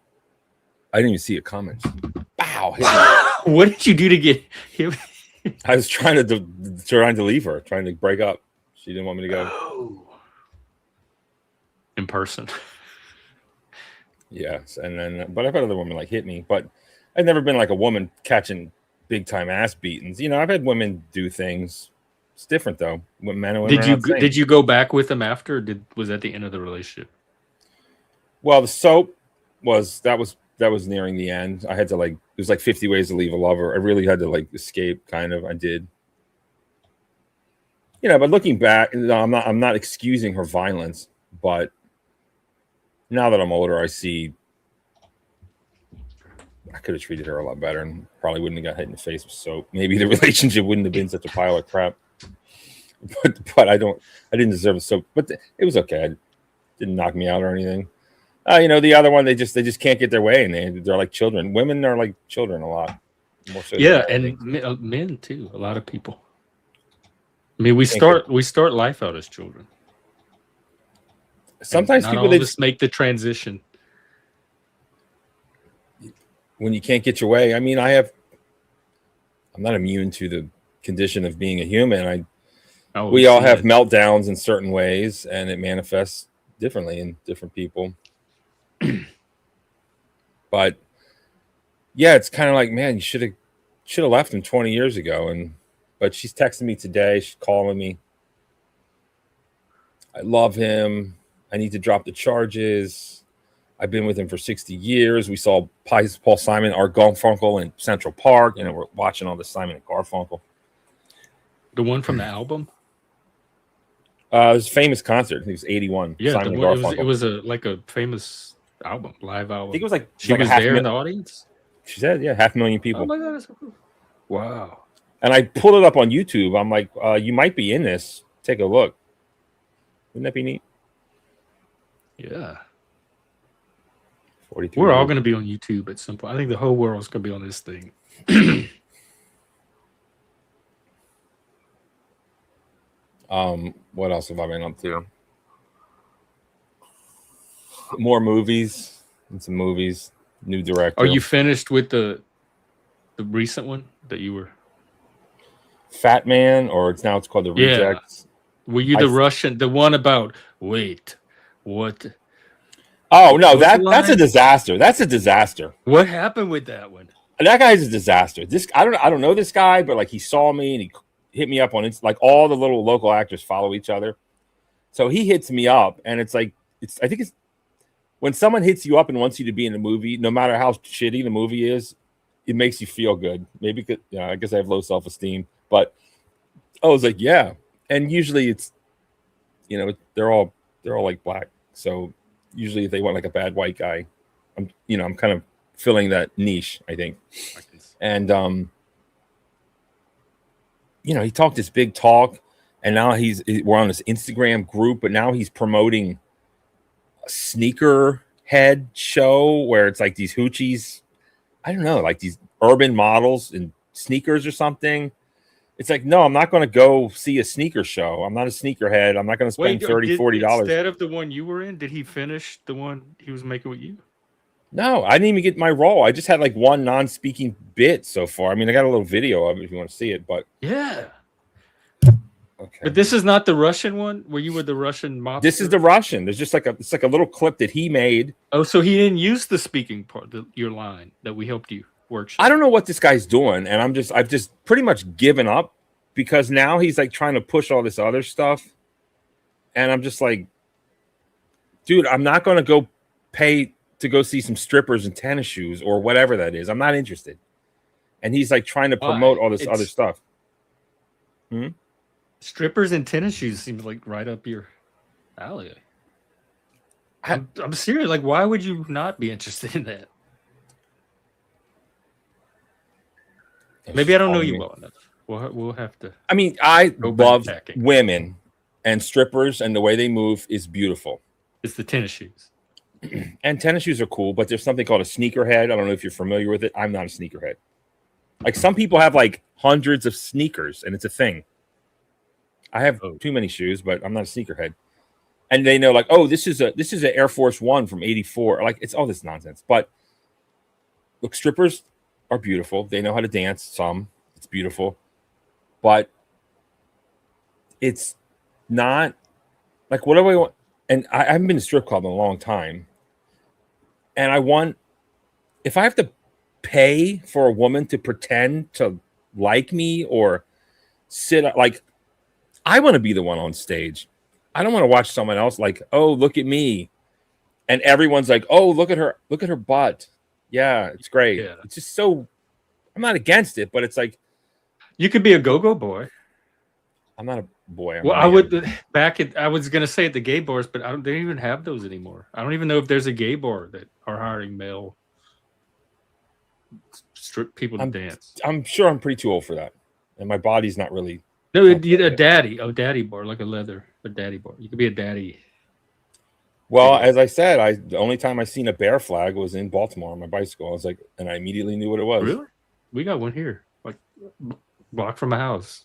didn't even see a comment. Bow. What did you do to get him? I was trying to leave her, trying to break up. She didn't want me to go. Oh. In person. Yes, and then but I've had other women hit me, but I've never been like a woman catching big time ass beatings. You know, I've had women do things. It's different though. When men and women did you go back with them after? Or was that the end of the relationship? Well, the soap was nearing the end. I had to it was like 50 ways to leave a lover. I really had to escape, kind of. I did. You know, but looking back, I'm not excusing her violence, but now that I'm older, I see I could have treated her a lot better and probably wouldn't have got hit in the face with soap. Maybe the relationship wouldn't have been such a pile of crap. But I didn't deserve the soap. But it was okay. It didn't knock me out or anything. The other one, they just can't get their way, and they're like children. Women are like children a lot. More so and men too. A lot of people. I mean, we start life out as children. Sometimes people just make the transition when you can't get your way. I mean, I'm not immune to the condition of being a human. We all have meltdowns in certain ways, and it manifests differently in different people. But yeah, it's kind of like, man, you should have left him 20 years ago. But she's texting me today. She's calling me. I love him. I need to drop the charges. I've been with him for 60 years. We saw Paul Simon, our Garfunkel in Central Park, and we're watching all the Simon and Garfunkel. The one from the album? It was a famous concert. He was 81. Yeah, Simon and Garfunkel. It was a famous album, live album. I think it was she was there in the audience. She said, "Yeah, 500,000 people." Oh my god, that's so cool. Wow! And I pulled it up on YouTube. I'm like, "You might be in this. Take a look. Wouldn't that be neat?" Yeah. 42. We're all going to be on YouTube at some point. I think the whole world's going to be on this thing. What else have I been up to? More movies. And some movies. New director. Are you finished with the recent one that you were? Fat Man, or it's called the Yeah. Rejects. Were you the Russian, the one about? Wait, what? Oh no, What was the that's a line? disaster. That's a disaster. What happened with that one? That guy's a disaster. This I don't know this guy, but like he saw me and he hit me up on it. Like all the little local actors follow each other, so he hits me up, and it's like I think it's when someone hits you up and wants you to be in a movie, no matter how shitty the movie is, it makes you feel good. Maybe I guess I have low self-esteem, but I was like, yeah. And usually it's, they're all like black. So usually if they want like a bad white guy, I'm kind of filling that niche, I think. And he talked this big talk, and now we're on this Instagram group, but now he's promoting a sneaker head show where it's like these hoochies, I don't know, like these urban models in sneakers or something. It's like, no, I'm not going to go see a sneaker show. I'm not a sneakerhead. I'm not going to spend $30-$40. Instead of the one you were in, did he finish the one he was making with you? No, I didn't even get my role. I just had like one non-speaking bit so far. I mean, I got a little video of it if you want to see it, but yeah. Okay. But this is not the Russian one where you were the Russian mobster? This is the Russision. There's just it's like a little clip that he made. Oh, so he didn't use the speaking part, your line that we helped you workshop. I don't know what this guy's doing, and I've just pretty much given up because now he's like trying to push all this other stuff, and I'm just like, dude, I'm not going to go pay to go see some strippers in tennis shoes or whatever that is. I'm not interested. And he's like trying to promote all this other stuff. Strippers in tennis shoes seems like right up your alley. I'm serious. Like, why would you not be interested in that? Maybe I don't know you well enough. We'll have to. I mean, I love women, and strippers and the way they move is beautiful. It's the tennis shoes. And tennis shoes are cool, but there's something called a sneakerhead. I don't know if you're familiar with it. I'm not a sneakerhead. Like some people have like hundreds of sneakers, and it's a thing. I have too many shoes, but I'm not a sneakerhead. And they know, like, oh, this is an Air Force One from '84. Like, it's all this nonsense. But look, strippers are beautiful. They know how to dance. Some, it's beautiful, but it's not like what do I want? And I haven't been to strip club in a long time. And I want, if I have to pay for a woman to pretend to like me or sit like, I want to be the one on stage. I don't want to watch someone else like, oh, look at me. And everyone's like, oh, look at her butt. Yeah, it's great. Yeah. It's just so, I'm not against it, but it's like. You could be a go-go boy. I'm not a boy. I would I was going to say at the gay bars, but they don't even have those anymore. I don't even know if there's a gay bar that are hiring male strip people to dance. I'm sure I'm pretty too old for that. And my body's not really. No, a daddy bar, like a daddy bar. You could be a daddy. Well, as I said, the only time I seen a bear flag was in Baltimore on my bicycle. I was like, and I immediately knew what it was. Really? We got one here, like block from my house.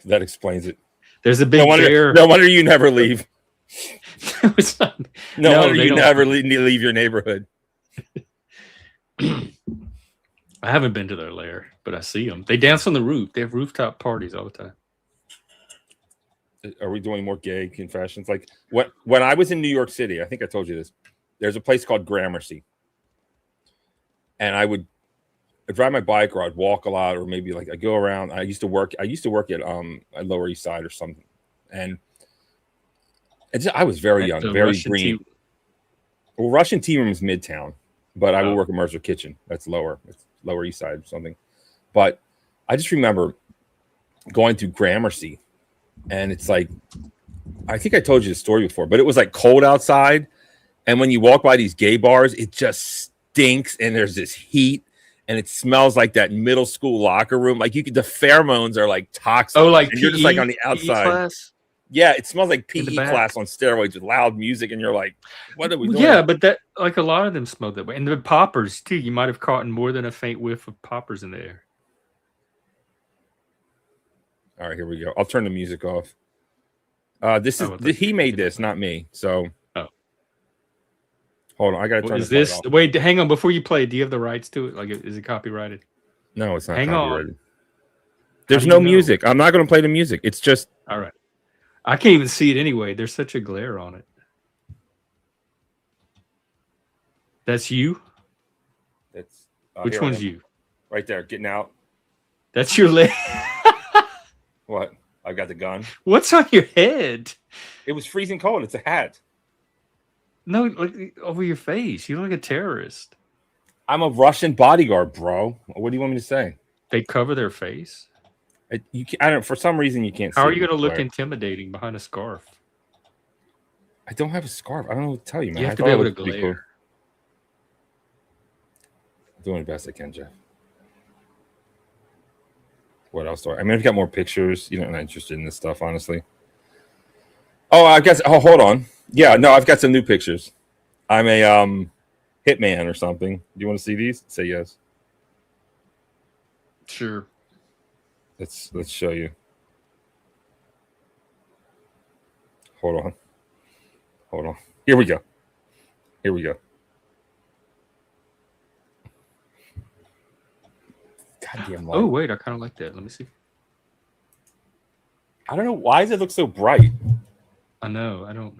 That explains it. There's a big bear. No wonder you never leave. No wonder you never leave your neighborhood. I haven't been to their lair, but I see them. They dance on the roof. They have rooftop parties all the time. Are we doing more gay confessions? Like when I was in New York City, I think I told you this. There's a place called Gramercy, and I'd drive my bike or I'd walk a lot, or maybe like I go around. I used to work at Lower East Side or something, and I was very young, very Russian green. Well, Russian Tea Room is Midtown, but I would work at Mercer Kitchen. That's lower. It's Lower East Side or something. But I just remember going to Gramercy, and it's like, I think I told you the story before, but it was like cold outside, and when you walk by these gay bars, it just stinks, and there's this heat. And it smells like that middle school locker room. Like the pheromones are like toxic. Oh, like and you're just like on the outside. Class? Yeah, it smells like PE class on steroids with loud music, and you're like, "What are we doing?" Yeah, but that like a lot of them smell that way, and the poppers too. You might have caught more than a faint whiff of poppers in the air. All right, here we go. I'll turn the music off. He made this, not me. So, hold on, I gotta turn this off. Wait, hang on. Before you play, do you have the rights to it? Like, is it copyrighted? No, it's not copyrighted. There's do no you know? music. I'm not going to play the music. It's just All right. I can't even see it anyway. There's such a glare on it. That's you? it's Which here I one's am. you? Right there, getting out. That's your leg. What? I've got the gun. What's on your head? It was freezing cold. It's a hat. No, like over your face. You look like a terrorist. I'm a Russian bodyguard, bro. What do you want me to say? They cover their face. I don't. For some reason, you can't. How see are you it going to look glare. intimidating behind a scarf? I don't have a scarf. I don't know what to tell you, man. You have I to thought be it able to looked pretty glare. cool. I'm doing the best I can, Jeff. What else do I mean, I've got more pictures. You know, I'm not interested in this stuff, honestly. Oh, I guess. Oh, hold on. Yeah, no, I've got some new pictures. I'm a hitman or something. Do you want to see these? Say yes. Sure. Let's show you. Hold on. Here we go. Goddamn light. Oh, wait. I kind of like that. Let me see. I don't know. Why does it look so bright? I know. I don't.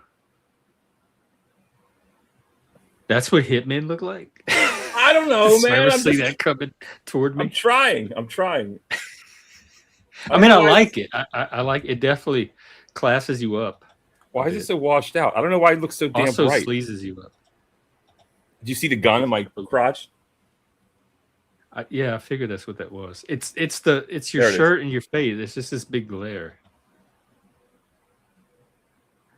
That's what hitmen look like. I don't know, Does man. Cyrus see that coming toward me? I'm trying. I mean, I like it. I like it. Definitely classes you up. Why is it so washed out? I don't know why it looks so damn Also bright. sleazes you up. Did you see the gun in my crotch? Yeah, I figured that's what that was. It's your There it is. shirt and your face. It's just this big glare.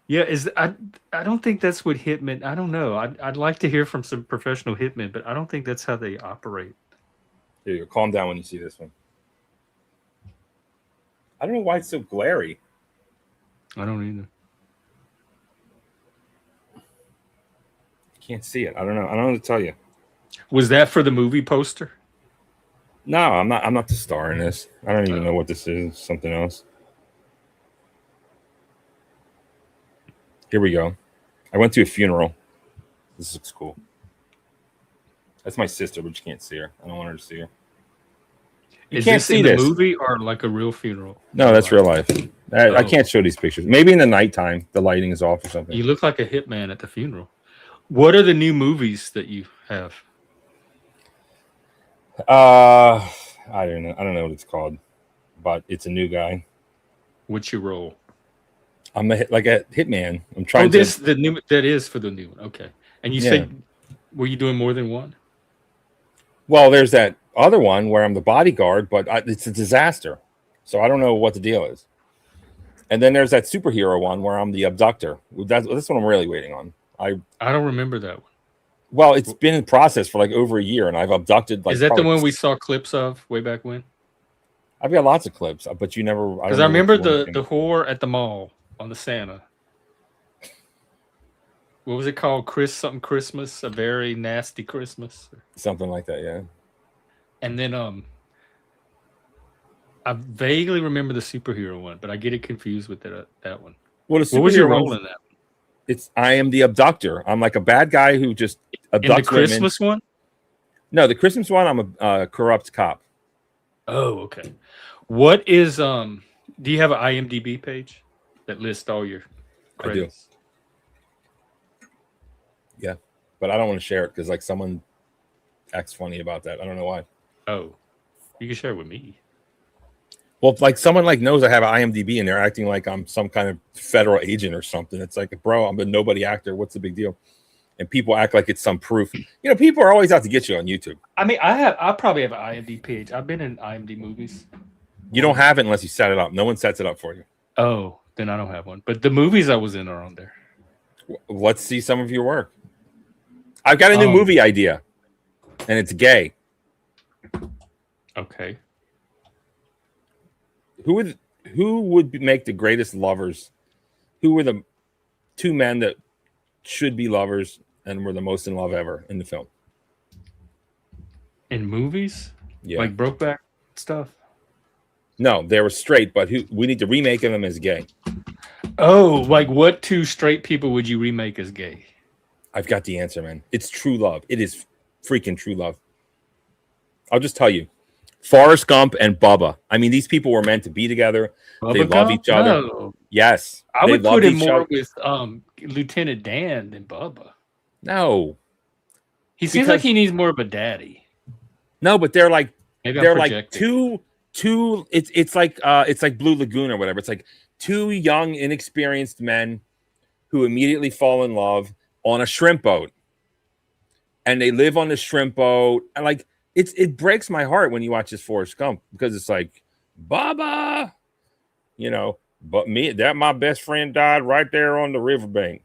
Yeah, I don't think that's what hitmen. I don't know. I'd like to hear from some professional hitmen, but I don't think that's how they operate. Here you go. Calm down when you see this one. I don't know why it's so glary. I don't either. Can't see it. I don't know. I don't know what to tell you. Was that for the movie poster? No, I'm not the star in this. I don't even know what this is. Something else. Here we go. I went to a funeral. This looks cool. That's my sister, but you can't see her. I don't want her to see her. Is can't this see in the this. movie or like a real funeral? No, that's real life. I Oh. can't show these pictures. Maybe in the nighttime, the lighting is off or something. You look like a hitman at the funeral. What are the new movies that you have? I don't know. I don't know what it's called, but it's a new guy. What's your role? I'm like a hitman. I'm trying that is for the new one. Okay. And you said, were you doing more than one? Well, there's that other one where I'm the bodyguard, but it's a disaster. So I don't know what the deal is. And then there's that superhero one where I'm the abductor. That's what I'm really waiting on. I don't remember that one. Well, it's been in process for like over a year, and I've abducted. Like, is that the one we saw clips of way back when? I've got lots of clips, but you never. Because I remember the whore at the mall on the Santa. What was it called? Something Christmas, a very nasty Christmas, something like that. Yeah. And then I vaguely remember the superhero one, but I get it confused with that one. Well, what was your role in that? I am the abductor. I'm like a bad guy who just abducts in the Christmas women. one. No, the Christmas one. I'm a corrupt cop. Oh, okay. What is do you have an IMDb page that lists all your credits? I do. Yeah, but I don't want to share it because like someone acts funny about that. I don't know why. Oh, you can share it with me. Well, like someone like knows I have an IMDb and they're acting like I'm some kind of federal agent or something. It's like, bro, I'm a nobody actor. What's the big deal? And people act like it's some proof. You know, people are always out to get you on YouTube. I mean, I probably have an IMDb page. I've been in IMDb movies. You don't have it unless you set it up. No one sets it up for you. Oh, then I don't have one. But the movies I was in are on there. Let's see some of your work. I've got a new movie idea, and it's gay. Okay. Who would make the greatest lovers? Who were the two men that should be lovers and were the most in love ever in the film? In movies? Yeah. Like Brokeback stuff? No, they were straight, but we need to remake them as gay. Oh, like what two straight people would you remake as gay? I've got the answer, man. It's true love. It is freaking true love. I'll just tell you. Forrest Gump and Bubba. I mean, these people were meant to be together. They Bubba love Gump? each other. No. Yes, I they would loved put him each more other. with Lieutenant Dan than Bubba. No, He seems like he needs more of a daddy. No, but they're like Maybe they're I'm like projecting. two. It's like Blue Lagoon or whatever. It's like two young, inexperienced men who immediately fall in love on a shrimp boat, and they live on the shrimp boat. And like it breaks my heart when you watch this Forrest Gump because it's like Baba, you know. But my best friend died right there on the riverbank,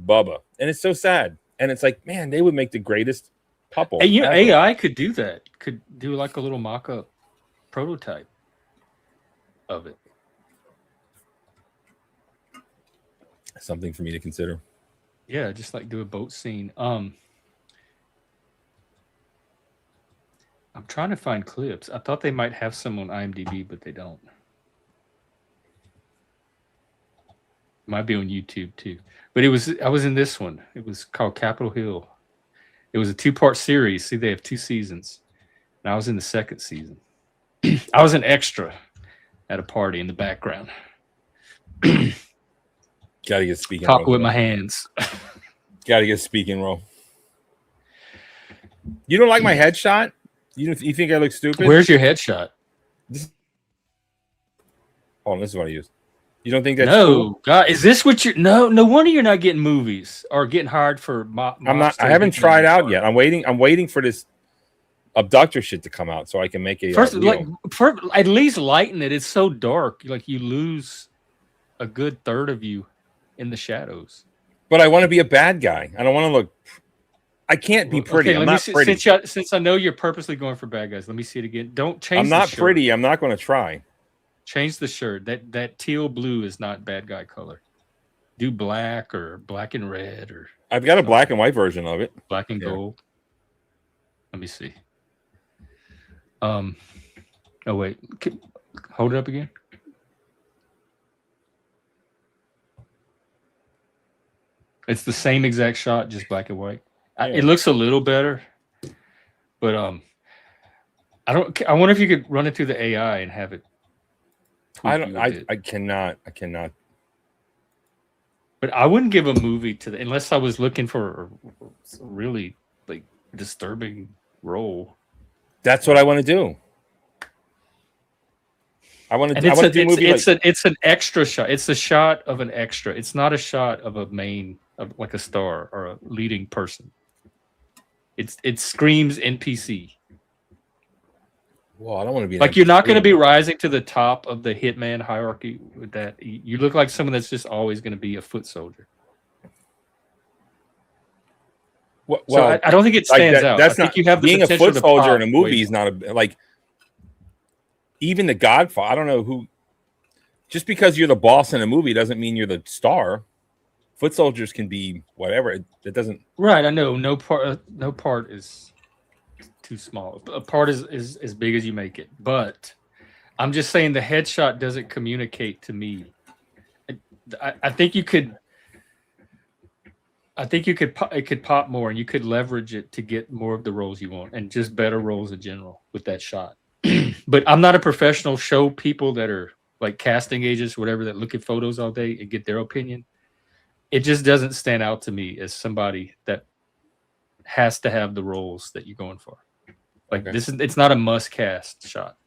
Bubba, and it's so sad. And it's like, man, they would make the greatest couple. Hey, ever. AI could do that. Could do like a little mock-up prototype of it. Something for me to consider. Yeah, just like do a boat scene. I'm trying to find clips. I thought they might have some on IMDb, but they don't. Might be on YouTube too. But I was in this one. It was called Capitol Hill. It was a 2-part series. See, they have 2 seasons. And I was in the 2nd season. I was an extra at a party in the background. Gotta get speaking. Talking with my hands. Gotta get speaking role. You don't like my headshot? You think I look stupid? Where's your headshot? Hold on, this is what I use. You don't think that's cool? God, is this what you're? No wonder you're not getting movies or getting hired for. I'm not. I haven't tried out yet. I'm waiting for this abductor shit to come out so I can make a first. At least lighten it. It's so dark. Like you lose a good third of you in the shadows. But I want to be a bad guy. I don't want to look. I can't be pretty. Okay, I'm not pretty. Since I know you're purposely going for bad guys, let me see it again. Don't change. I'm not pretty. I'm not going to try. Change the shirt. That teal blue is not bad guy color. Do black or black and red or. I've got a black and white version of it. Black and gold. Let me see. Oh wait. Hold it up again. It's the same exact shot, just black and white. Yeah. It looks a little better, but I wonder if you could run it through the AI and have it. I cannot. But I wouldn't give a movie to unless I was looking for a really like disturbing role. That's what I want to do. I want to do a movie. It's an extra shot. It's a shot of an extra. It's not a shot of a main of like a star or a leading person. It screams NPC. Well, I don't want to be like you're not going to be rising to the top of the hitman hierarchy with that. You look like someone that's just always going to be a foot soldier. Well, so I don't think it stands out. That's I not think you have the being a potential foot soldier in a to movie is not a like. Even the Godfather, I don't know who. Just because you're the boss in a movie doesn't mean you're the star. Foot soldiers can be whatever. It doesn't. Right, I know. No part is too small. A part is as big as you make it. But I'm just saying the headshot doesn't communicate to me. I think you could. It could pop more, and you could leverage it to get more of the roles you want, and just better roles in general with that shot. But I'm not a professional. Show people that are like casting agents, whatever, that look at photos all day and get their opinion. It just doesn't stand out to me as somebody that has to have the roles that you're going for. Like it's not a must cast shot.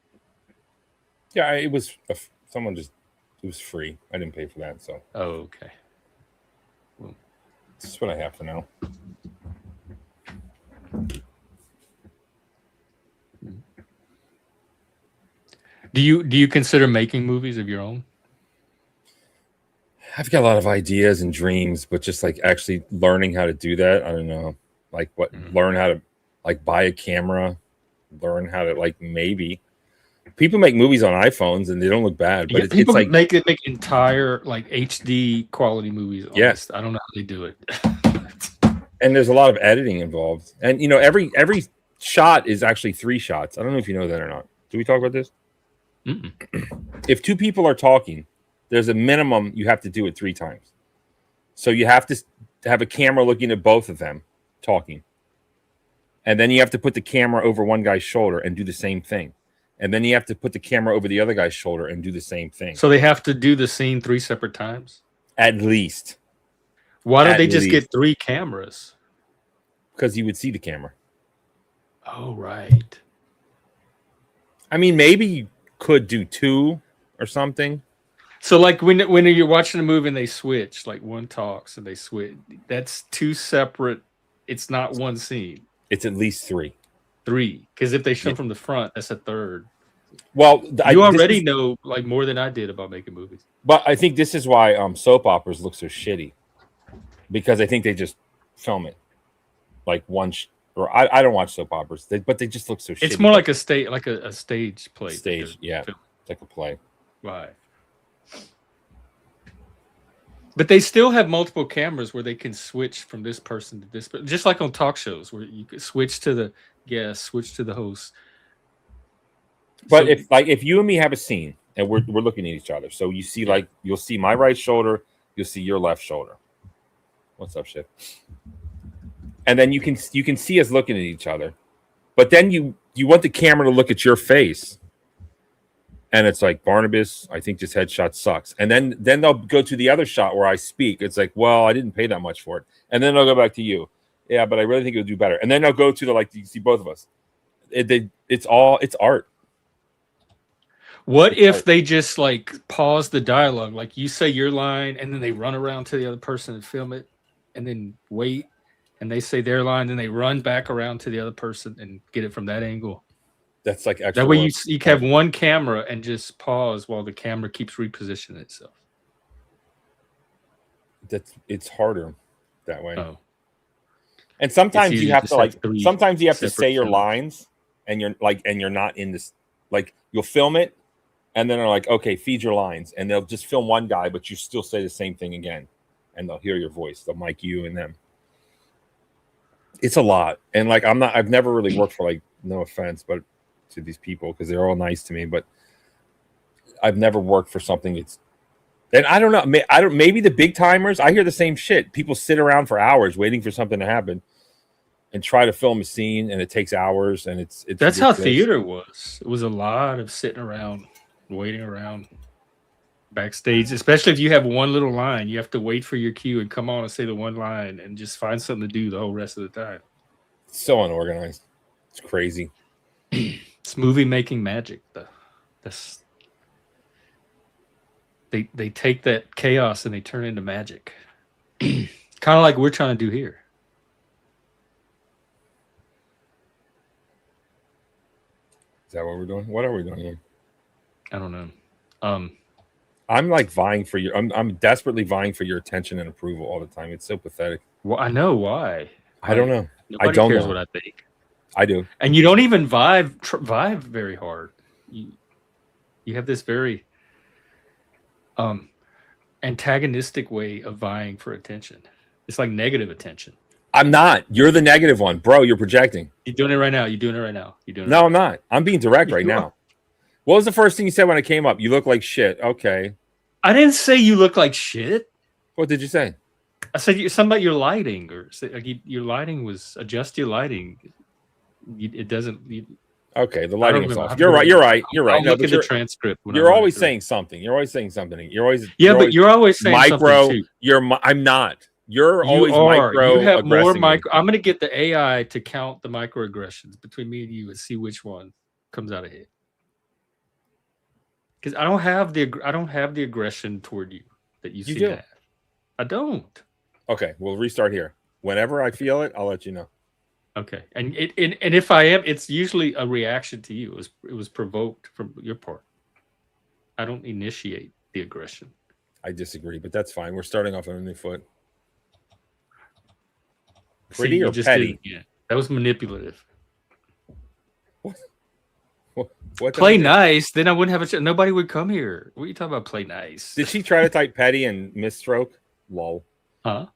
Yeah, it was it was free. I didn't pay for that, so. Oh, okay. Well, this is what I have for now. Do you consider making movies of your own? I've got a lot of ideas and dreams, but just like actually learning how to do that, I don't know. Like learn how to like buy a camera, learn how to like maybe. People make movies on iPhones and they don't look bad, but it's like make entire like HD quality movies. Yes, I don't know how they do it. And there's a lot of editing involved, and every shot is actually 3 shots. I don't know if you know that or not. Do we talk about this? Mm-mm. If 2 people are talking, there's a minimum you have to do it 3 times. So you have to have a camera looking at both of them talking. And then you have to put the camera over one guy's shoulder and do the same thing. and then you have to put the camera over the other guy's shoulder and do the same thing. So they have to do the scene 3 separate times? At least. Why don't At they just least. get 3 cameras? Because you would see the camera. Oh, right. I mean, maybe you could do 2 or something. So like when you're watching a movie and they switch, like one talks and they switch, that's 2 separate. It's not one scene. It's at least 3. 3, because if they show from the front, that's a 3rd. Well, you already know like more than I did about making movies. But I think this is why soap operas look so shitty, because I think they just film it like one. Or I don't watch soap operas, but they just look so shitty. It's more like a stage play. Stage, yeah, it's like a play. Right. But they still have multiple cameras where they can switch from this person to this, just like on talk shows where you could switch to the guest, switch to the host. But so, if you and me have a scene and we're looking at each other, so you see you'll see my right shoulder, you'll see your left shoulder. What's up, shit? And then you can see us looking at each other, but then you want the camera to look at your face. And it's like, Barnabas, I think this headshot sucks. And then they'll go to the other shot where I speak. It's like, well, I didn't pay that much for it. And then they'll go back to you. Yeah, but I really think it'll do better. And then they'll go to you see both of us. It's art. What if they just like pause the dialogue? Like you say your line and then they run around to the other person and film it and then wait. And they say their line and they run back around to the other person and get it from that angle. That's like extra that way you have one camera and just pause while the camera keeps repositioning itself. It's harder that way. Oh. And sometimes you have to sometimes you have to say your lines and you're not in this, like you'll film it and then they're like, okay, feed your lines, and they'll just film one guy, but you still say the same thing again and they'll hear your voice. They'll mic you and them. It's a lot. And like I've never really worked for, like, no offense, but to these people, because they're all nice to me, but I've never worked for something and I don't know. Maybe the big timers, I hear the same shit. People sit around for hours waiting for something to happen and try to film a scene, and it takes hours, and it's that's ridiculous. How theater was. It was a lot of sitting around, waiting around backstage, especially if you have one little line. You have to wait for your cue and come on and say the one line and just find something to do the whole rest of the time. It's so unorganized. It's crazy. It's movie making magic. They take that chaos and they turn it into magic. Kind of like we're trying to do here. Is that what we're doing? What are we doing here? I don't know. I'm like vying for your. I'm desperately vying for your attention and approval all the time. It's so pathetic. Well, I know why. I don't know. Nobody cares what I think. I do. And you don't even vibe very hard. You have this very antagonistic way of vying for attention. It's like negative attention. I'm not. You're the negative one, bro. You're projecting. You're doing it right now. No, I'm not. I'm being direct right now. What was the first thing you said when I came up? You look like shit. Okay. I didn't say you look like shit. What did you say? I said something about your lighting, or your lighting was adjust your lighting. It doesn't. Okay, the lighting is off. You're right. You're right. I'll look at the transcript. You're always saying something. You're always saying something. You're always but you're always saying micro. Something too. I'm not. You're always micro. You have more micro. I'm going to get the AI to count the microaggressions between me and you and see which one comes out ahead. Because I don't have the aggression toward you that you seem to have. I don't. Okay, we'll restart here. Whenever I feel it, I'll let you know. Okay, and if I am, it's usually a reaction to you. It was provoked from your part. I don't initiate the aggression. I disagree, but that's fine. We're starting off on a new foot. Pretty or petty? That was manipulative. What play nice, then I wouldn't have nobody would come here. What are you talking about? Play nice. Did she try to type petty and misstroke? Lol. Huh?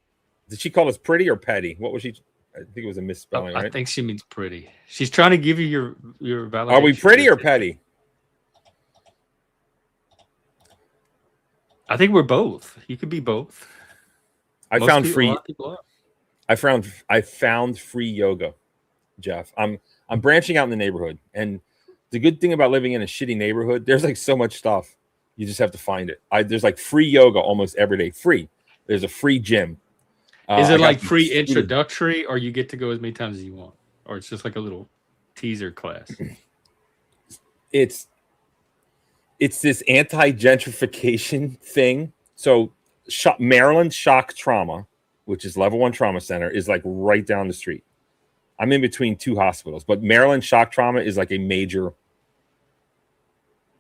Did she call us pretty or petty? What was she? I think it was a misspelling, right? I think she means pretty. She's trying to give you your validation. Are we pretty or petty? I think we're both. You could be both. I found free yoga, Jeff. I'm branching out in the neighborhood, and The good thing about living in a shitty neighborhood, there's like so much stuff. You just have to find it. There's like free yoga almost every day. Free. There's a free gym. Is I it got like some free sweet- introductory, or you get to go as many times as you want, or it's just like a little teaser class? It's this anti-gentrification thing. So Maryland Shock Trauma, which is level 1 trauma center, is like right down the street. I'm in between 2 hospitals, but Maryland Shock Trauma is like a major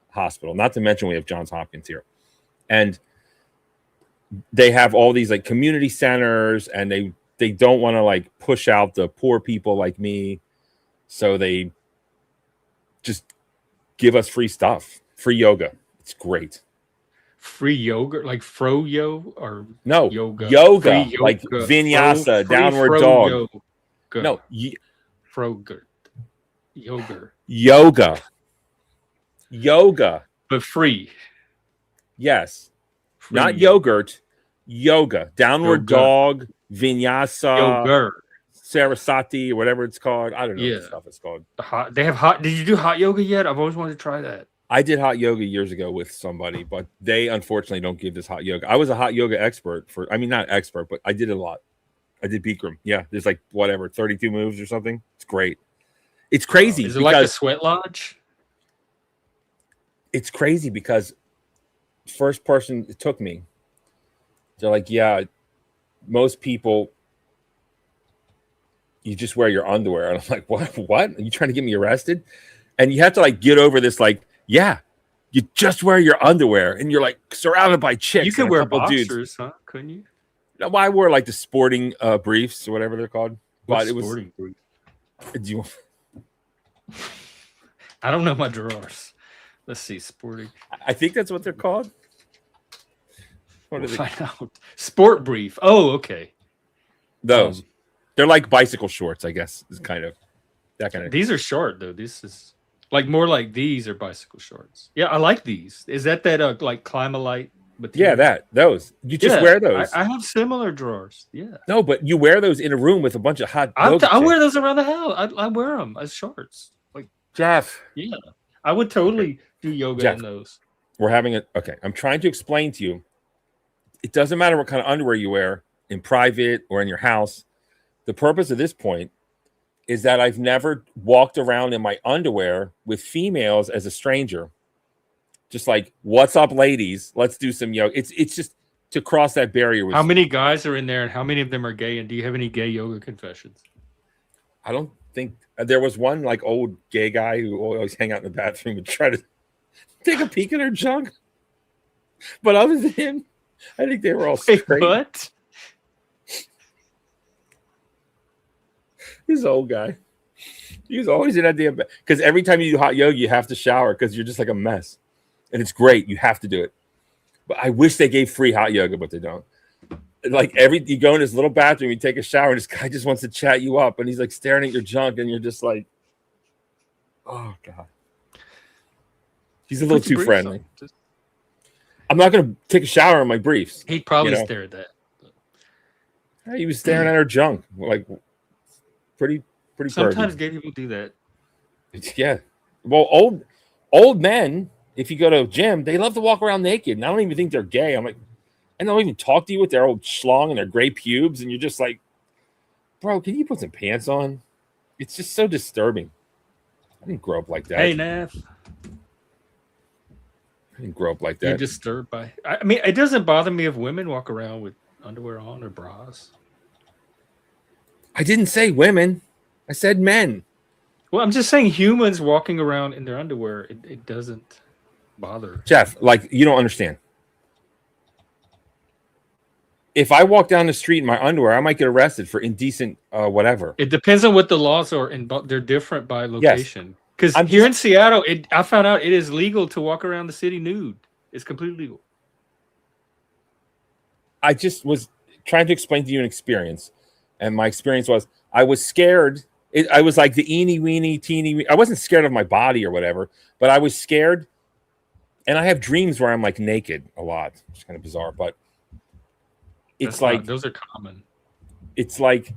hospital. Not to mention we have Johns Hopkins here. And they have all these like community centers, and they don't want to like push out the poor people like me. So they just give us free stuff, free yoga. It's great. Free yoga, like fro-yo or No, yoga, yoga, free like yoga, vinyasa, free downward dog. Yoga. No, Frogurt, yoga, but free. yes, Free not yogurt, yoga, downward dog, vinyasa, Yogurt. Saraswati, or whatever it's called. I don't know Yeah. what stuff it's called. They have hot. Did you do hot yoga yet? I've always wanted to try that. I did hot yoga years ago with somebody, but they unfortunately don't give this hot yoga. I was a hot yoga expert not expert, but I did it a lot. I did Bikram. Yeah, there's like 32 moves or something. It's great. It's crazy. Is it like a sweat lodge? It's crazy because first person it took me, they're like, yeah, most people, you just wear your underwear. And I'm like, what? Are you trying to get me arrested? And you have to like get over this, like, yeah, you just wear your underwear and you're like surrounded by chicks. You could and wear boxers, dudes. Huh? Couldn't you? No, I wore like the sporting briefs or whatever they're called. What's But it was sporting brief? Do you, I don't know my drawers. Let's see, sporting. I think that's what they're called. What We'll are they? find out. Sport brief. Oh, okay. Those. They're like bicycle shorts, I guess. Is kind of that kind of. These are short though. This is like more like these are bicycle shorts. Yeah, I like these. Is that like Climalite material? Yeah, those. You just wear those. I have similar drawers. Yeah. No, but you wear those in a room with a bunch of hot. I yoga wear chicks. those around the house. I wear them as shorts. Like Jeff. Yeah, I would totally do yoga Jeff, in those. We're having okay. I'm trying to explain to you. It doesn't matter what kind of underwear you wear in private or in your house. The purpose of this point is that I've never walked around in my underwear with females as a stranger. Just like, what's up, ladies? Let's do some yoga. It's just to cross that barrier. How many guys are in there, and how many of them are gay? And do you have any gay yoga confessions? I don't think there was one like old gay guy who always hang out in the bathroom and try to take a peek at her junk. But other than him, I think they were all straight. Wait, what? This old guy. He was always in that damn bed. Because every time you do hot yoga, you have to shower because you're just like a mess. And it's great. You have to do it. But I wish they gave free hot yoga, but they don't. Like you go in this little bathroom, you take a shower, and this guy just wants to chat you up, and he's like staring at your junk, and you're just like, oh God. He's a little too friendly. I'm not gonna take a shower in my briefs. He'd probably stare at that. He was staring at her junk, like pretty. Sometimes gay people do that. Yeah. Well, old men, if you go to a gym, they love to walk around naked, and I don't even think they're gay. I'm like, and they'll even talk to you with their old schlong and their gray pubes, and you're just like, bro, can you put some pants on? It's just so disturbing. I didn't grow up like that. Hey, Nath. I didn't grow up like that. You're disturbed by. I mean, it doesn't bother me if women walk around with underwear on or bras. I didn't say women. I said men. Well, I'm just saying humans walking around in their underwear. It doesn't bother. Jeff, like, you don't understand. If I walk down the street in my underwear, I might get arrested for indecent whatever. It depends on what the laws are, and they're different by location. Because here in Seattle, I found out it is legal to walk around the city nude. It's completely legal. I just was trying to explain to you an experience, and my experience was I was scared. I was like the eeny weeny teeny. I wasn't scared of my body or whatever, but I was scared. And I have dreams where I'm like naked a lot. It's kind of bizarre, but it's those are common. It's like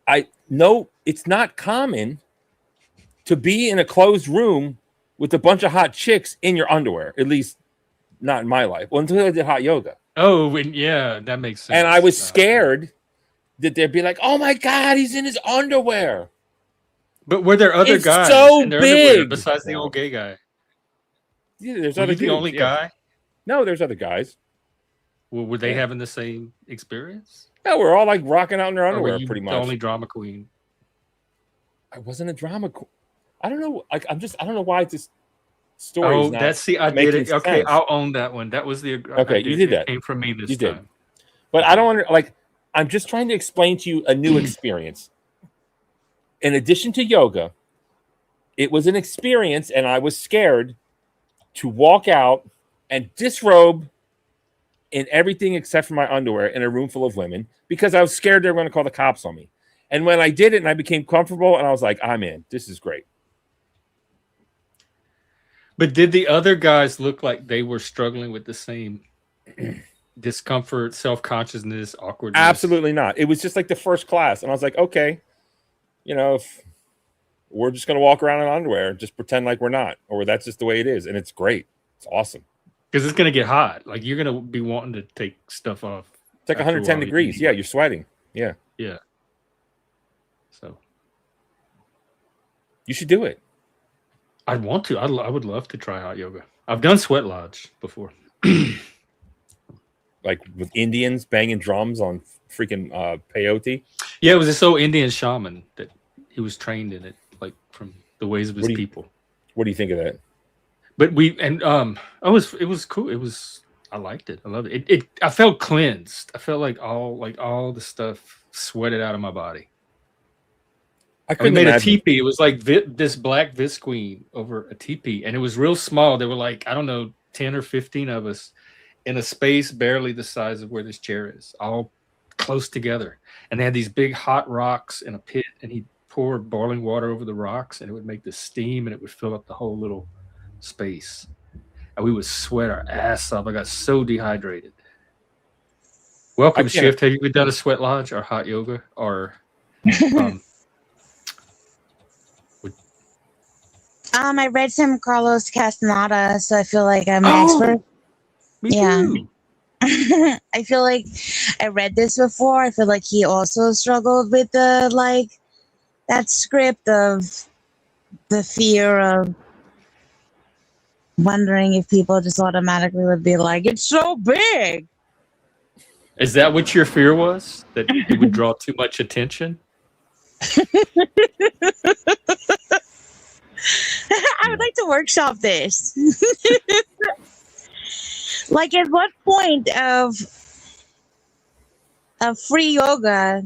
it's not common. to be in a closed room with a bunch of hot chicks in your underwear. At least not in my life. Well, until I did hot yoga. Oh, yeah, that makes sense. And I was scared that they'd be like, "Oh my God, he's in his underwear." But were there other It's guys so in their underwear big. besides the No. old gay guy? Yeah, there's Were other you the dudes, only yeah. guy? No, there's other guys. Well, were they Yeah. having the same experience? Yeah, we're all like rocking out in their Or were underwear, you pretty the much. only drama queen? I wasn't a drama queen. I don't know. Like, I don't know why this story is Oh, not I did making it. Okay, sense. I'll own that one. That was the Okay, you did it that. came from me this You did. time. But I don't like. I'm just trying to explain to you a new experience. In addition to yoga, it was an experience, and I was scared to walk out and disrobe in everything except for my underwear in a room full of women because I was scared they were going to call the cops on me. And when I did it and I became comfortable, and I was like, I'm in. This is great. But did the other guys look like they were struggling with the same discomfort, self-consciousness, awkwardness? Absolutely not. It was just like the first class. And I was like, okay, if we're just going to walk around in underwear and just pretend like we're not, or that's just the way it is. And it's great. It's awesome. Because it's going to get hot. Like, you're going to be wanting to take stuff off. It's like 110 degrees. Yeah, you're sweating. Yeah. Yeah. So you should do it. I'd want to. I would love to try hot yoga. I've done sweat lodge before. Like with Indians banging drums on freaking peyote. Yeah, it was this old Indian shaman that he was trained in it, like from the ways of his people. What do you think of that? But it was cool. I liked it. I loved it. I felt cleansed. I felt like all the stuff sweated out of my body. We made a teepee. It was like this black visqueen over a teepee, and it was real small. There were like, I don't know, 10 or 15 of us in a space barely the size of where this chair is, all close together. And they had these big hot rocks in a pit, and he'd pour boiling water over the rocks, and it would make this steam, and it would fill up the whole little space. And we would sweat our ass off. I got so dehydrated. Welcome, Shift. Have you done a sweat lodge or hot yoga or I read some Carlos Castaneda, so I feel like I'm an expert. Me too. I feel like I read this before. I feel like he also struggled with that script of the fear of wondering if people just automatically would be like, it's so big. Is that what your fear was? That it would draw too much attention? I would like to workshop this. Like, at what point of free yoga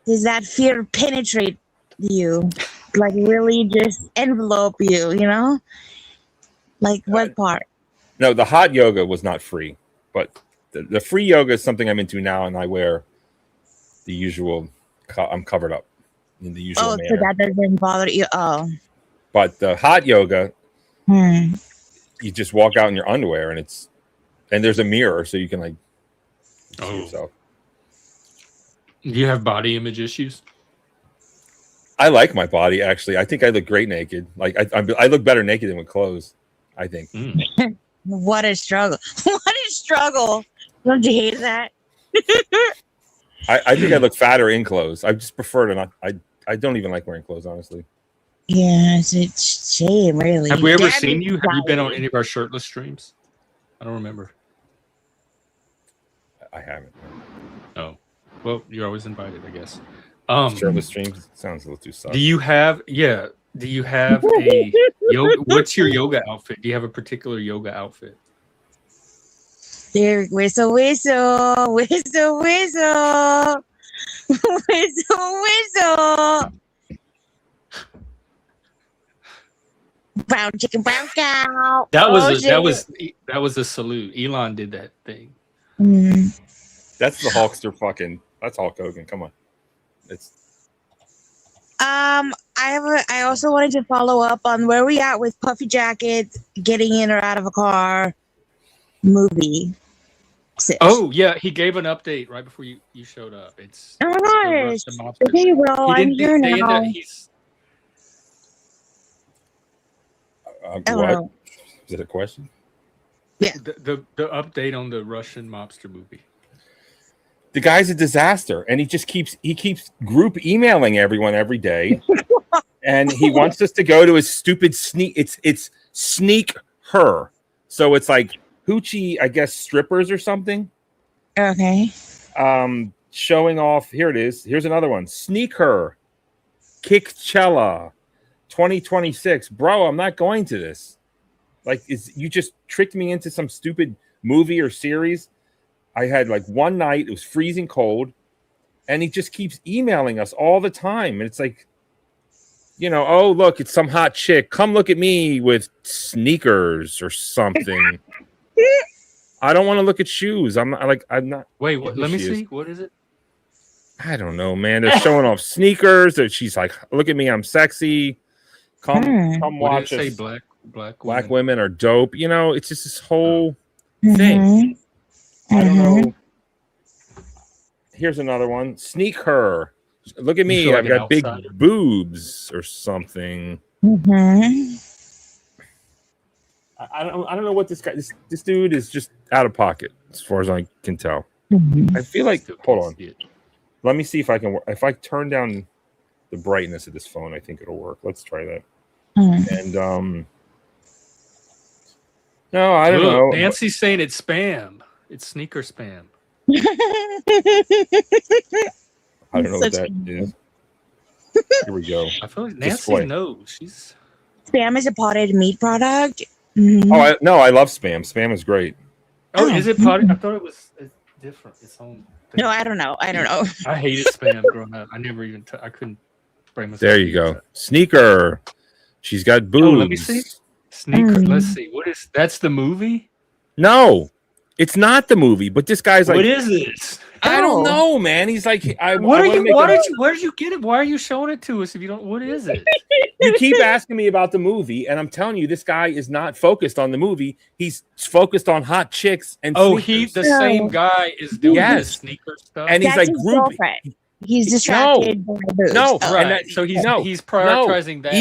does that fear penetrate you? Like, really just envelope you, Like, what part? No, the hot yoga was not free, but the free yoga is something I'm into now, and I wear the usual. I'm covered up in the usual manner. So that doesn't bother you. Oh. But the hot yoga, you just walk out in your underwear, and there's a mirror, so you can see yourself. Do you have body image issues? I like my body, actually. I think I look great naked. Like I look better naked than with clothes, I think. What a struggle! What a struggle! Don't you hate that? I think I look fatter in clothes. I just prefer to not. I don't even like wearing clothes, honestly. Yeah, it's a shame, really. Have we ever seen you? Have you been on any of our shirtless streams? I don't remember. I haven't. Oh, well, you're always invited, I guess. Shirtless streams sounds a little too soft. Do you have? Yeah. Do you have a yoga? What's your yoga outfit? Do you have a particular yoga outfit? There, whistle, whistle, whistle, whistle, whistle, whistle. Brown chicken, brown cow. That was a salute. Elon did that thing. That's the Hulkster fucking. That's Hulk Hogan. Come on. I also wanted to follow up on where we at with Puffy Jacket getting in or out of a car movie. Oh yeah, he gave an update right before you showed up. It's oh my gosh. Okay, well, I'm here now. What? Is it a question? Yeah. The update on the Russian mobster movie. The guy's a disaster, and he keeps group emailing everyone every day, and he wants us to go to his stupid sneak. It's sneak her, so it's like hoochie, I guess, strippers or something. Okay. Showing off. Here it is. Here's another one. Sneak her, Kickchella, 2026. Bro, I'm not going to this. Like, you just tricked me into some stupid movie or series. I had like one night, it was freezing cold, and he just keeps emailing us all the time. And it's like, oh, look, it's some hot chick. Come look at me with sneakers or something. I don't want to look at shoes. I'm not. Wait, what, let me see. What is it? I don't know, man. They're showing off sneakers. She's like, look at me, I'm sexy. Come watch us. Say Black women are dope. It's just this whole thing. I don't know. Here's another one. Sneak her. Look at me. I've got big boobs or something. I don't know what this guy. This dude is just out of pocket as far as I can tell. I feel like. Hold on. Let me see if I can. If I turn down the brightness of this phone, I think it'll work. Let's try that. And no, I don't know. Nancy's saying it's spam. It's sneaker spam. I don't know what that is. Here we go. I feel like Nancy knows. Spam is a potted meat product. Oh, I love spam. Spam is great. Oh, is it potted? I thought it was different. Its own thing. No, I don't know. I hated spam growing up. I never even. I couldn't bring myself. There you go. Sneaker. She's got boobs. Oh, let me see. Sneaker. Let's see. What is? That's the movie? No, it's not the movie. But this guy's like, what is this? I don't know, man. He's like, where did you get it? Why are you showing it to us if you don't? What is it? You keep asking me about the movie, and I'm telling you, this guy is not focused on the movie. He's focused on hot chicks and sneakers. The same guy is doing the sneaker stuff, and he's like group. He's distracted. No, right. So he's prioritizing that.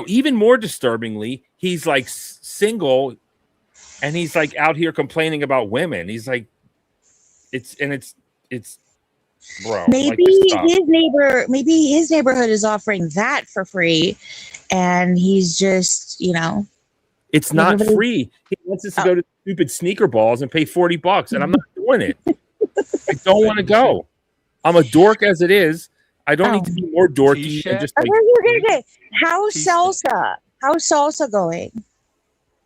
Even more disturbingly, he's like single, and he's like out here complaining about women. He's like, it's bro. Maybe his neighborhood is offering that for free, and he's just it's not free. He wants us to go to stupid sneaker balls and pay $40, and I'm not doing it. I don't want to go. I'm a dork as it is. I don't need to be more dorky. And just like, how's salsa going?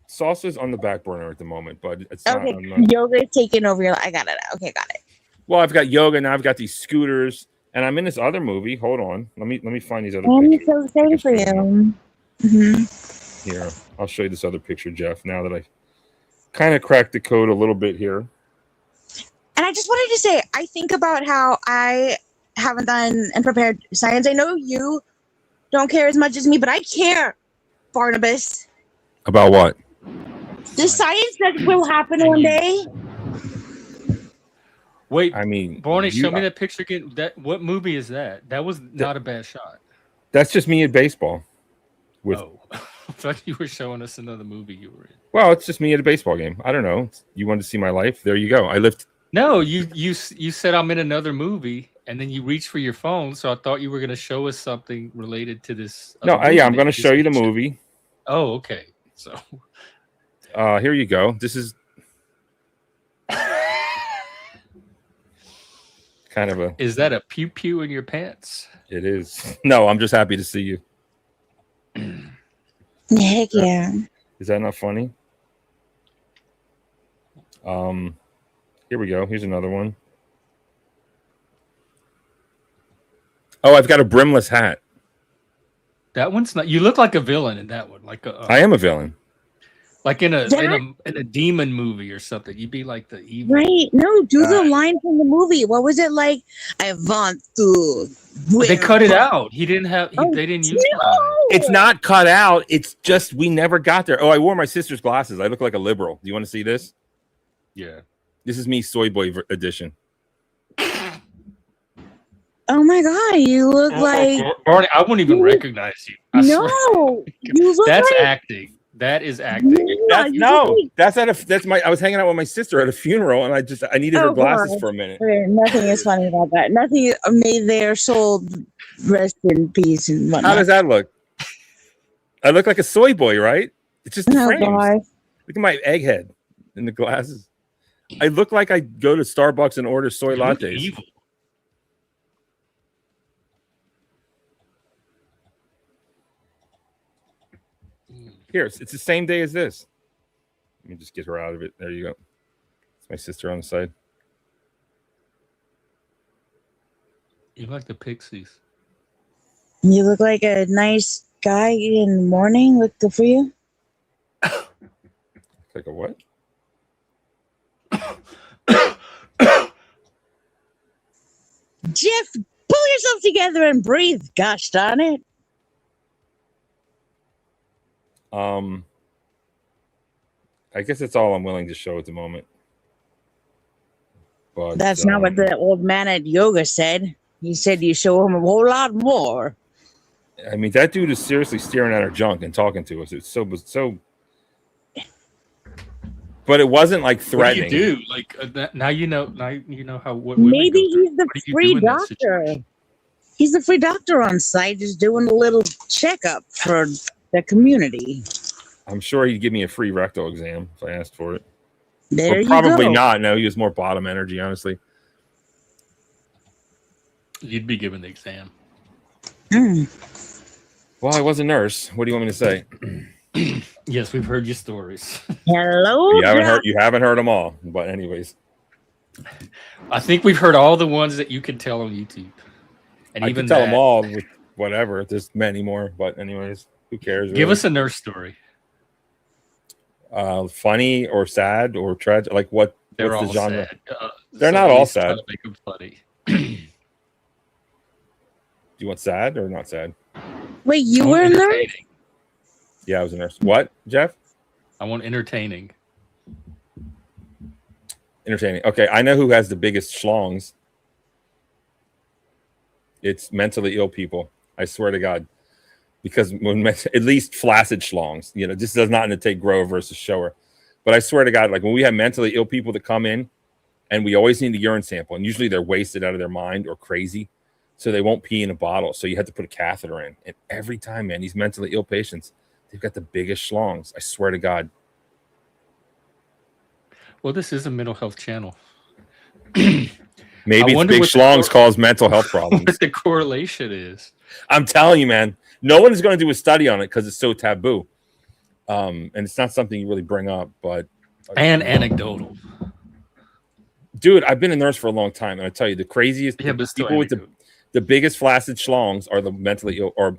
Salsa's on the back burner at the moment, but it's okay. not. Yoga's taking over your life. I got it. Okay, got it. Well, I've got yoga now. I've got these scooters, and I'm in this other movie. Hold on, let me find these other. I'm so excited for you. Here, I'll show you this other picture, Jeff. Now that I kind of cracked the code a little bit here. And I just wanted to say, I think about how I haven't done and prepared science. I know you don't care as much as me, but I care, Barnabas. About what? The science that will happen one day. Wait, I mean, Barney, show me that picture again. What movie is that? That was not a bad shot. That's just me at baseball. I thought you were showing us another movie you were in. Well, it's just me at a baseball game. I don't know. You wanted to see my life? There you go. I lived. No, you said I'm in another movie, and then you reached for your phone. So I thought you were going to show us something related to this. No, I'm going to show you the movie. Oh, okay. So, here you go. This is kind of a. Is that a pew pew in your pants? It is. No, I'm just happy to see you. Heck yeah. Is that not funny? Here we go. Here's another one. Oh, I've got a brimless hat. That one's not. You look like a villain in that one. Like I am a villain. Like in a demon movie or something. You'd be like the evil. Right. No, do the line from the movie. What was it like? I want to. They cut it out. He didn't have. They didn't use it. It's not cut out. It's just we never got there. Oh, I wore my sister's glasses. I look like a liberal. Do you want to see this? Yeah. This is me, soy boy edition. Oh my god, you look like Barney. I wouldn't even recognize you. No, you look that's like... acting. That is acting. That's I was hanging out with my sister at a funeral, and I needed her glasses for a minute. Okay, nothing is funny about that. Nothing. May their soul rest in peace and whatnot. How does that look? I look like a soy boy, right? It's just the frames. God. Look at my egghead in the glasses. I look like I go to Starbucks and order soy lattes. Evil. Here, it's the same day as this. Let me just get her out of it. There you go. It's my sister on the side. You like the Pixies. You look like a nice guy in the morning. Look good for you. Like a what? Jeff, pull yourself together and breathe. Gosh darn it. I guess that's all I'm willing to show at the moment. But that's not what the old man at yoga said. He said you show him a whole lot more. I mean, that dude is seriously staring at our junk and talking to us. It's so. But it wasn't like threatening. What do you do? Like now you know. Now you know how. What maybe he's the free doctor. He's the free doctor on site, just doing a little checkup for the community. I'm sure he'd give me a free rectal exam if I asked for it. There you probably go. Not. No, he was more bottom energy, honestly. You'd be given the exam. Well, I was a nurse. What do you want me to say? Yes, we've heard your stories. Hello. You haven't heard them all, but anyways. I think we've heard all the ones that you can tell on YouTube. And I even can tell them all with whatever. There's many more, but anyways, who cares? Give really? us a nurse story. Funny or sad or tragic? Like what's the genre? They're not all sad. To make them funny. Do you want sad or not sad? Wait, you were a nurse? Yeah, I was a nurse. What, Jeff? I want entertaining. Entertaining. Okay, I know who has the biggest schlongs. It's mentally ill people. I swear to God. Because when at least flaccid schlongs, this does not take grower versus shower. But I swear to God, like when we have mentally ill people that come in and we always need a urine sample, and usually they're wasted out of their mind or crazy. So they won't pee in a bottle. So you have to put a catheter in. And every time, man, these mentally ill patients, they've got the biggest schlongs. I swear to God. Well, this is a mental health channel. Maybe it's big schlongs cause mental health problems. What the correlation is. I'm telling you, man, no one is going to do a study on it because it's so taboo. And it's not something you really bring up, but. And anecdotal. Dude, I've been a nurse for a long time. And I tell you, the craziest people with the biggest flaccid schlongs are the mentally ill or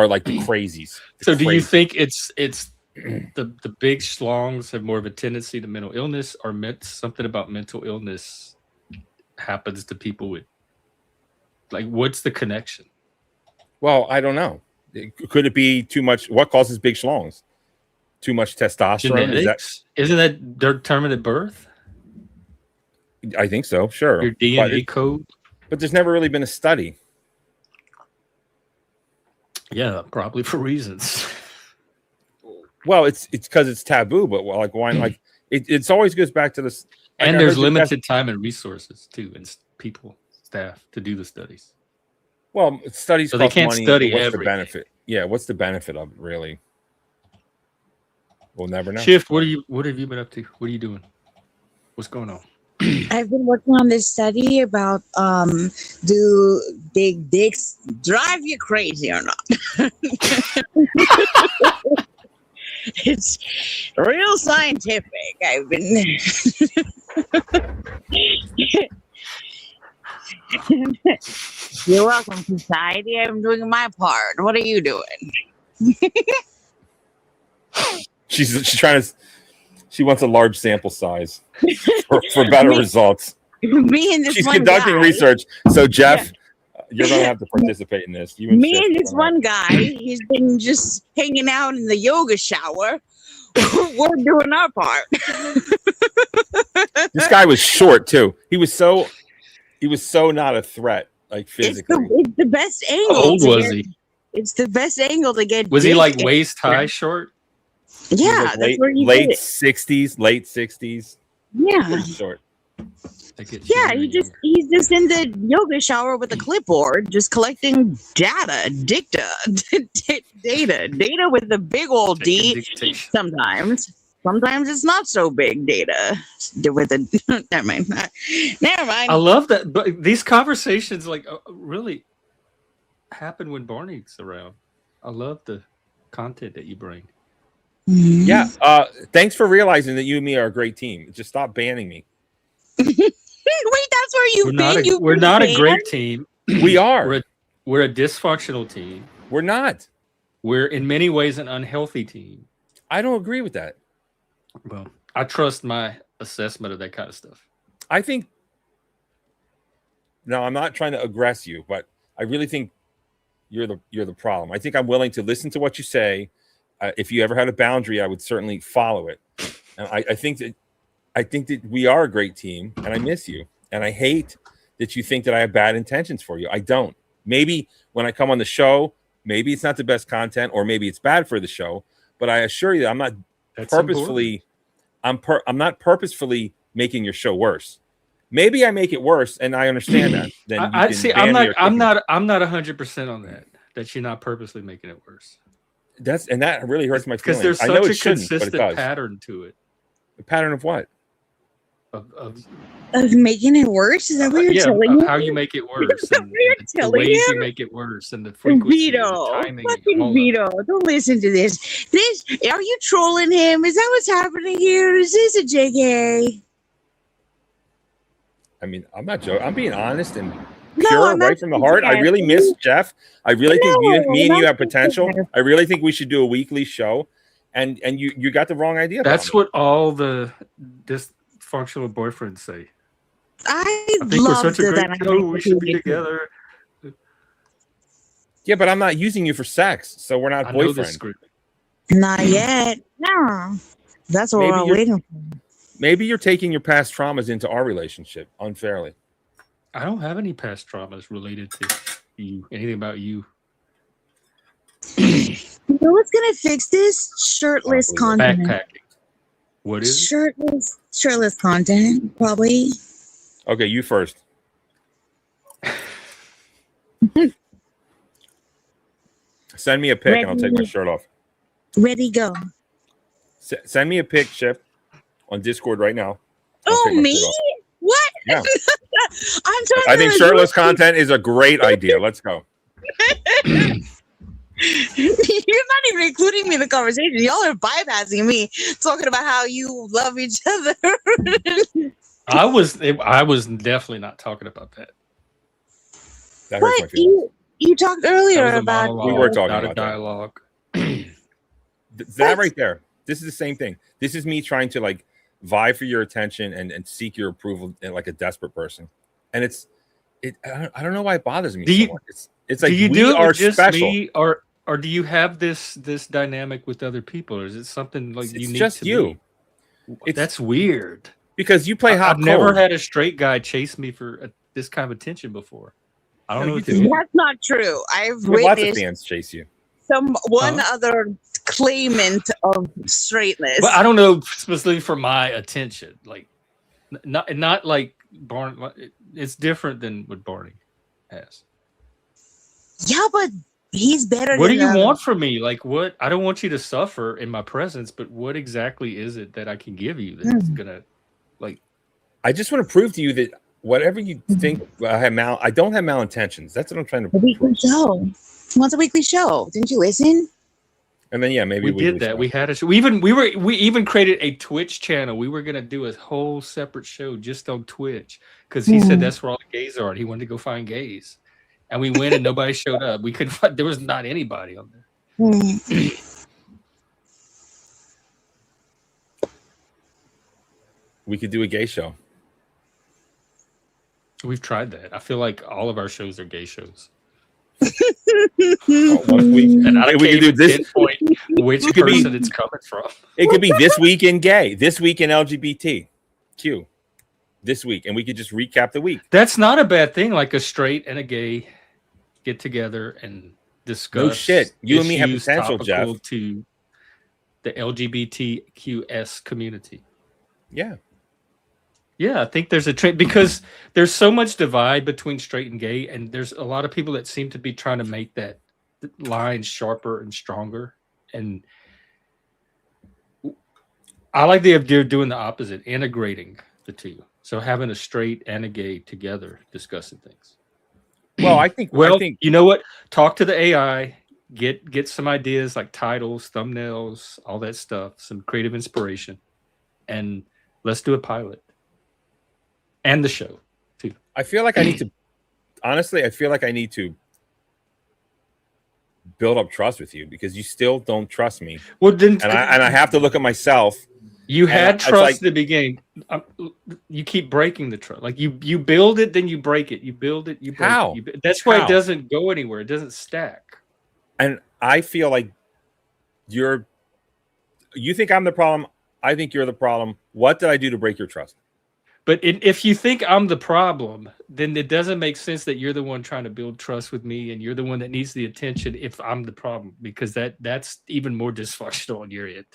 like the crazies. So do you think it's the big schlongs have more of a tendency to mental illness, or something about mental illness happens to people with, like, what's the connection? Well, I don't know. Could it be too much? What causes big schlongs? Too much testosterone? Isn't that determined at birth? I think so. Sure. Your DNA code. But there's never really been a study. Yeah, probably for reasons. Well, it's because it's taboo, but like why? Like it's always goes back to this. Like, and there's limited time and resources too, and people, staff to do the studies. Well, studies so they can't money, study what's everything. The benefit? Yeah, what's the benefit of it really? We'll never know. Shift. What have you been up to? What are you doing? What's going on? I've been working on this study about do big dicks drive you crazy or not? It's real scientific. I've been You're welcome, society. I'm doing my part. What are you doing? She's trying to. She wants a large sample size for better results. Me and this She's one conducting guy, research. So Jeff, you're going to have to participate in this. Me and this one guy, he's been just hanging out in the yoga shower. We're doing our part. This guy was short too. He was so not a threat, like physically. It's the best angle. How old was he? It's the best angle to get. Was he like waist high short? Yeah, like that's where you late get it. 60s, late 60s. Yeah. Pretty short. Yeah, he's just in the yoga shower with a clipboard, just collecting data with a big old D. Sometimes it's not so big data with a. Never mind. Never mind. I love that, but these conversations like really happen when Barney's around. I love the content that you bring. Yeah. Thanks for realizing that you and me are a great team. Just stop banning me. Wait, that's where you've been. We're not a great team. We are. We're a dysfunctional team. We're not. We're in many ways an unhealthy team. I don't agree with that. Well, I trust my assessment of that kind of stuff. I think. No, I'm not trying to aggress you, but I really think you're the problem. I think I'm willing to listen to what you say. If you ever had a boundary, I would certainly follow it. And I think that we are a great team, and I miss you. And I hate that you think that I have bad intentions for you. I don't. Maybe when I come on the show, maybe it's not the best content, or maybe it's bad for the show. But I assure you, I'm not purposefully. I'm not purposefully making your show worse. Maybe I make it worse, and I understand that. Then I see. I'm not 100% on that. That you're not purposely making it worse. That really hurts my feelings. Because there's such a consistent pattern to it. A pattern of what? Of making it worse? Is that what you're telling me? How you make it worse. And the ways you make it worse, and the frequency, Vito, and the timing. fucking Vito, don't listen to this. Are you trolling him? Is that what's happening here? Is this a JK? I mean, I'm not joking. I'm being honest and pure, right from the heart. I really miss Jeff. I really think me and you have potential. I really think we should do a weekly show. And you got the wrong idea. That's what all the dysfunctional boyfriends say. I think we're such a great show. We should be together. Yeah, but I'm not using you for sex, so we're not boyfriends. Not yet. No. That's what we're waiting for. Maybe you're taking your past traumas into our relationship unfairly. I don't have any past traumas related to you. Anything about you. You know what's gonna fix this? Shirtless content. Backpacking. What is it? Shirtless content, probably. Okay, you first. Send me a pic and I'll take my shirt off. Ready, go. Send me a pic, Chip, on Discord right now. Oh, me? What? Yeah. I think shirtless content is a great idea. Let's go. You're not even including me in the conversation. Y'all are bypassing me, talking about how you love each other. I was definitely not talking about that. That hurts my feelings. You talked earlier about we were talking about a dialogue. That right there. This is the same thing. This is me trying to like vie for your attention and seek your approval like a desperate person. And I don't know why it bothers me so much. It's like we are special. Me, or do you have this dynamic with other people, or is it something like unique just to you? That's weird. Because you play hot. I've never had a straight guy chase me for this kind of attention before. I don't know what to do. That's not true. I've lots of fans chase you. One other claimant of straightness. But I don't know specifically for my attention. Like, not like Barney. It's different than what Barney has. Yeah, but he's better. What do you want from me? Like, what? I don't want you to suffer in my presence, but what exactly is it that I can give you that's gonna, like? I just want to prove to you that whatever you think I don't have malintentions. That's what I'm trying to prove. Weekly show. What's a weekly show? Didn't you listen? And then maybe we did that. Show. We had a show. We even created a Twitch channel. We were gonna do a whole separate show just on Twitch because he said that's where all the gays are, and he wanted to go find gays. And we went and nobody showed up. We couldn't find, there was not anybody on there. We could do a gay show. We've tried that. I feel like all of our shows are gay shows. And I can't even pinpoint which person it's coming from. It could be This Week in Gay, This Week in LGBTQ, this week, and we could just recap the week. That's not a bad thing. Like a straight and a gay get together and discuss. No shit. You and me have potential, Jeff. the LGBTQS community. Yeah. Yeah, I think there's a trend because there's so much divide between straight and gay, and there's a lot of people that seem to be trying to make that line sharper and stronger. And I like the idea of doing the opposite, integrating the two. So having a straight and a gay together discussing things. Well, I think you know what? Talk to the AI, get some ideas like titles, thumbnails, all that stuff, some creative inspiration, and let's do a pilot. And the show too. I feel like I need to honestly, I feel like I need to build up trust with you because you still don't trust me. Well, then, and I have to look at myself. You had trust at the beginning. You keep breaking the trust. Like you build it, then you break it. You build it, you break How? it. That's why it doesn't go anywhere. It doesn't stack. And I feel like you think I'm the problem. I think you're the problem. What did I do to break your trust? But if you think I'm the problem, then it doesn't make sense that you're the one trying to build trust with me and you're the one that needs the attention if I'm the problem, because that's even more dysfunctional on your end.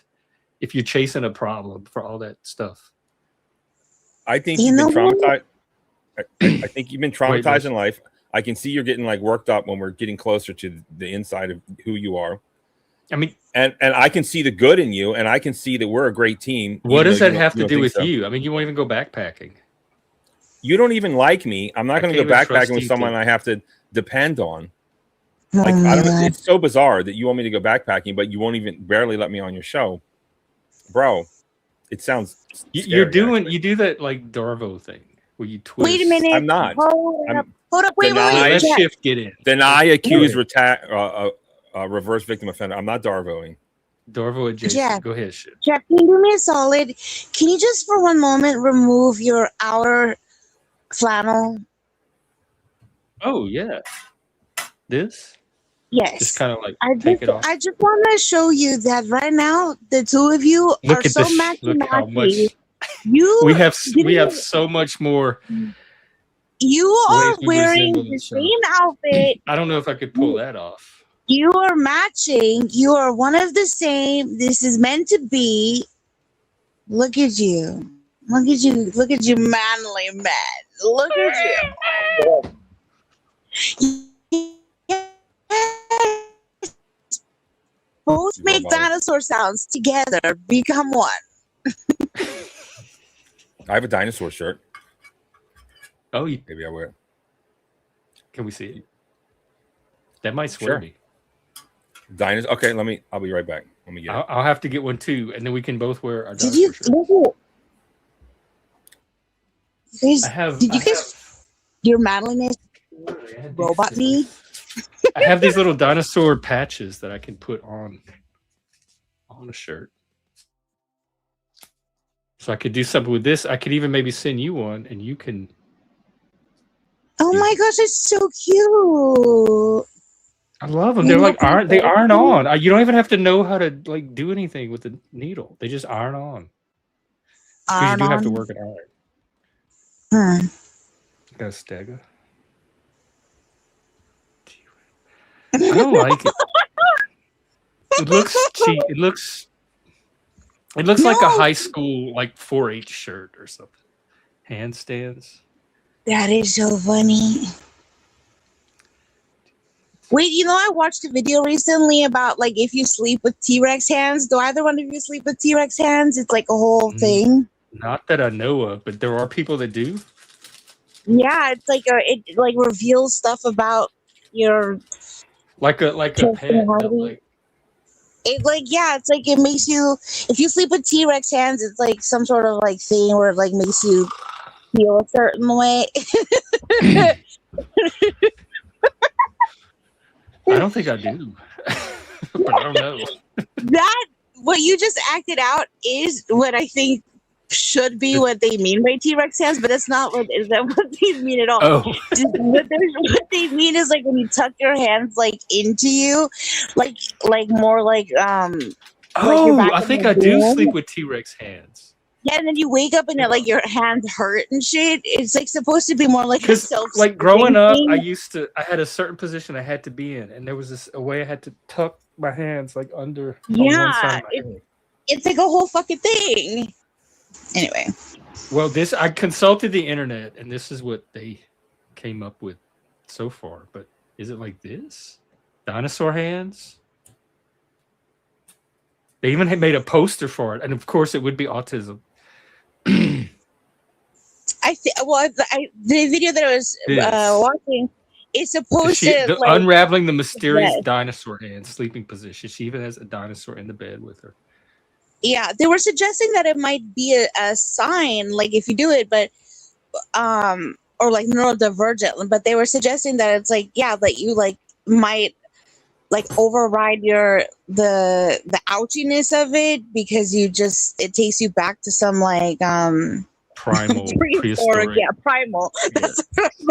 If you're chasing a problem for all that stuff. I think you've been traumatized. I think you've been traumatized in life. I can see you're getting like worked up when we're getting closer to the inside of who you are. I mean, and I can see the good in you, and I can see that we're a great team. What does that have to do with you? I mean, you won't even go backpacking. You don't even like me. I'm not going to go backpacking with someone I have to depend on. Like I don't know. It's so bizarre that you want me to go backpacking, but you won't even barely let me on your show, bro. It sounds you do that like Darvo thing where you twist. Wait a minute. I'm not. Hold up. Wait. Let shift get in. Deny, accuse, reverse victim offender. I'm not Darvoing. Darvo adjacent. Jeff, go ahead, shit. Jeff, can you do me a solid? Can you just for one moment remove your outer flannel? Oh yeah. This? Yes. Just kind of like take it off. I just want to show you that right now the two of you are so matchy. Look how much we have so much more. You are wearing the same outfit. I don't know if I could pull that off. You are matching. You are one of the same. This is meant to be. Look at you. Look at you. Look at you, manly man. Look at you. Both make dinosaur sounds together. Become one. I have a dinosaur shirt. Oh, maybe I wear it. Can we see it? That might swear me. Dinosaur. Okay, I'll be right back. Let me get it. I'll have to get one too, and then we can both wear our dinosaur shirts. Did you guys your manliness robot me? I have these little dinosaur patches that I can put on a shirt. So I could do something with this. I could even maybe send you one and you can. Oh my gosh, it's so cute. I love them. They're like they iron on. You don't even have to know how to like do anything with the needle. They just iron on. Because you do have to work it iron. Got a stagger. I don't like it. It looks cheap. It looks like a high school like 4-H shirt or something. Handstands. That is so funny. Wait, I watched a video recently about like if you sleep with T-Rex hands. Do either one of you sleep with T-Rex hands? It's like a whole thing. Not that I know of, but there are people that do. Yeah, it's like it like reveals stuff about your like a pet. It it's like it makes you if you sleep with T-Rex hands, it's like some sort of like thing where it like makes you feel a certain way. I don't think I do. But I don't know. That what you just acted out is what I think should be what they mean by T-Rex hands, but that's not what they mean at all. Oh. What they mean is like when you tuck your hands like into you, like more like I think I do sleep with T-Rex hands. Yeah, and then you wake up and like your hands hurt and shit. It's like supposed to be more like a self. Like growing up, I had a certain position I had to be in, and there was a way I had to tuck my hands like under. Yeah, it's like a whole fucking thing. Anyway. Well, I consulted the internet, and this is what they came up with so far. But is it like this? Dinosaur hands? They even had made a poster for it, and of course, it would be autism. The video that I was watching is supposed to like unraveling the mysterious dinosaur hand sleeping position. She even has a dinosaur in the bed with her. Yeah, they were suggesting that it might be a sign, like if you do it, but or like neurodivergent. But they were suggesting that it's like, yeah, that you like might like override the ouchiness of it because it takes you back to some like primal prehistoric, primal. Yeah. That's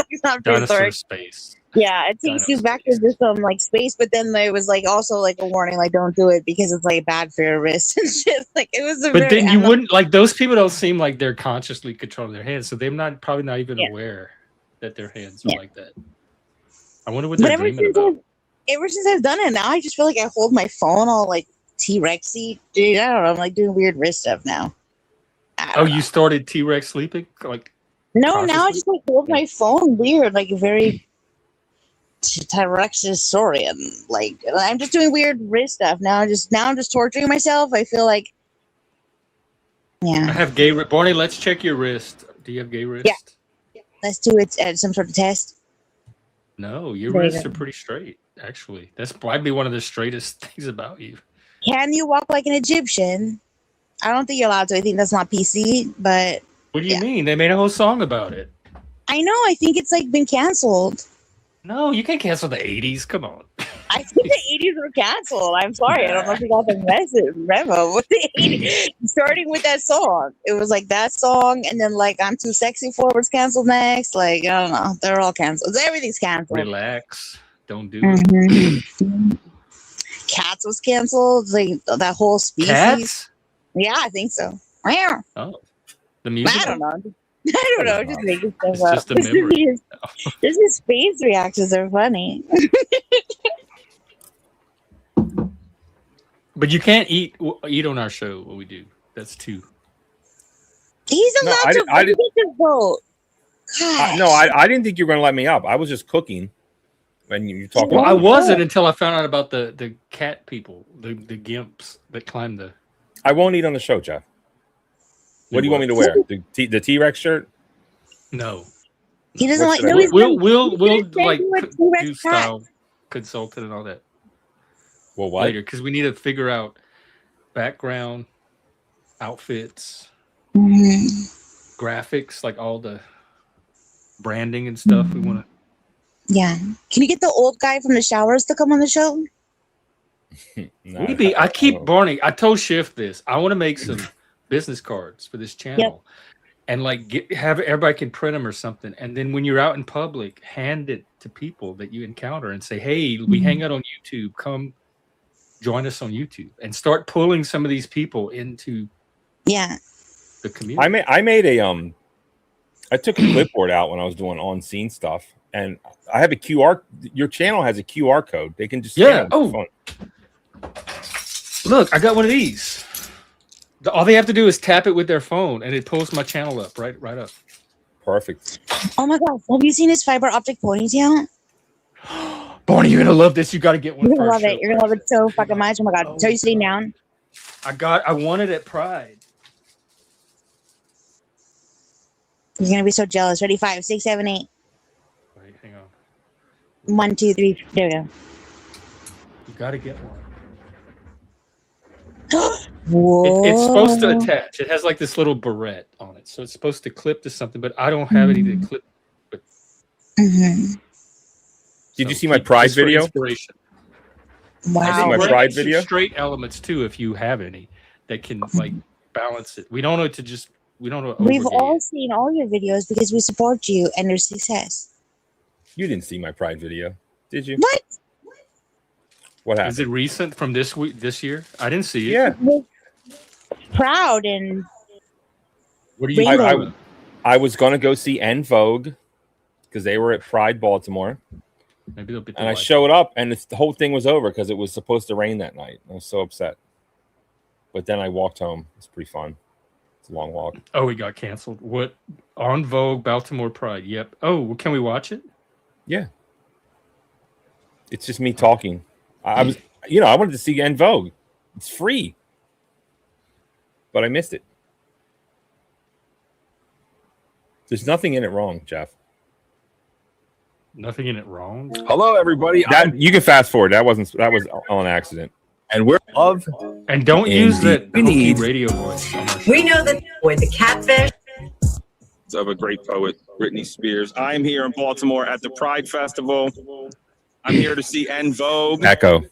it's not dinosaur prehistoric. Space. Yeah, it takes you back to some like space, but then there was like also like a warning, like don't do it because it's like bad for your wrist and shit. Like it was But then you wouldn't like those people don't seem like they're consciously controlling their hands, so they're probably not even aware that their hands are like that. I wonder what they're dreaming about. Ever since I've done it now, I just feel like I hold my phone all like T-Rexy. Dude, I don't know. I'm like doing weird wrist stuff now. You started T-Rex sleeping? Like no, now I just like hold my phone weird, like very Tyrexisaurian. Like I'm just doing weird wrist stuff now. I'm just torturing myself. I feel like I have gay wrist. Barney, let's check your wrist. Do you have gay wrist? Yeah. Let's do it at some sort of test. No, your wrists are pretty straight. Actually, that's probably one of the straightest things about you. Can you walk like an Egyptian? I don't think you're allowed to. I think that's not PC, but... What do you mean? They made a whole song about it. I know. I think it's like been canceled. No, you can't cancel the 80s. Come on. I think the 80s were canceled. I'm sorry. I don't know if you got the memo with the 80s. Starting with that song. It was like that song, and then like I'm Too Sexy For was canceled next. Like, I don't know. They're all canceled. Everything's canceled. Relax. Don't do it. Cats was canceled. Like that whole species. Cats? Yeah, I think so. Oh, the music. I don't know. I don't know. Just making stuff it's up. Just a memory. Just his face reactions are funny. But you can't eat on our show. What we do? That's too. He's allowed to vote. No, I didn't think you were going to let me up. I was just cooking. When you talk, I wasn't until I found out about the cat people, the gimps that climb the. I won't eat on the show, Jeff. What do you want me to wear? The T-Rex shirt? No. He doesn't like. No, we'll like do style consultant and all that. Well, what? Later, because we need to figure out background, outfits, graphics, like all the branding and stuff. We want to. Yeah. Can you get the old guy from the showers to come on the show? Maybe. I keep Barney. I told Shift this. I want to make some business cards for this channel, and like have everybody can print them or something. And then when you're out in public, hand it to people that you encounter and say, "Hey, we hang out on YouTube. Come join us on YouTube," and start pulling some of these people into the community. I made a I took a clipboard out when I was doing on scene stuff. And I have a QR. Your channel has a QR code. They can just scan it. Look, I got one of these. All they have to do is tap it with their phone, and it pulls my channel up right up. Perfect. Oh my god! Have you seen his fiber optic ponytail? Barney, you're gonna love this. You got to get one. You're gonna love it. You're gonna love it so fucking much. Oh my god! So you sitting down? I wanted it at Pride. You're gonna be so jealous. Ready? 5, 6, 7, 8. 1, 2, 3. There we go. You gotta get one. Whoa. It's supposed to attach. It has like this little barrette on it, so it's supposed to clip to something. But I don't have anything to clip. But did you see my Pride video? Inspiration. Wow. I see my Pride video. Straight elements too, if you have any that can like balance it. We don't know to just. We don't know. We've all seen all your videos because we support you and your success. You didn't see my Pride video, did you? What? What happened? Is it recent from this year? I didn't see it. Yeah. Proud and. What are you? I was gonna go see En Vogue because they were at Pride Baltimore. Maybe they'll be. And I showed up, and the whole thing was over because it was supposed to rain that night. I was so upset. but then I walked home. It's pretty fun. It's a long walk. Oh, it got canceled. What? On Vogue, Baltimore Pride. Yep. Oh, can we watch it? Yeah. It's just me talking. I was, I wanted to see En Vogue. It's free, but I missed it. There's nothing in it wrong, Jeff. Nothing in it wrong. Hello, everybody. You can fast forward. That was on accident. And we're love. And don't use that radio voice. We know that with the catfish. Of a great poet, Britney Spears. I'm here in Baltimore at the Pride Festival. I'm here to see En Vogue. Echo.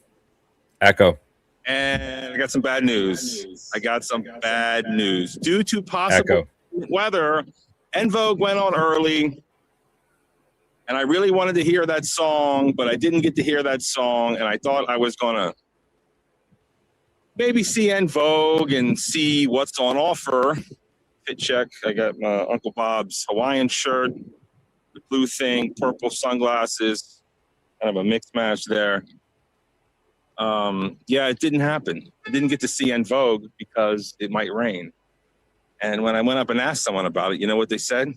And I got some bad news. Due to possible weather, En Vogue went on early. And I really wanted to hear that song, but I didn't get to hear that song. And I thought I was going to maybe see En Vogue and see what's on offer. Fit check. I got my Uncle Bob's Hawaiian shirt, the blue thing, purple sunglasses, kind of a mixed match there. Yeah, it didn't happen. I didn't get to see En Vogue because it might rain. And when I went up and asked someone about it, you know what they said?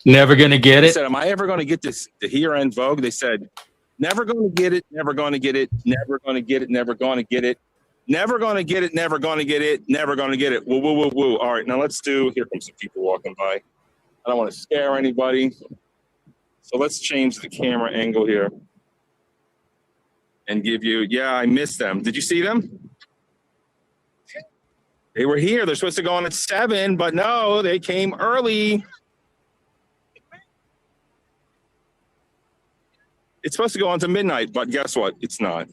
Never gonna get They it. said, am I ever going to get this to hear En Vogue? They said, never going to get it, never going to get it, never going to get it, never going to get it, never going to get it, never going to get it, never going to get it. Woo, woo, woo, woo. All right, now let's do, here comes some people walking by. I don't want to scare anybody. So let's change the camera angle here and give you, yeah, I missed them. Did you see them? They were here. They're supposed to go on at 7, but no, they came early. It's supposed to go on to midnight, but guess what? It's not.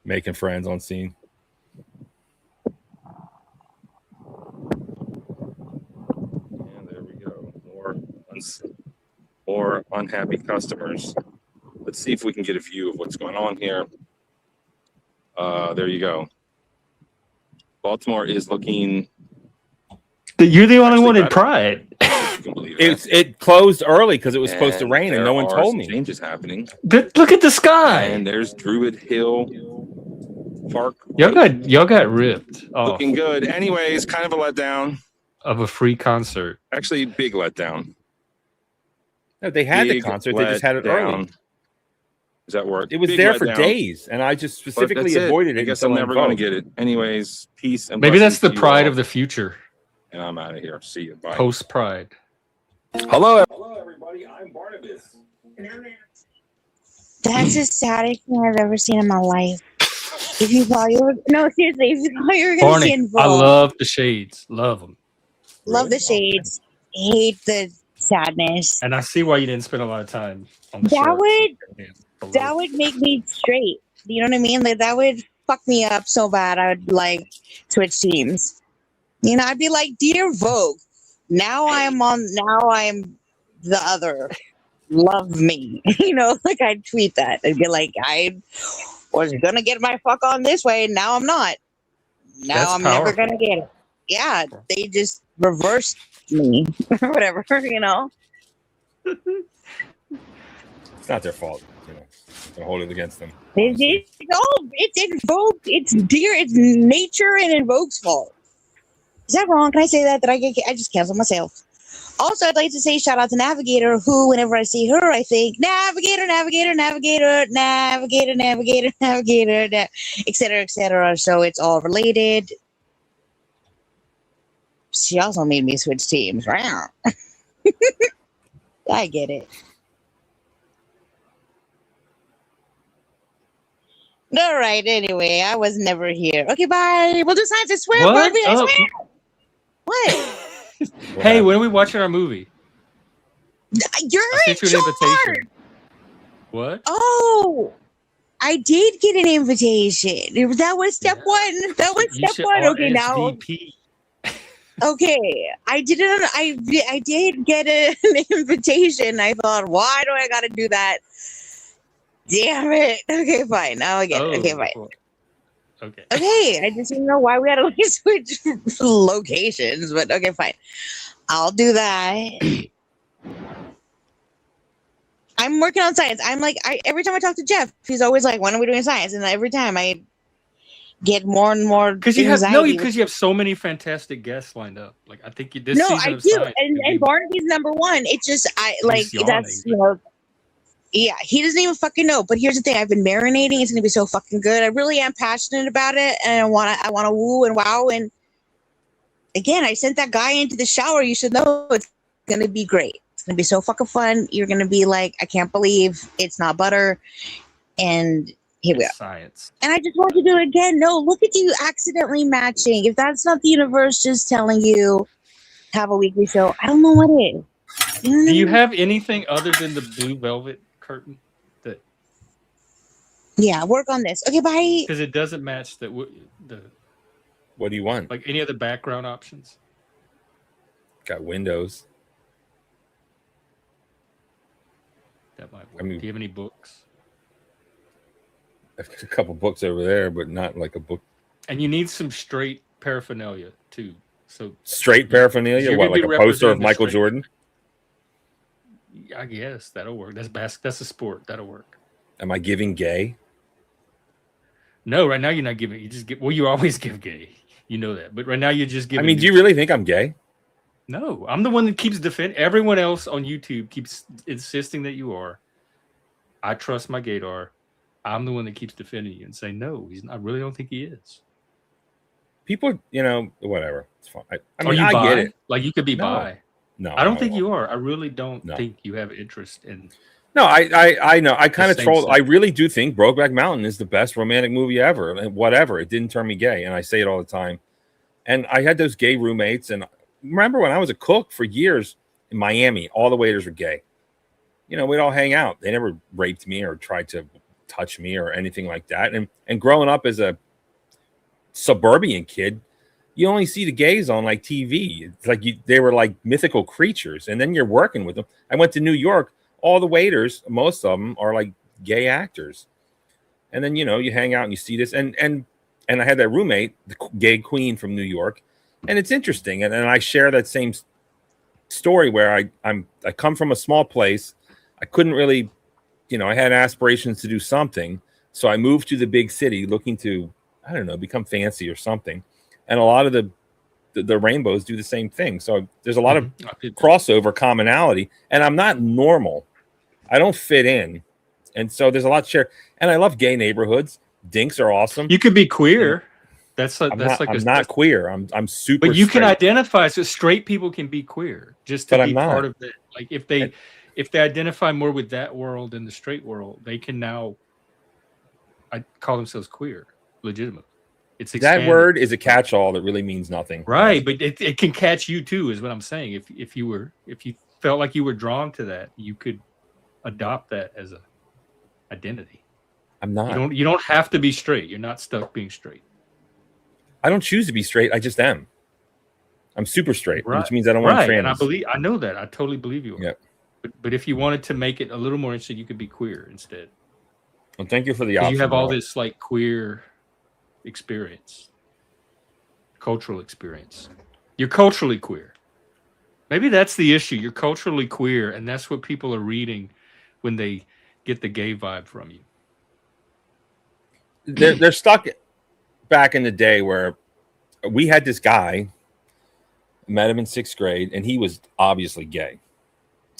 Making friends on scene. And there we go. More unhappy customers. Let's see if we can get a view of what's going on here. There you go. Baltimore is looking. You're the only one in Pride. It closed early because it was supposed to rain, and no one told me. Changes happening. Look at the sky. And there's Druid Hill Park. Y'all got ripped. Looking good. Anyways, kind of a letdown. Of a free concert. Actually, big letdown. No, they had the concert. They just had it early. Does that work? It was there for days, and I just specifically avoided it. I guess I'm never going to get it. Anyways, peace and maybe that's the blessings to you Pride all. of the future. And I'm out of here. See you. Bye. Post Pride. Hello, everybody. I'm Barnabas. That's the saddest thing I've ever seen in my life. If you thought you were seriously, if you thought you were going to see En Vogue, I love the shades. Love them. love the shades, hate the sadness. And I see why you didn't spend a lot of time on the That would make me straight. You know what I mean? Like that would fuck me up so bad. I would like switch teams. You know, I'd be like, "Dear Vogue, now I'm the other. Love me." You know, like I'd tweet that. I'd be like, "I was gonna get my fuck on this way, and now I'm not. Now That's I'm powerful. never gonna get it." Yeah, they just reversed me or whatever. You know. It's not their fault. Gonna hold it against them. It's En Vogue. It's nature and En Vogue's fault. Is that wrong? Can I say that? I just canceled myself. Also, I'd like to say shout out to Navigator, who, whenever I see her, I think Navigator, etc., etc. So it's all related. She also made me switch teams. Wow. I get it. All right. Anyway, I was never here. Okay, bye. We'll do science. I swear. What? Barbie, I Oh. swear. What? Hey, when are we watching our movie? You're I in sent you an charge. invitation. What? Oh, I did get an invitation. That was step one. That was You step should one. Okay, now. RSVP. Okay, I didn't. I did get an invitation. I thought, why do I got to do that? Damn it. Okay, fine. Now I get it. Okay, fine. Cool. Okay. Okay, I just didn't know why we had to like switch locations, but okay, fine. I'll do that. I'm working on science. I'm like, every time I talk to Jeff, he's always like, when are we doing science? And every time get more and more Because anxiety. because you have so many fantastic guests lined up. Like I think this No, season I of do, Science and Barnaby's number one. It's just he's yawning, that's yeah, he doesn't even fucking know. But here's the thing: I've been marinating. It's gonna be so fucking good. I really am passionate about it, and I wanna woo and wow. And again, I sent that guy into the shower. You should know it's gonna be great. It's gonna be so fucking fun. You're gonna be like, I can't believe it's not butter. And here we are. Science. And I just want to do it again. No, look at you accidentally matching. If that's not the universe just telling you have a weekly show, I don't know what is. Do you have anything other than the blue velvet curtain? Yeah, work on this. Okay, bye. Because it doesn't match the. What do you want? Like any other background options? Got windows. That might work. Do you have any books? I've got a couple books over there, but not like a book. And you need some straight paraphernalia too. So straight paraphernalia, what, like a poster of Michael Jordan? I guess that'll work. That's a sport. That'll work. Am I giving gay? No, right now you're not giving. You just give. Well, you always give gay. You know that. But right now you're just giving. I mean, do you really think I'm gay? No, I'm the one that keeps defending. Everyone else on YouTube keeps insisting that you are. I trust my gaydar. I'm the one that keeps defending you and saying no. I really don't think he is. People, whatever. It's fine. I mean, I get it. Like you could be bi. No, I don't think you are. I really don't think you have interest in. No, I know. I kind of troll. I really do think Brokeback Mountain is the best romantic movie ever. And whatever, it didn't turn me gay, and I say it all the time. And I had those gay roommates, and remember when I was a cook for years in Miami, all the waiters were gay. We'd all hang out. They never raped me or tried to touch me or anything like that. And growing up as a suburban kid, you only see the gays on like TV. It's like they were like mythical creatures, and then you're working with them. I went to New York. All the waiters, most of them are like gay actors. And then, you hang out and you see this. And I had that roommate, the gay queen from New York. And it's interesting. And I share that same story where I come from a small place. I couldn't really, I had aspirations to do something. So I moved to the big city looking to, I don't know, become fancy or something. And a lot of the rainbows do the same thing. So there's a lot of crossover commonality. And I'm not normal. I don't fit in. And so there's a lot to share. And I love gay neighborhoods. Dinks are awesome. You could be queer. I'm not queer. I'm super. But you can identify. So straight people can be queer. Just to be part of it. Like if they identify more with that world than the straight world, they can now call themselves queer, legitimately. It's expanded. That word is a catch-all that really means nothing. Right, but it can catch you too, is what I'm saying. If you felt like you were drawn to that, you could adopt that as a identity. I'm not. You don't have to be straight. You're not stuck being straight. I don't choose to be straight. I just am. I'm super straight, right. Which means I don't want trans. And I know that. I totally believe you are. Yep. But if you wanted to make it a little more interesting, you could be queer instead. Well, thank you for the option. You have all this like queer experience, cultural experience. You're culturally queer. Maybe that's the issue. You're culturally queer, and that's what people are reading when they get the gay vibe from you. They're stuck back in the day where we had this guy, met him in 6th grade, and he was obviously gay.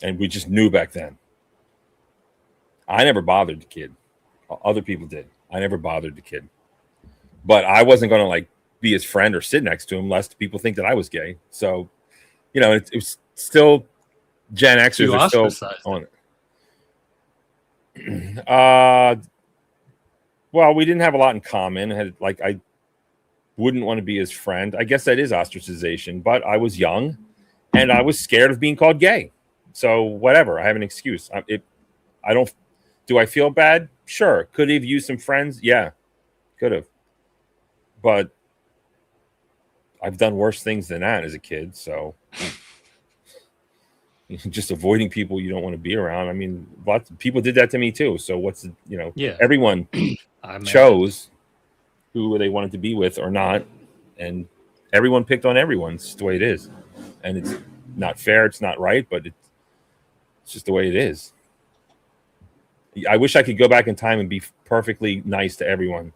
And we just knew back then. I never bothered the kid. Other people did. I never bothered the kid. But I wasn't going to like be his friend or sit next to him lest people think that I was gay. So, it was still Gen Xers are still on it. Well, we didn't have a lot in common. I wouldn't want to be his friend. I guess that is ostracization, but I was young and I was scared of being called gay. So whatever, I have an excuse. Do I feel bad? Sure. Could he have used some friends? Yeah, could have. But I've done worse things than that as a kid. So just avoiding people you don't want to be around. I mean, lots of people did that to me too. So everyone chose who they wanted to be with or not. And everyone picked on everyone. It's the way it is. And it's not fair. It's not right, but it's just the way it is. I wish I could go back in time and be perfectly nice to everyone.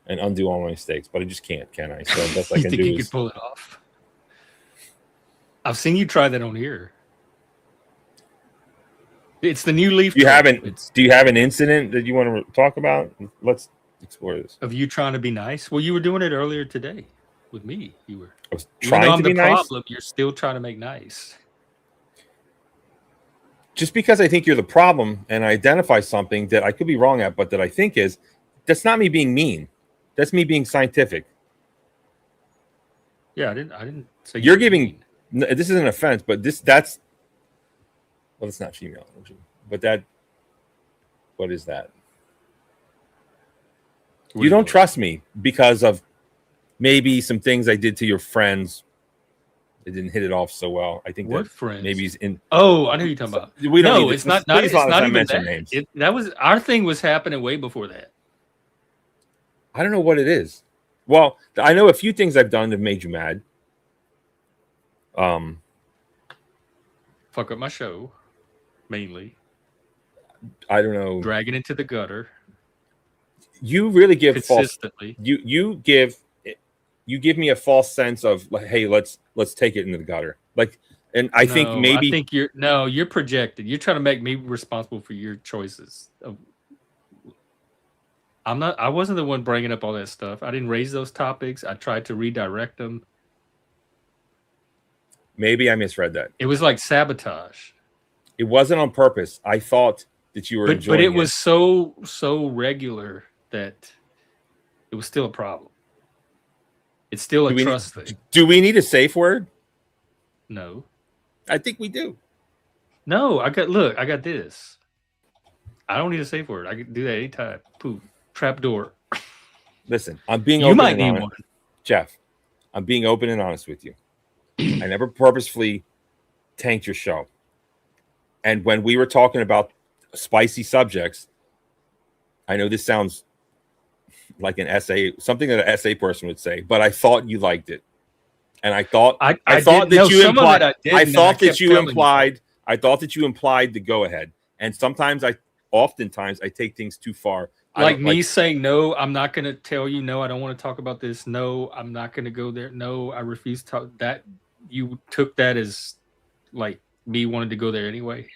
and undo all my mistakes, but I just can't, can I? So the best I You can think do you is could pull it off? I've seen you try that on here. It's the new Leaf. Do you have It's do you have an incident that you want to talk about? Let's explore this. of you trying to be nice. Well, you were doing it earlier today with me. You were. I was Even though trying I'm to the be nice. problem, you're still trying to make nice. Just because I think you're the problem and I identify something that I could be wrong at, but that I think is, that's not me being mean. That's me being scientific. Yeah, I didn't say You're were giving. mean. This is an offense, but that's. Well, it's not female, but that. What is that? What You do don't know? trust me because of maybe some things I did to your friends. It didn't hit it off so well. I think What that friends? maybe he's in. Oh, I know who you're talking about. We don't No, need it's to, not. please It's not even mention that. names. That was our thing. Was happening way before that. I don't know what it is. Well, I know a few things I've done that made you mad. Fuck up my show, mainly. I don't know. Drag it into the gutter. You really give consistently. You give me a false sense of like, hey, let's take it into the gutter. Like, and I think maybe I think you're projected. You're trying to make me responsible for your choices. I'm not. I wasn't the one bringing up all that stuff. I didn't raise those topics. I tried to redirect them. Maybe I misread that. It was like sabotage. It wasn't on purpose. I thought that you were enjoying but it was so regular that it was still a problem. It's still a trust thing. Do we need a safe word? No. I think we do. No, I got this. I don't need a safe word. I can do that anytime. Poof. Trap door. Listen, I'm being you open might and need honest. one. Jeff, I'm being open and honest with you. I never purposefully tanked your show. And when we were talking about spicy subjects, I know this sounds like an essay, something that an essay person would say, but I thought you liked it. And I thought I thought that you implied I thought that you implied the go ahead. And oftentimes I take things too far. Like me saying, no, I'm not going to tell you. No, I don't want to talk about this. No, I'm not going to go there. No, I refuse to talk. That you took that as like me wanting to go there anyway.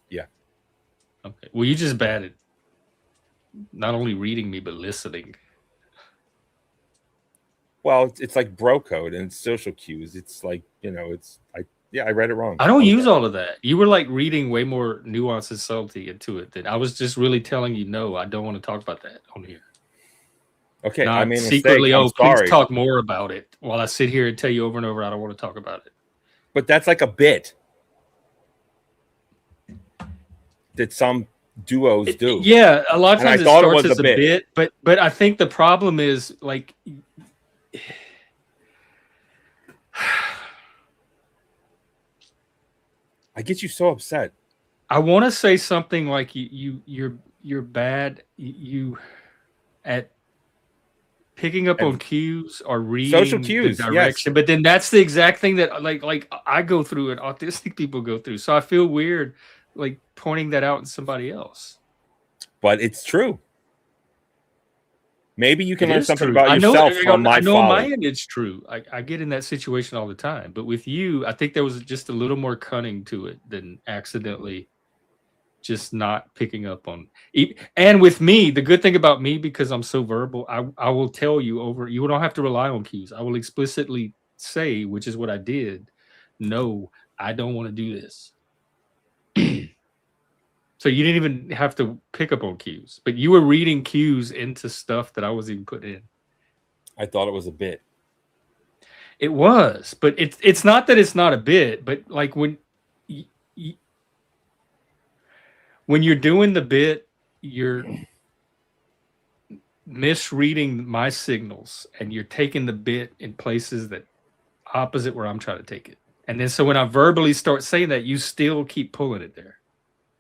Yeah. Okay. Well, you just bad at not only reading me, but listening. Well, it's like bro code and social cues. It's like, I read it wrong. I don't use all of that. You were like reading way more nuance and subtlety into it than I was just really telling you, no, I don't want to talk about that on here. Okay, Not I mean, secretly, sorry. Please talk more about it while I sit here and tell you over and over I don't want to talk about it. But that's like a bit that some duos do. Yeah, a lot of times it starts as a bit, but I think the problem is like I get you so upset. I want to say something like you're bad you at picking up on cues or reading social cues, the direction, yes. But then that's the exact thing that like I go through and autistic people go through. So I feel weird like pointing that out in somebody else. But it's true. Maybe you can learn something about yourself from my folly. I know my end it's true. I get in that situation all the time. But with you, I think there was just a little more cunning to it than accidentally just not picking up on. And with me, the good thing about me, because I'm so verbal, I will tell you you don't have to rely on cues. I will explicitly say, which is what I did, no, I don't want to do this. So you didn't even have to pick up on cues, but you were reading cues into stuff that I was even putting in. I thought it was a bit. It was, but it's not that it's not a bit, but like when you're doing the bit, you're misreading my signals and you're taking the bit in places that opposite where I'm trying to take it. And then so when I verbally start saying that, you still keep pulling it there.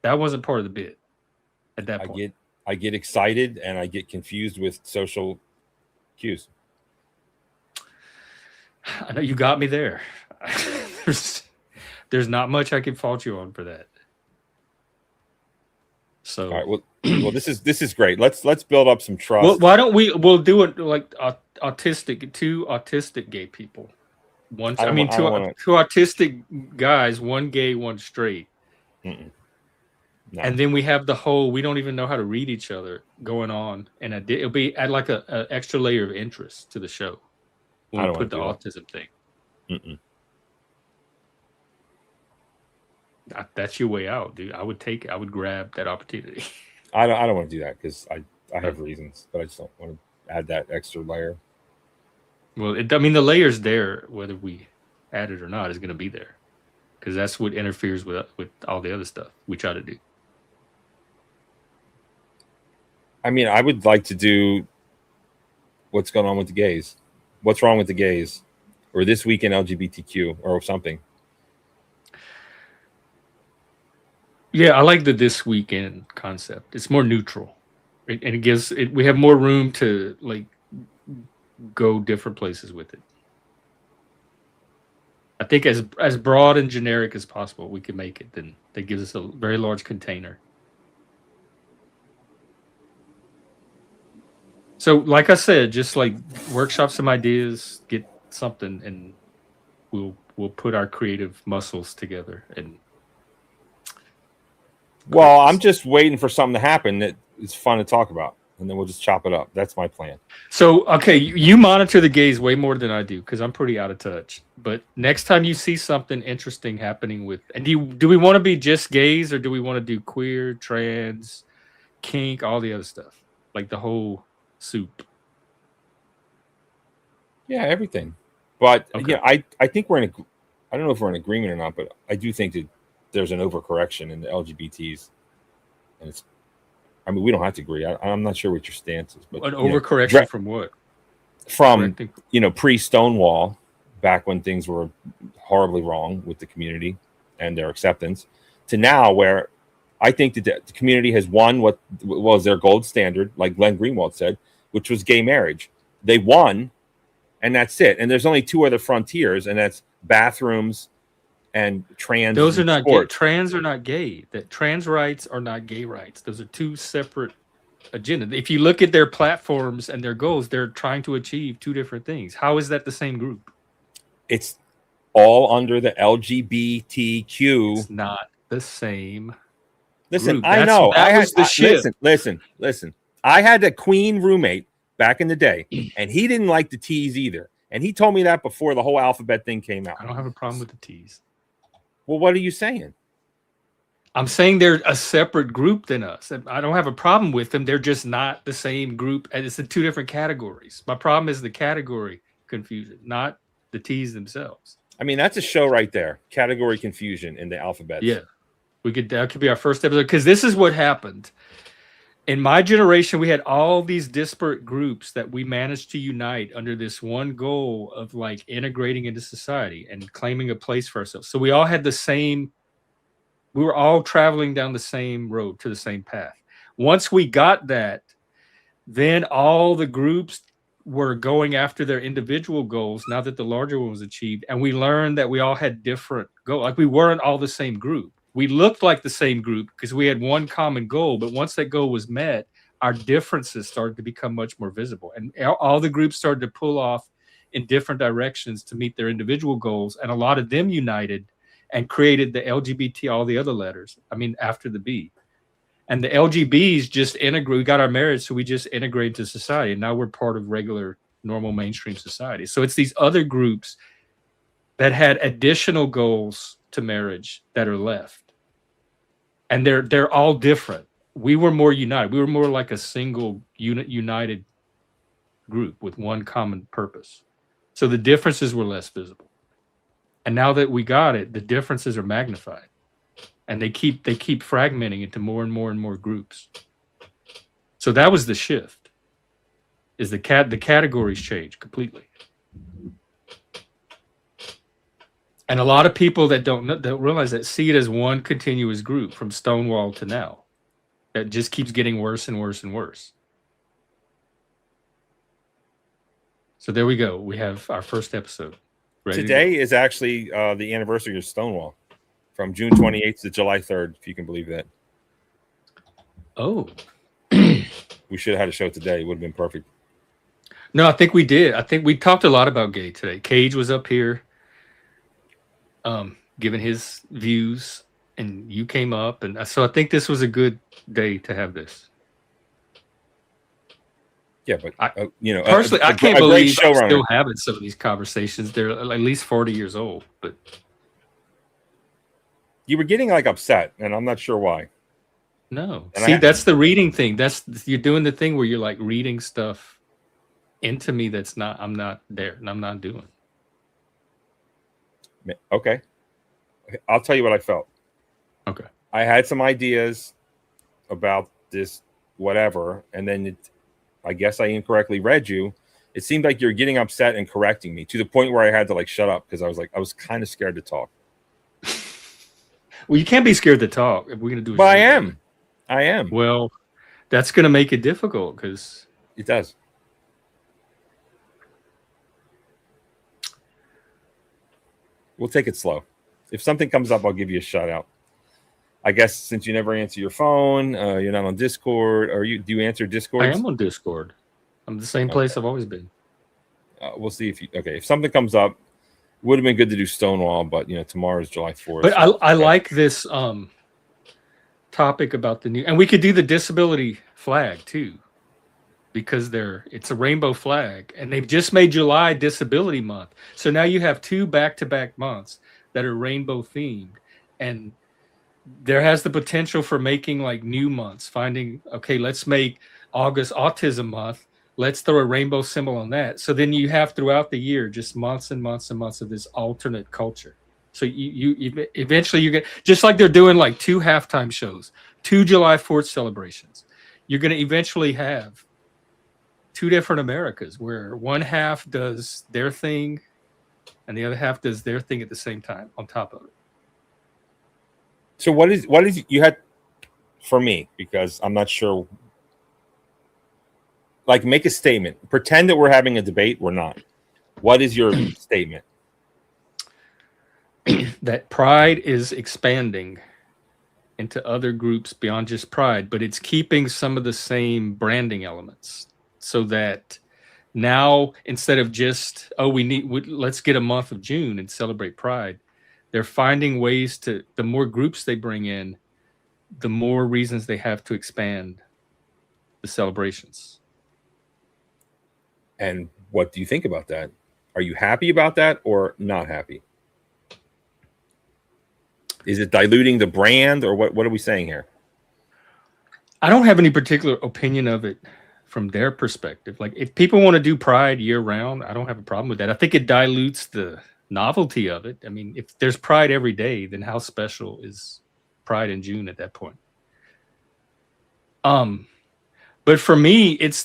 That wasn't part of the bit at that point. I get excited and I get confused with social cues. I know you got me there. There's not much I can fault you on for that. So, all right. Well, this is great. Let's build up some trust. well, why don't we'll do it like two autistic gay people. Two autistic guys, one gay, one straight. No. And then we have the whole, we don't even know how to read each other going on. And it'll be add like a extra layer of interest to the show when we put the autism thing. That's your way out, dude. I would grab that opportunity. I don't want to do that because I have reasons, but I just don't want to add that extra layer. Well, the layer's there, whether we add it or not, is going to be there because that's what interferes with all the other stuff we try to do. I mean, I would like to do what's going on with the gays. What's wrong with the gays? Or this week in LGBTQ or something. Yeah, I like the this weekend concept. It's more neutral. And it gives we have more room to like go different places with it. I think as broad and generic as possible we can make it, then that gives us a very large container. So, like I said, just like workshop some ideas, get something, and we'll put our creative muscles together. And well, I'm just waiting for something to happen that is fun to talk about, and then we'll just chop it up. That's my plan. So, okay, you monitor the gays way more than I do because I'm pretty out of touch. But next time you see something interesting happening with, and do we want to be just gays or do we want to do queer, trans, kink, all the other stuff, like the whole soup? Yeah, everything. But okay. Yeah, I think I don't know if we're in agreement or not, but I do think that there's an overcorrection in the LGBTs, and we don't have to agree. I'm not sure what your stance is, but an overcorrection from what? From pre-Stonewall, back when things were horribly wrong with the community and their acceptance, to now where I think that the community has won what was their gold standard, like Glenn Greenwald said, which was gay marriage. They won, and that's it. And there's only two other frontiers, and that's bathrooms and trans. Those are not gay. Trans are not gay. That trans rights are not gay rights. Those are two separate agendas. If you look at their platforms and their goals, they're trying to achieve two different things. How is that the same group? It's all under the LGBTQ. It's not the same. Listen, group. I know. Listen. I had a queen roommate back in the day, and he didn't like the T's either. And he told me that before the whole alphabet thing came out. I don't have a problem with the T's. Well, what are you saying? I'm saying they're a separate group than us. I don't have a problem with them. They're just not the same group. And it's in two different categories. My problem is the category confusion, not the T's themselves. I mean, that's a show right there. Category confusion in the alphabet. Yeah. That could be our first episode, because this is what happened. In my generation, we had all these disparate groups that we managed to unite under this one goal of like integrating into society and claiming a place for ourselves. So we all had we were all traveling down the same road to the same path. Once we got that, then all the groups were going after their individual goals now that the larger one was achieved. And we learned that we all had different goals. Like we weren't all the same group. We looked like the same group because we had one common goal, but once that goal was met, our differences started to become much more visible. And all the groups started to pull off in different directions to meet their individual goals. And a lot of them united and created the LGBT, all the other letters, after the B. And the LGBs just integrate. We got our marriage, so we just integrated to society. And now we're part of regular, normal, mainstream society. So it's these other groups that had additional goals to marriage that are left. And they're all different. We were more united. We were more like a single united group with one common purpose. So the differences were less visible. And now that we got it, the differences are magnified. And they keep fragmenting into more and more and more groups. So that was the shift. Is the categories change completely. And a lot of people that don't realize that see it as one continuous group from Stonewall to now. That just keeps getting worse and worse and worse. So there we go. We have our first episode. Today is actually the anniversary of Stonewall, from June 28th to July 3rd, if you can believe that. Oh. We should have had a show today. It would have been perfect. No, I think we did. I think we talked a lot about gay today. Cage was up here, giving his views, and you came up, and so I think this was a good day to have this. Yeah, but you know, personally, I can't believe I'm showrunner. still having some of these conversations. They're at least 40 years old, but You were getting like upset, and I'm not sure why. no. And See, that's the reading thing. You're doing the thing where you're like reading stuff into me that's not. I'm not there, and I'm not doing. Okay. I'll tell you what I felt. Okay. I had some ideas about this, whatever, and then I guess I incorrectly read you. It seemed like you're getting upset and correcting me to the point where I had to like shut up because I was kind of scared to talk. Well, you can't be scared to talk if we're gonna do. But I am. Well, that's gonna make it difficult because it does. We'll take it slow. If something comes up, I'll give you a shout out. I guess since you never answer your phone, you're not on Discord. Do you answer Discord? I am on Discord. I'm the same place I've always been. We'll see if something comes up. Would have been good to do Stonewall, but you know tomorrow's July 4th. But I like this topic about the new, and we could do the disability flag too, because it's a rainbow flag, and they've just made July Disability Month. So now you have 2 back-to-back months that are rainbow themed, and there has the potential for making like new months. Let's make August Autism Month. Let's throw a rainbow symbol on that. So then you have throughout the year just months and months and months of this alternate culture. So you eventually you get, just like they're doing like 2 halftime shows, 2 July 4th celebrations. You're going to eventually have 2 different Americas where one half does their thing and the other half does their thing at the same time on top of it. So what is you had for me, because I'm not sure. Like, make a statement. Pretend that we're having a debate. We're not. What is your statement? That Pride is expanding into other groups beyond just Pride, but it's keeping some of the same branding elements, so that now instead of just let's get a month of June and celebrate Pride, they're finding ways to. The more groups they bring in, the more reasons they have to expand the celebrations. And what do you think about that? Are you happy about that or not happy? Is it diluting the brand, or what are we saying here? I don't have any particular opinion of it from their perspective. Like, if people want to do Pride year round, I don't have a problem with that. I think it dilutes the novelty of it. I mean, if there's Pride every day, then how special is Pride in June at that point? But for me, it's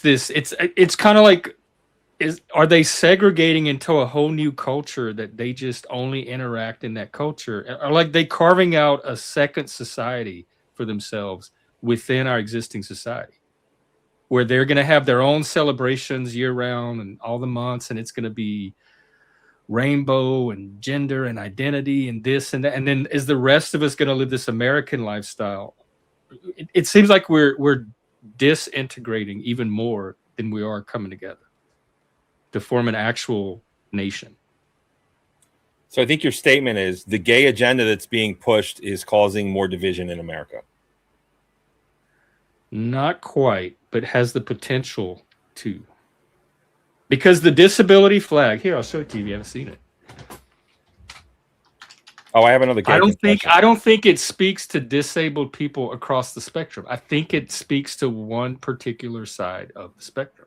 kind of like, are they segregating into a whole new culture that they just only interact in that culture? Or like they carving out a second society for themselves within our existing society, where they're going to have their own celebrations year round and all the months, and it's going to be rainbow and gender and identity and this and that. And then is the rest of us going to live this American lifestyle? It seems like we're disintegrating even more than we are coming together to form an actual nation. So I think your statement is the gay agenda that's being pushed is causing more division in America. Not quite, but has the potential to. Because the disability flag, here, I'll show it to you if you haven't seen it. Oh, I have another. I don't think it speaks to disabled people across the spectrum. I think it speaks to one particular side of the spectrum.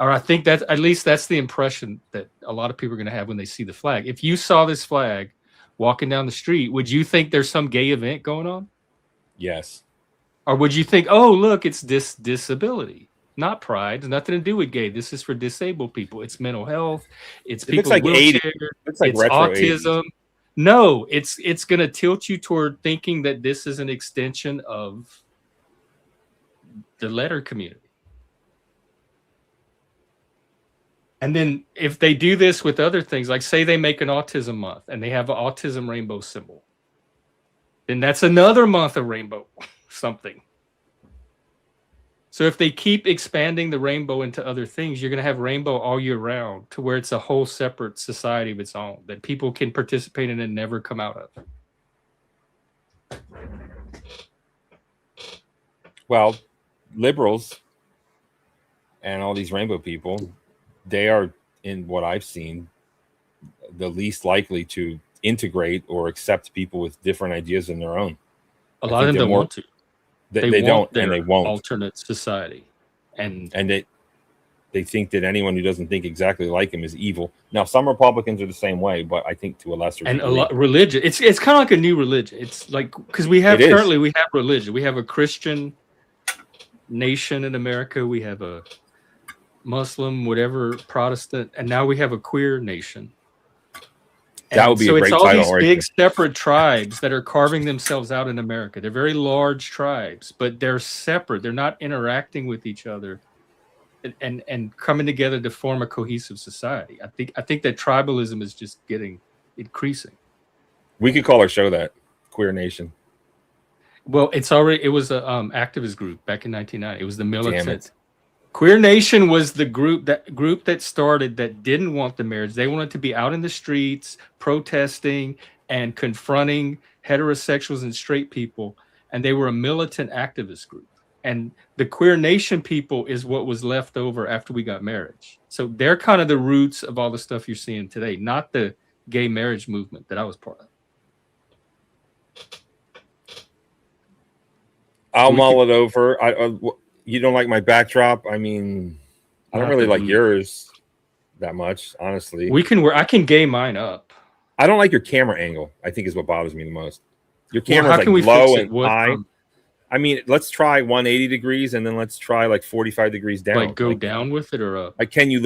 Or I think that's, at least that's the impression that a lot of people are going to have when they see the flag. If you saw this flag walking down the street, would you think there's some gay event going on? Yes. Or would you think, oh, look, it's disability, not Pride. It's nothing to do with gay. This is for disabled people. It's mental health. It's people like with wheelchairs. It's like it's autism. 80s. No, it's going to tilt you toward thinking that this is an extension of the letter community. And then if they do this with other things, like say they make an autism month and they have an autism rainbow symbol, then that's another month of rainbow something. So if they keep expanding the rainbow into other things, you're going to have rainbow all year round to where it's a whole separate society of its own that people can participate in and never come out of. Well, liberals and all these rainbow people, they are, in what I've seen, the least likely to integrate or accept people with different ideas than their own. A lot of them don't want to. They don't, and they won't. Alternate society, and they think that anyone who doesn't think exactly like them is evil. Now, some Republicans are the same way, but I think to a lesser degree. A lot religion. It's kind of like a new religion. It's like because we have religion. We have a Christian nation in America. We have a Muslim, whatever, Protestant, and now we have a queer nation. That would be a great title. So it's all these big separate tribes that are carving themselves out in America. They're very large tribes, but they're separate. They're not interacting with each other and coming together to form a cohesive society. I think that tribalism is just increasing. We could call our show that, Queer Nation. Well, it was a activist group back in 1990. It was the militant. Queer Nation was the group that started that didn't want the marriage. They wanted to be out in the streets protesting and confronting heterosexuals and straight people, and they were a militant activist group. And the Queer Nation people is what was left over after we got marriage. So they're kind of the roots of all the stuff you're seeing today, not the gay marriage movement that I was part of. I'll mull it over. You don't like my backdrop? I mean, I don't really like yours that much, honestly. I can gay mine up. I don't like your camera angle, I think is what bothers me the most. Your camera's like low and high. I mean, let's try 180 degrees and then let's try like 45 degrees down. Like go down with it or up? Like can you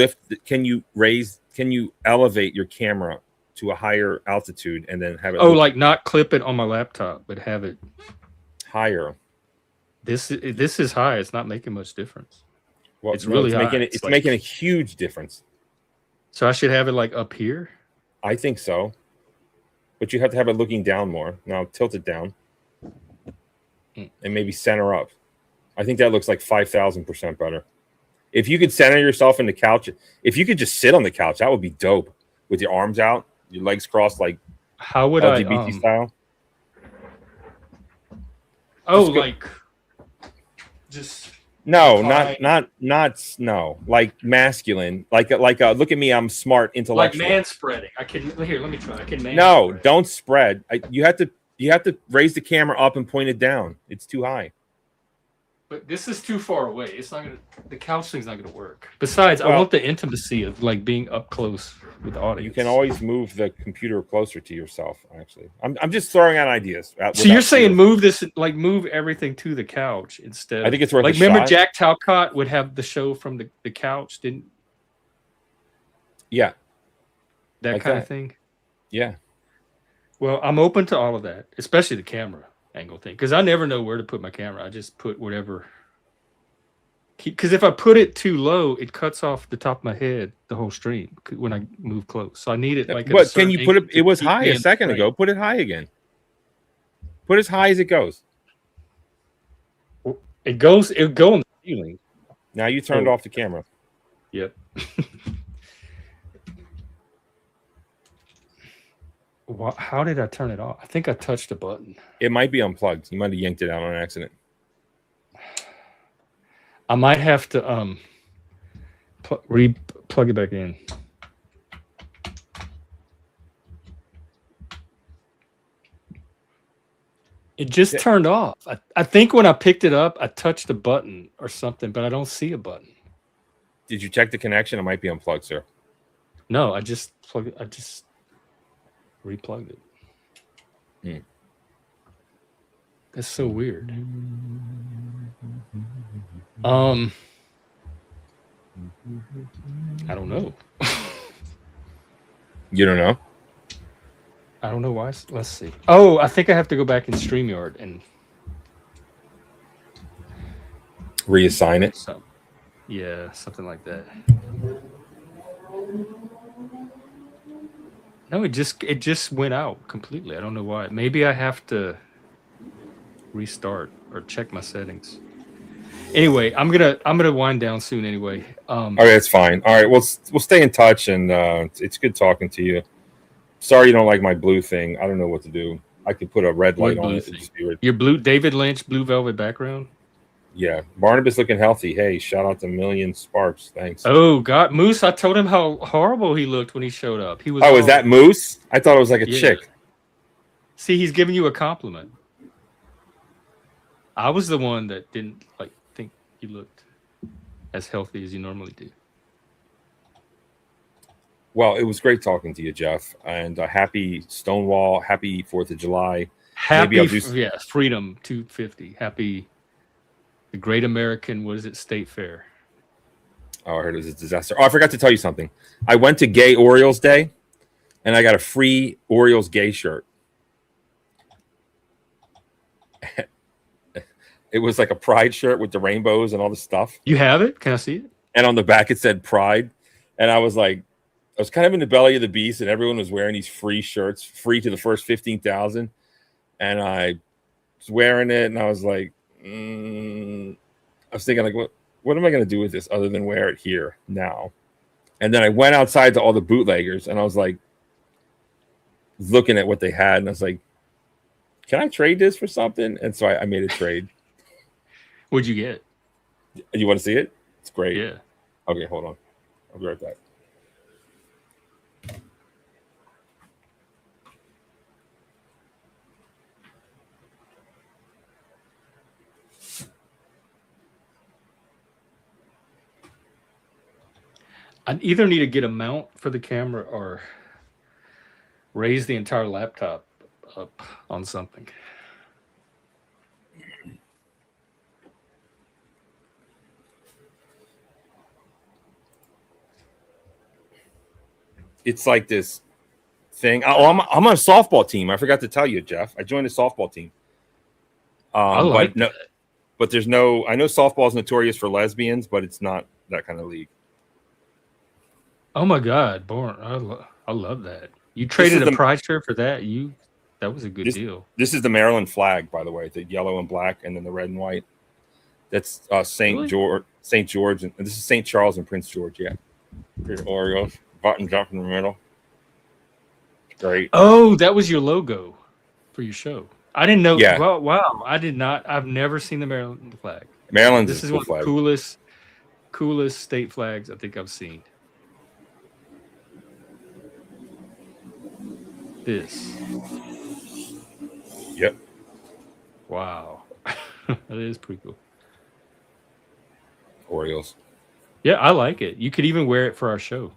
elevate your camera to a higher altitude and then have it like not clip it on my laptop, but have it higher. This is high. It's not making much difference. Well, it's really high. It's making a huge difference. So I should have it like up here? I think so. But you have to have it looking down more. Now tilt it down. And maybe center up. I think that looks like 5,000% better. If you could center yourself in the couch, if you could just sit on the couch, that would be dope. With your arms out, your legs crossed like how would LGBT style. Just no, not like masculine. Like look at me, I'm smart, intellectual. Like man spreading. Let me try. I can man. No, don't spread. You have to raise the camera up and point it down. It's too high. But this is too far away. It's not gonna. The couch thing's not gonna work. Besides, I want the intimacy of like being up close with the audience. You can always move the computer closer to yourself. Actually, I'm just throwing out ideas. So you're saying move everything to the couch instead. I think it's worth. Like remember, Jack Talcott would have the show from the couch, didn't? Yeah. That like kind of thing. Yeah. Well, I'm open to all of that, especially the camera angle thing, because I never know where to put my camera. I just put whatever. Because if I put it too low, it cuts off the top of my head, the whole stream, when I move close. So I need it like. But can you put it? It was high a second ago. Put it high again. Put as high as it goes. It goes. It'll go on the ceiling. Now you turned off the camera. Yep. How did I turn it off? I think I touched a button. It might be unplugged. You might have yanked it out on accident. I might have to plug it back in. It just turned off. I think when I picked it up, I touched a button or something, but I don't see a button. Did you check the connection? It might be unplugged, sir. No, I just plugged it. I just replugged it. That's so weird. I don't know. You don't know? I don't know why. Let's see. Oh, I think I have to go back in StreamYard and reassign it. Yeah, something like that. No, it just went out completely. I don't know why. Maybe I have to restart or check my settings. Anyway, I'm gonna wind down soon. Anyway, All right, that's fine. All right, we'll stay in touch, and it's good talking to you. Sorry you don't like my blue thing. I don't know what to do. I could put a red light what on blue it. thing? Just be red. Your blue David Lynch blue velvet background. Yeah, Barnabas looking healthy. Hey, shout out to Million Sparks. Thanks. Oh God, Moose! I told him how horrible he looked when he showed up. He was. Oh, is that Moose? I thought it was like a chick. See, he's giving you a compliment. I was the one that didn't think you looked as healthy as you normally do. Well, it was great talking to you, Jeff, and happy Stonewall, happy 4th of July. Happy, Freedom 250. Happy the Great American, what is it, State Fair. Oh, I heard it was a disaster. Oh, I forgot to tell you something. I went to Gay Orioles Day, and I got a free Orioles gay shirt. It was like a pride shirt with the rainbows and all the stuff. You have it? Can I see it? And on the back it said pride. And I was kind of in the belly of the beast, and everyone was wearing these free shirts, free to the first 15,000. And I was wearing it, and I was like, I was thinking, like, what am I going to do with this other than wear it here now? And then I went outside to all the bootleggers, and I was like, looking at what they had, and I was like, can I trade this for something? And so I made a trade. What'd you get? You want to see it? It's great. Yeah. Okay, hold on. I'll be right back. I either need to get a mount for the camera or raise the entire laptop up on something. It's like this thing. Oh, I'm on a softball team. I forgot to tell you, Jeff. I joined a softball team. But there's no. I know softball is notorious for lesbians, but it's not that kind of league. Oh my God, Born! I love that. You traded a pride shirt for that. That was a good deal. This is the Maryland flag, by the way, the yellow and black, and then the red and white. That's St. George, and this is St. Charles and Prince George. Yeah, Orioles button jump in the middle. Great. Oh, that was your logo for your show. I didn't know. Yeah. Well, wow. I did not. I've never seen the Maryland flag. Maryland's this is one of the coolest state flags I think I've seen. This. Yep. Wow. That is pretty cool. Orioles. Yeah, I like it. You could even wear it for our show.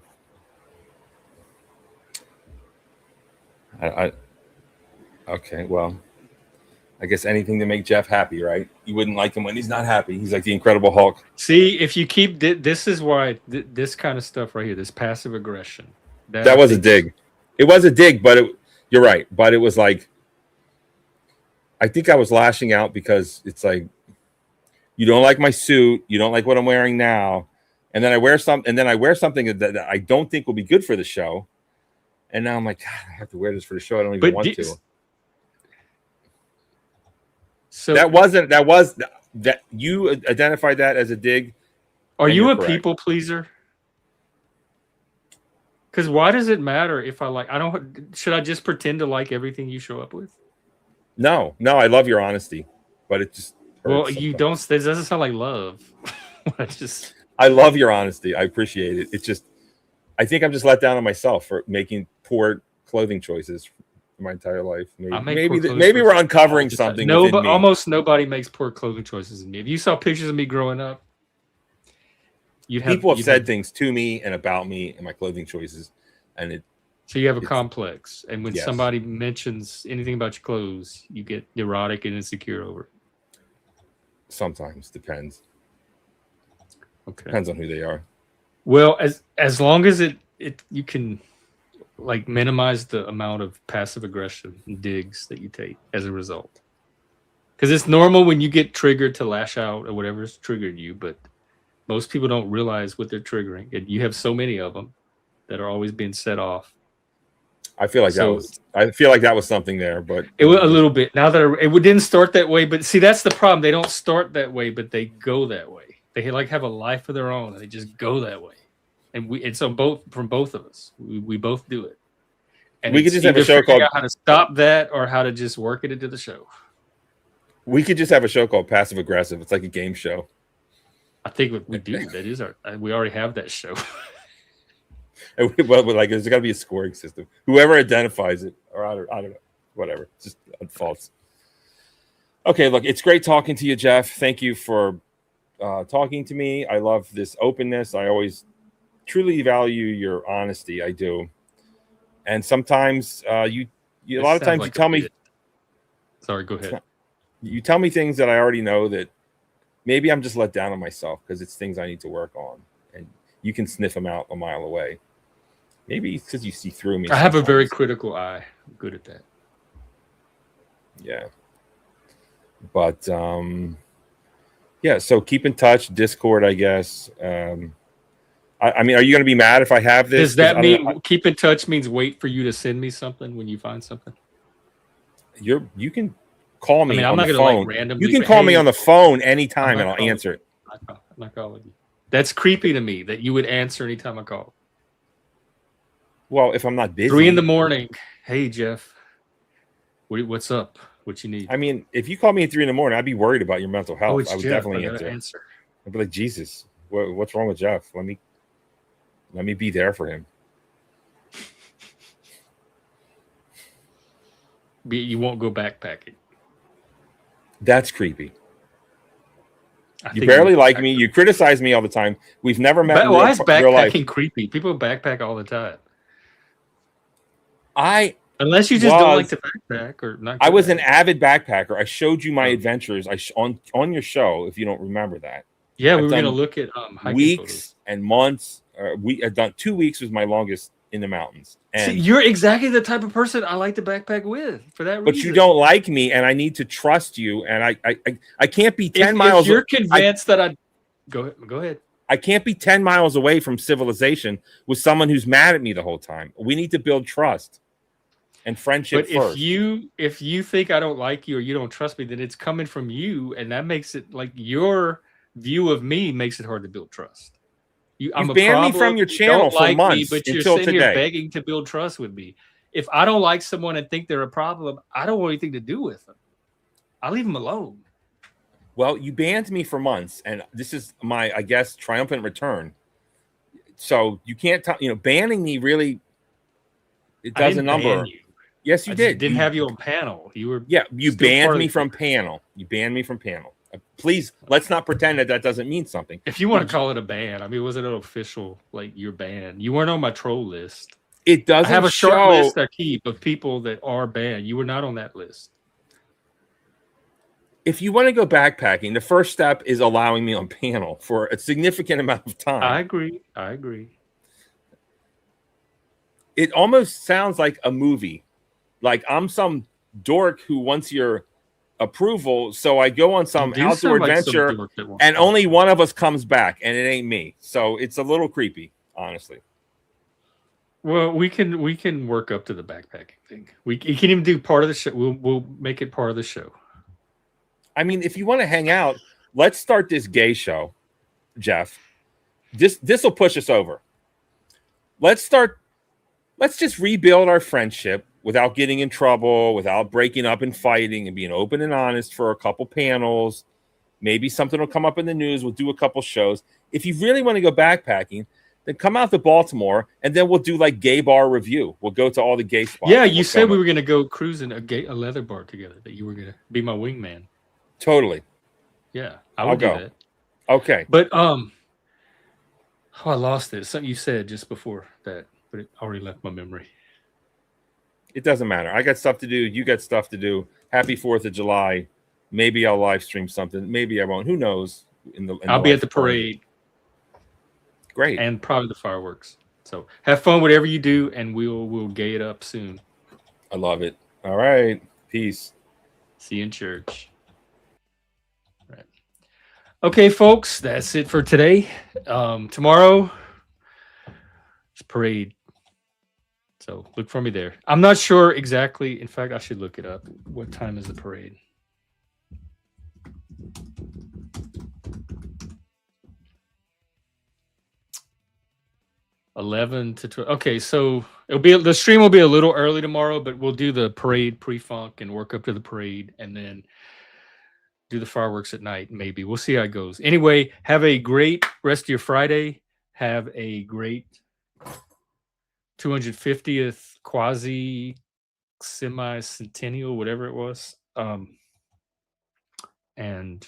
Okay, well, I guess anything to make Jeff happy, right? You wouldn't like him when he's not happy. He's like the Incredible Hulk. See, if you keep this is why this kind of stuff right here, this passive aggression. That was a dig. It was a dig, but you're right. But it was like, I think I was lashing out because it's like, you don't like my suit, you don't like what I'm wearing now, and then I wear something that I don't think will be good for the show. And now I'm like, God, I have to wear this for the show. I don't even want to. So that you identified that as a dig. Are you a people pleaser? Because why does it matter if should I just pretend to like everything you show up with? No, I love your honesty, but it just you don't. This doesn't sound like love. I love your honesty. I appreciate it. It's just, I think I'm just let down on myself for making poor clothing choices for my entire life. Maybe we're uncovering something. No, but almost nobody makes poor clothing choices in me. If you saw pictures of me growing up, people have said things to me and about me and my clothing choices, and so you have a complex. And when somebody mentions anything about your clothes, you get neurotic and insecure over it. Sometimes depends. Okay, depends on who they are. Well, as long as you can like minimize the amount of passive aggression and digs that you take as a result, because it's normal when you get triggered to lash out or whatever's triggered you, but most people don't realize what they're triggering, and you have so many of them that are always being set off. I feel like that was something there, but it was a little bit. Now that it didn't start that way, but see, that's the problem. They don't start that way, but they go that way. They like have a life of their own, and they just go that way. And so from both of us, we both do it. And we could just have a show called out how to stop that or how to just work it into the show. We could just have a show called Passive Aggressive. It's like a game show. I think we do. That is we already have that show. Well, like there's got to be a scoring system. Whoever identifies it, or I don't know, whatever. Just false. Okay, look, it's great talking to you, Jeff. Thank you for talking to me. I love this openness. I always truly value your honesty. I do. And sometimes you a lot of times you tell me. Sorry, go ahead. You tell me things that I already know that maybe I'm just let down on myself because it's things I need to work on, and you can sniff them out a mile away. Maybe it's because you see through me. I have a very critical eye. I'm good at that. Yeah. But yeah. So keep in touch. Discord, I guess. I mean, are you going to be mad if I have this? Does that mean keep in touch means wait for you to send me something when you find something? You can call me. I'm on not the going to phone. like randomly. You can call me on the phone anytime, and I'll answer it. I'm not calling you. That's creepy to me that you would answer anytime I call. Well, if I'm not busy. 3 a.m. Hey, Jeff. What's up? What you need? I mean, if you call me at 3 a.m, I'd be worried about your mental health. I would Jeff. definitely answer. I'd be like, Jesus, what's wrong with Jeff? Let me be there for him. You won't go backpacking. That's creepy. You barely like me. You criticize me all the time. We've never met. Why is backpacking creepy? People backpack all the time. Unless you just don't like to backpack or not. I was an avid backpacker. I showed you my adventures. On your show, if you don't remember that. Yeah, we were going to look at weeks and months. I've done 2 weeks was my longest in the mountains. And see, you're exactly the type of person I like to backpack with for that reason. But you don't like me, and I need to trust you, and I can't be 10 miles. If you're convinced that I go ahead. I can't be 10 miles away from civilization with someone who's mad at me the whole time. We need to build trust and friendship first. If you think I don't like you or you don't trust me, then it's coming from you, and that makes it like your view of me makes it hard to build trust. I'm banned me from your channel for months but you're until sitting today. Here begging to build trust with me. If I don't like someone and think they're a problem, I don't want anything to do with them. I leave them alone. Well, you banned me for months, and this is my, I guess, triumphant return. So you can't tell, banning me really. It does a number. Yes, you did. Didn't have you on panel. You were. Yeah, you banned me from panel. You banned me from panel. Please, let's not pretend that doesn't mean something. If you want to call it a ban, I mean, was it an official, like, you're banned? You weren't on my troll list. It doesn't I have a short list I keep of people that are banned. You were not on that list. If you want to go backpacking, the first step is allowing me on panel for a significant amount of time. I agree. It almost sounds like a movie. Like I'm some dork who wants your approval, so I go on some outdoor adventure and only one of us comes back, and it ain't me. So it's a little creepy, honestly. Well, we can work up to the backpacking thing. You can even do part of the show. We'll make it part of the show. I mean, if you want to hang out, let's start this gay show, Jeff. This will push us over. Let's just rebuild our friendship without getting in trouble, without breaking up and fighting, and being open and honest for a couple panels. Maybe something will come up in the news. We'll do a couple shows. If you really want to go backpacking, then come out to Baltimore, and then we'll do like gay bar review. We'll go to all the gay spots. Yeah, you said we were going to go cruising a leather bar together, that you were going to be my wingman. Totally. Yeah, I'll do that. Okay. But I lost it. Something you said just before that, but it already left my memory. It doesn't matter. I got stuff to do. You got stuff to do. Happy 4th of July. Maybe I'll live stream something. Maybe I won't. Who knows? I'll be at the parade. Great. And probably the fireworks. So have fun, whatever you do, and we'll gay it up soon. I love it. All right. Peace. See you in church. Right. Okay, folks, that's it for today. Tomorrow, it's parade. So look for me there. I'm not sure exactly. In fact, I should look it up. What time is the parade? $11 to 12. Okay, so the stream will be a little early tomorrow, but we'll do the parade pre-funk and work up to the parade, and then do the fireworks at night. Maybe we'll see how it goes. Anyway, have a great rest of your Friday. Have a great 250th quasi semi-centennial, whatever it was. And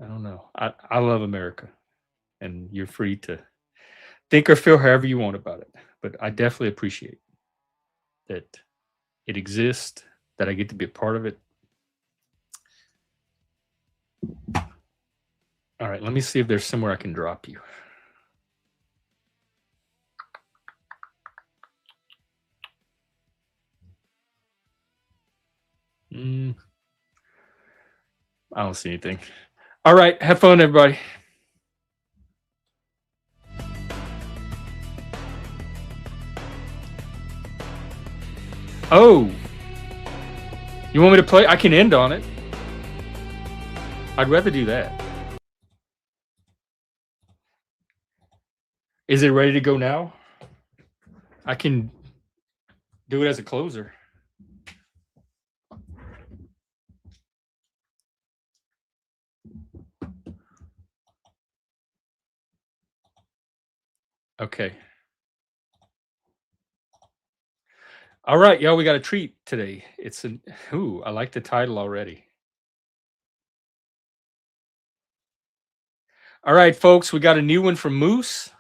I don't know. I love America, and you're free to think or feel however you want about it. But I definitely appreciate that it exists, that I get to be a part of it. All right, let me see if there's somewhere I can drop you. I don't see anything. All right, have fun, everybody. Oh, you want me to play? I can end on it. I'd rather do that. Is it ready to go now? I can do it as a closer. Okay. All right, y'all, we got a treat today. It's I like the title already. All right, folks, we got a new one from Moose.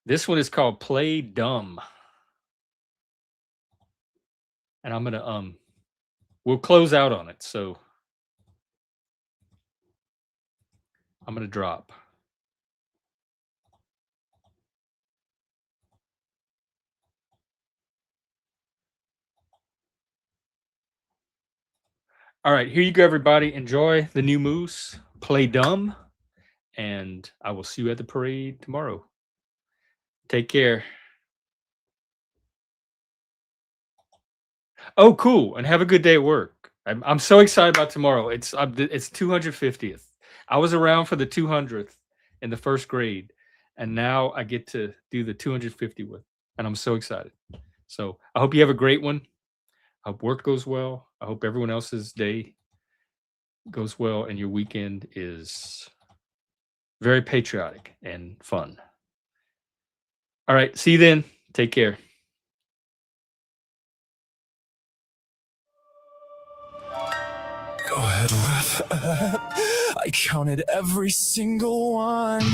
This one is called Play Dumb. And I'm gonna we'll close out on it. So I'm gonna drop. All right, here you go, everybody. Enjoy the new Moose, Play Dumb, and I will see you at the parade tomorrow. Take care. Oh, cool, and have a good day at work. I'm so excited about tomorrow. It's 250th. I was around for the 200th in the first grade, and now I get to do the 250th, and I'm so excited. So I hope you have a great one. I hope work goes well. I hope everyone else's day goes well, and your weekend is very patriotic and fun. All right, see you then. Take care. Go ahead, laugh. I counted every single one.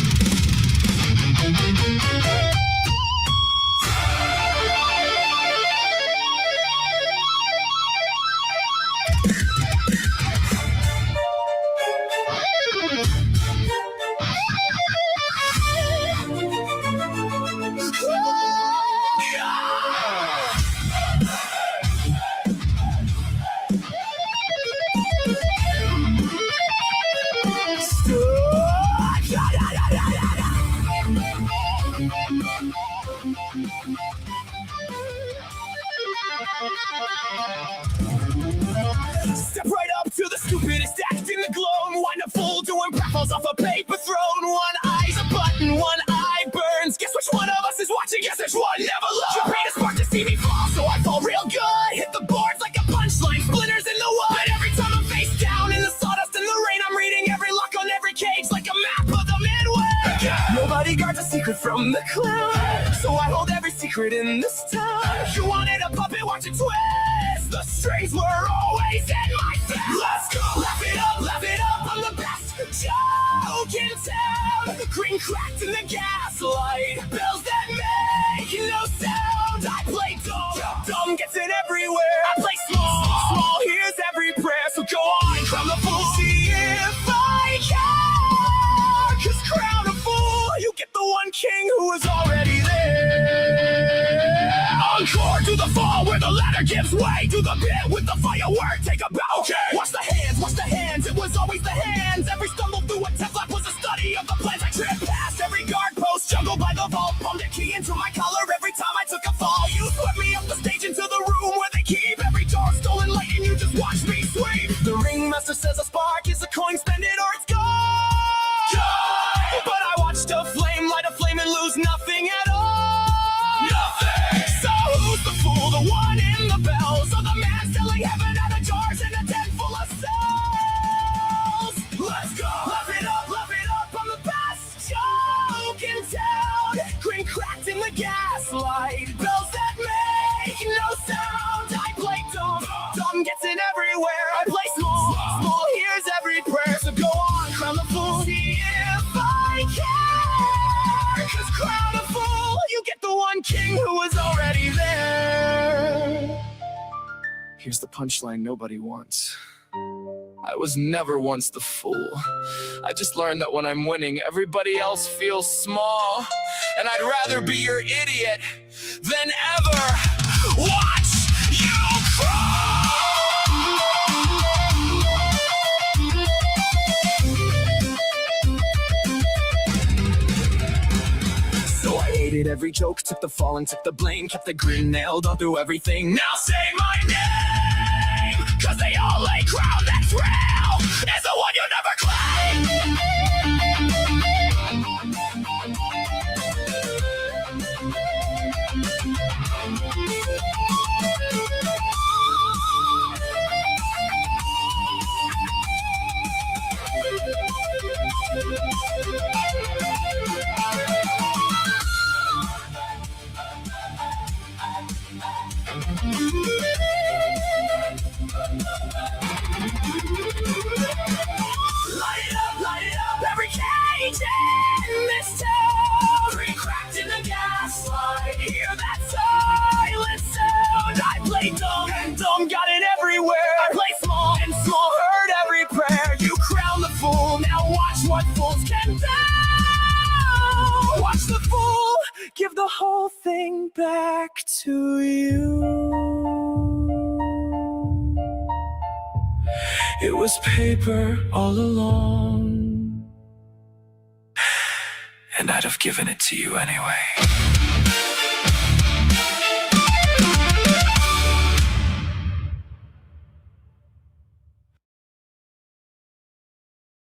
Step right up to the stupidest act in the globe. Wind up full doing pratfalls off a paper throne. One eye's a button, one eye burns. Guess which one of us is watching? Guess which one never learns. Your pain is spark to see me fall, so I fall real good. Hit the boards like a punchline, splinters in the wood. But every time I'm face down in the sawdust and the rain, I'm reading every lock on every cage like a map of the Midway. Nobody guards a secret from the clown, so I hold every secret in this town. You wanted a puppet, watch it twist. The strings were always in my fist. Let's go, laugh it up, I'm the best joke in town. Green cracked in the gaslight, bells that make no sound. I play dumb, dumb gets it everywhere. I play small hears every prayer. So go on, crown the fool. See if I can, 'cause crown a fool, you get the one king who is already there. Encore to the fall where the ladder gives way. To the pit with the firework, take a bow. Okay. Watch the hands, it was always the hands. Every stumble through a test lab was a study of the plans. I tripped past every guard post. ghost, juggled by the vault. Pumped a key into my collar every time I took a fall. You swept me up the stage into the room where they keep every jar stolen light, and you just watch me sweep. The ringmaster says a spark is a coin, spend it or it's gone. But I watched a flame light a flame and lose nothing at all. Nothing. So who's the fool, the one in the bells, or the man selling heaven out of jars in a tent full of cells? Let's go. Love it up, I'm the best joke in town. Green cracked in the gaslight, bells that make no sound. I play dumb, dumb gets in everywhere. I play small, small hears every prayer. So go on, crown the fool, see if I care. Cause crown a fool, you get the one king who was already there. Here's the punchline nobody wants. I was never once the fool. I just learned that when I'm winning, everybody else feels small. And I'd rather be your idiot than ever watch you crawl. So I hated every joke, took the fall and took the blame, kept the grin nailed on through everything. Now say my name, cause they all lay crown that's real is the one you never claim. Light it up, every cage in this town. Green cracked in the gaslight, hear that silent sound. I play dumb, and dumb got it everywhere. I play small, and small heard every prayer. You crown the fool, now watch what fools can do. Watch the fool give the whole thing back to you. It was paper all along, and I'd have given it to you anyway.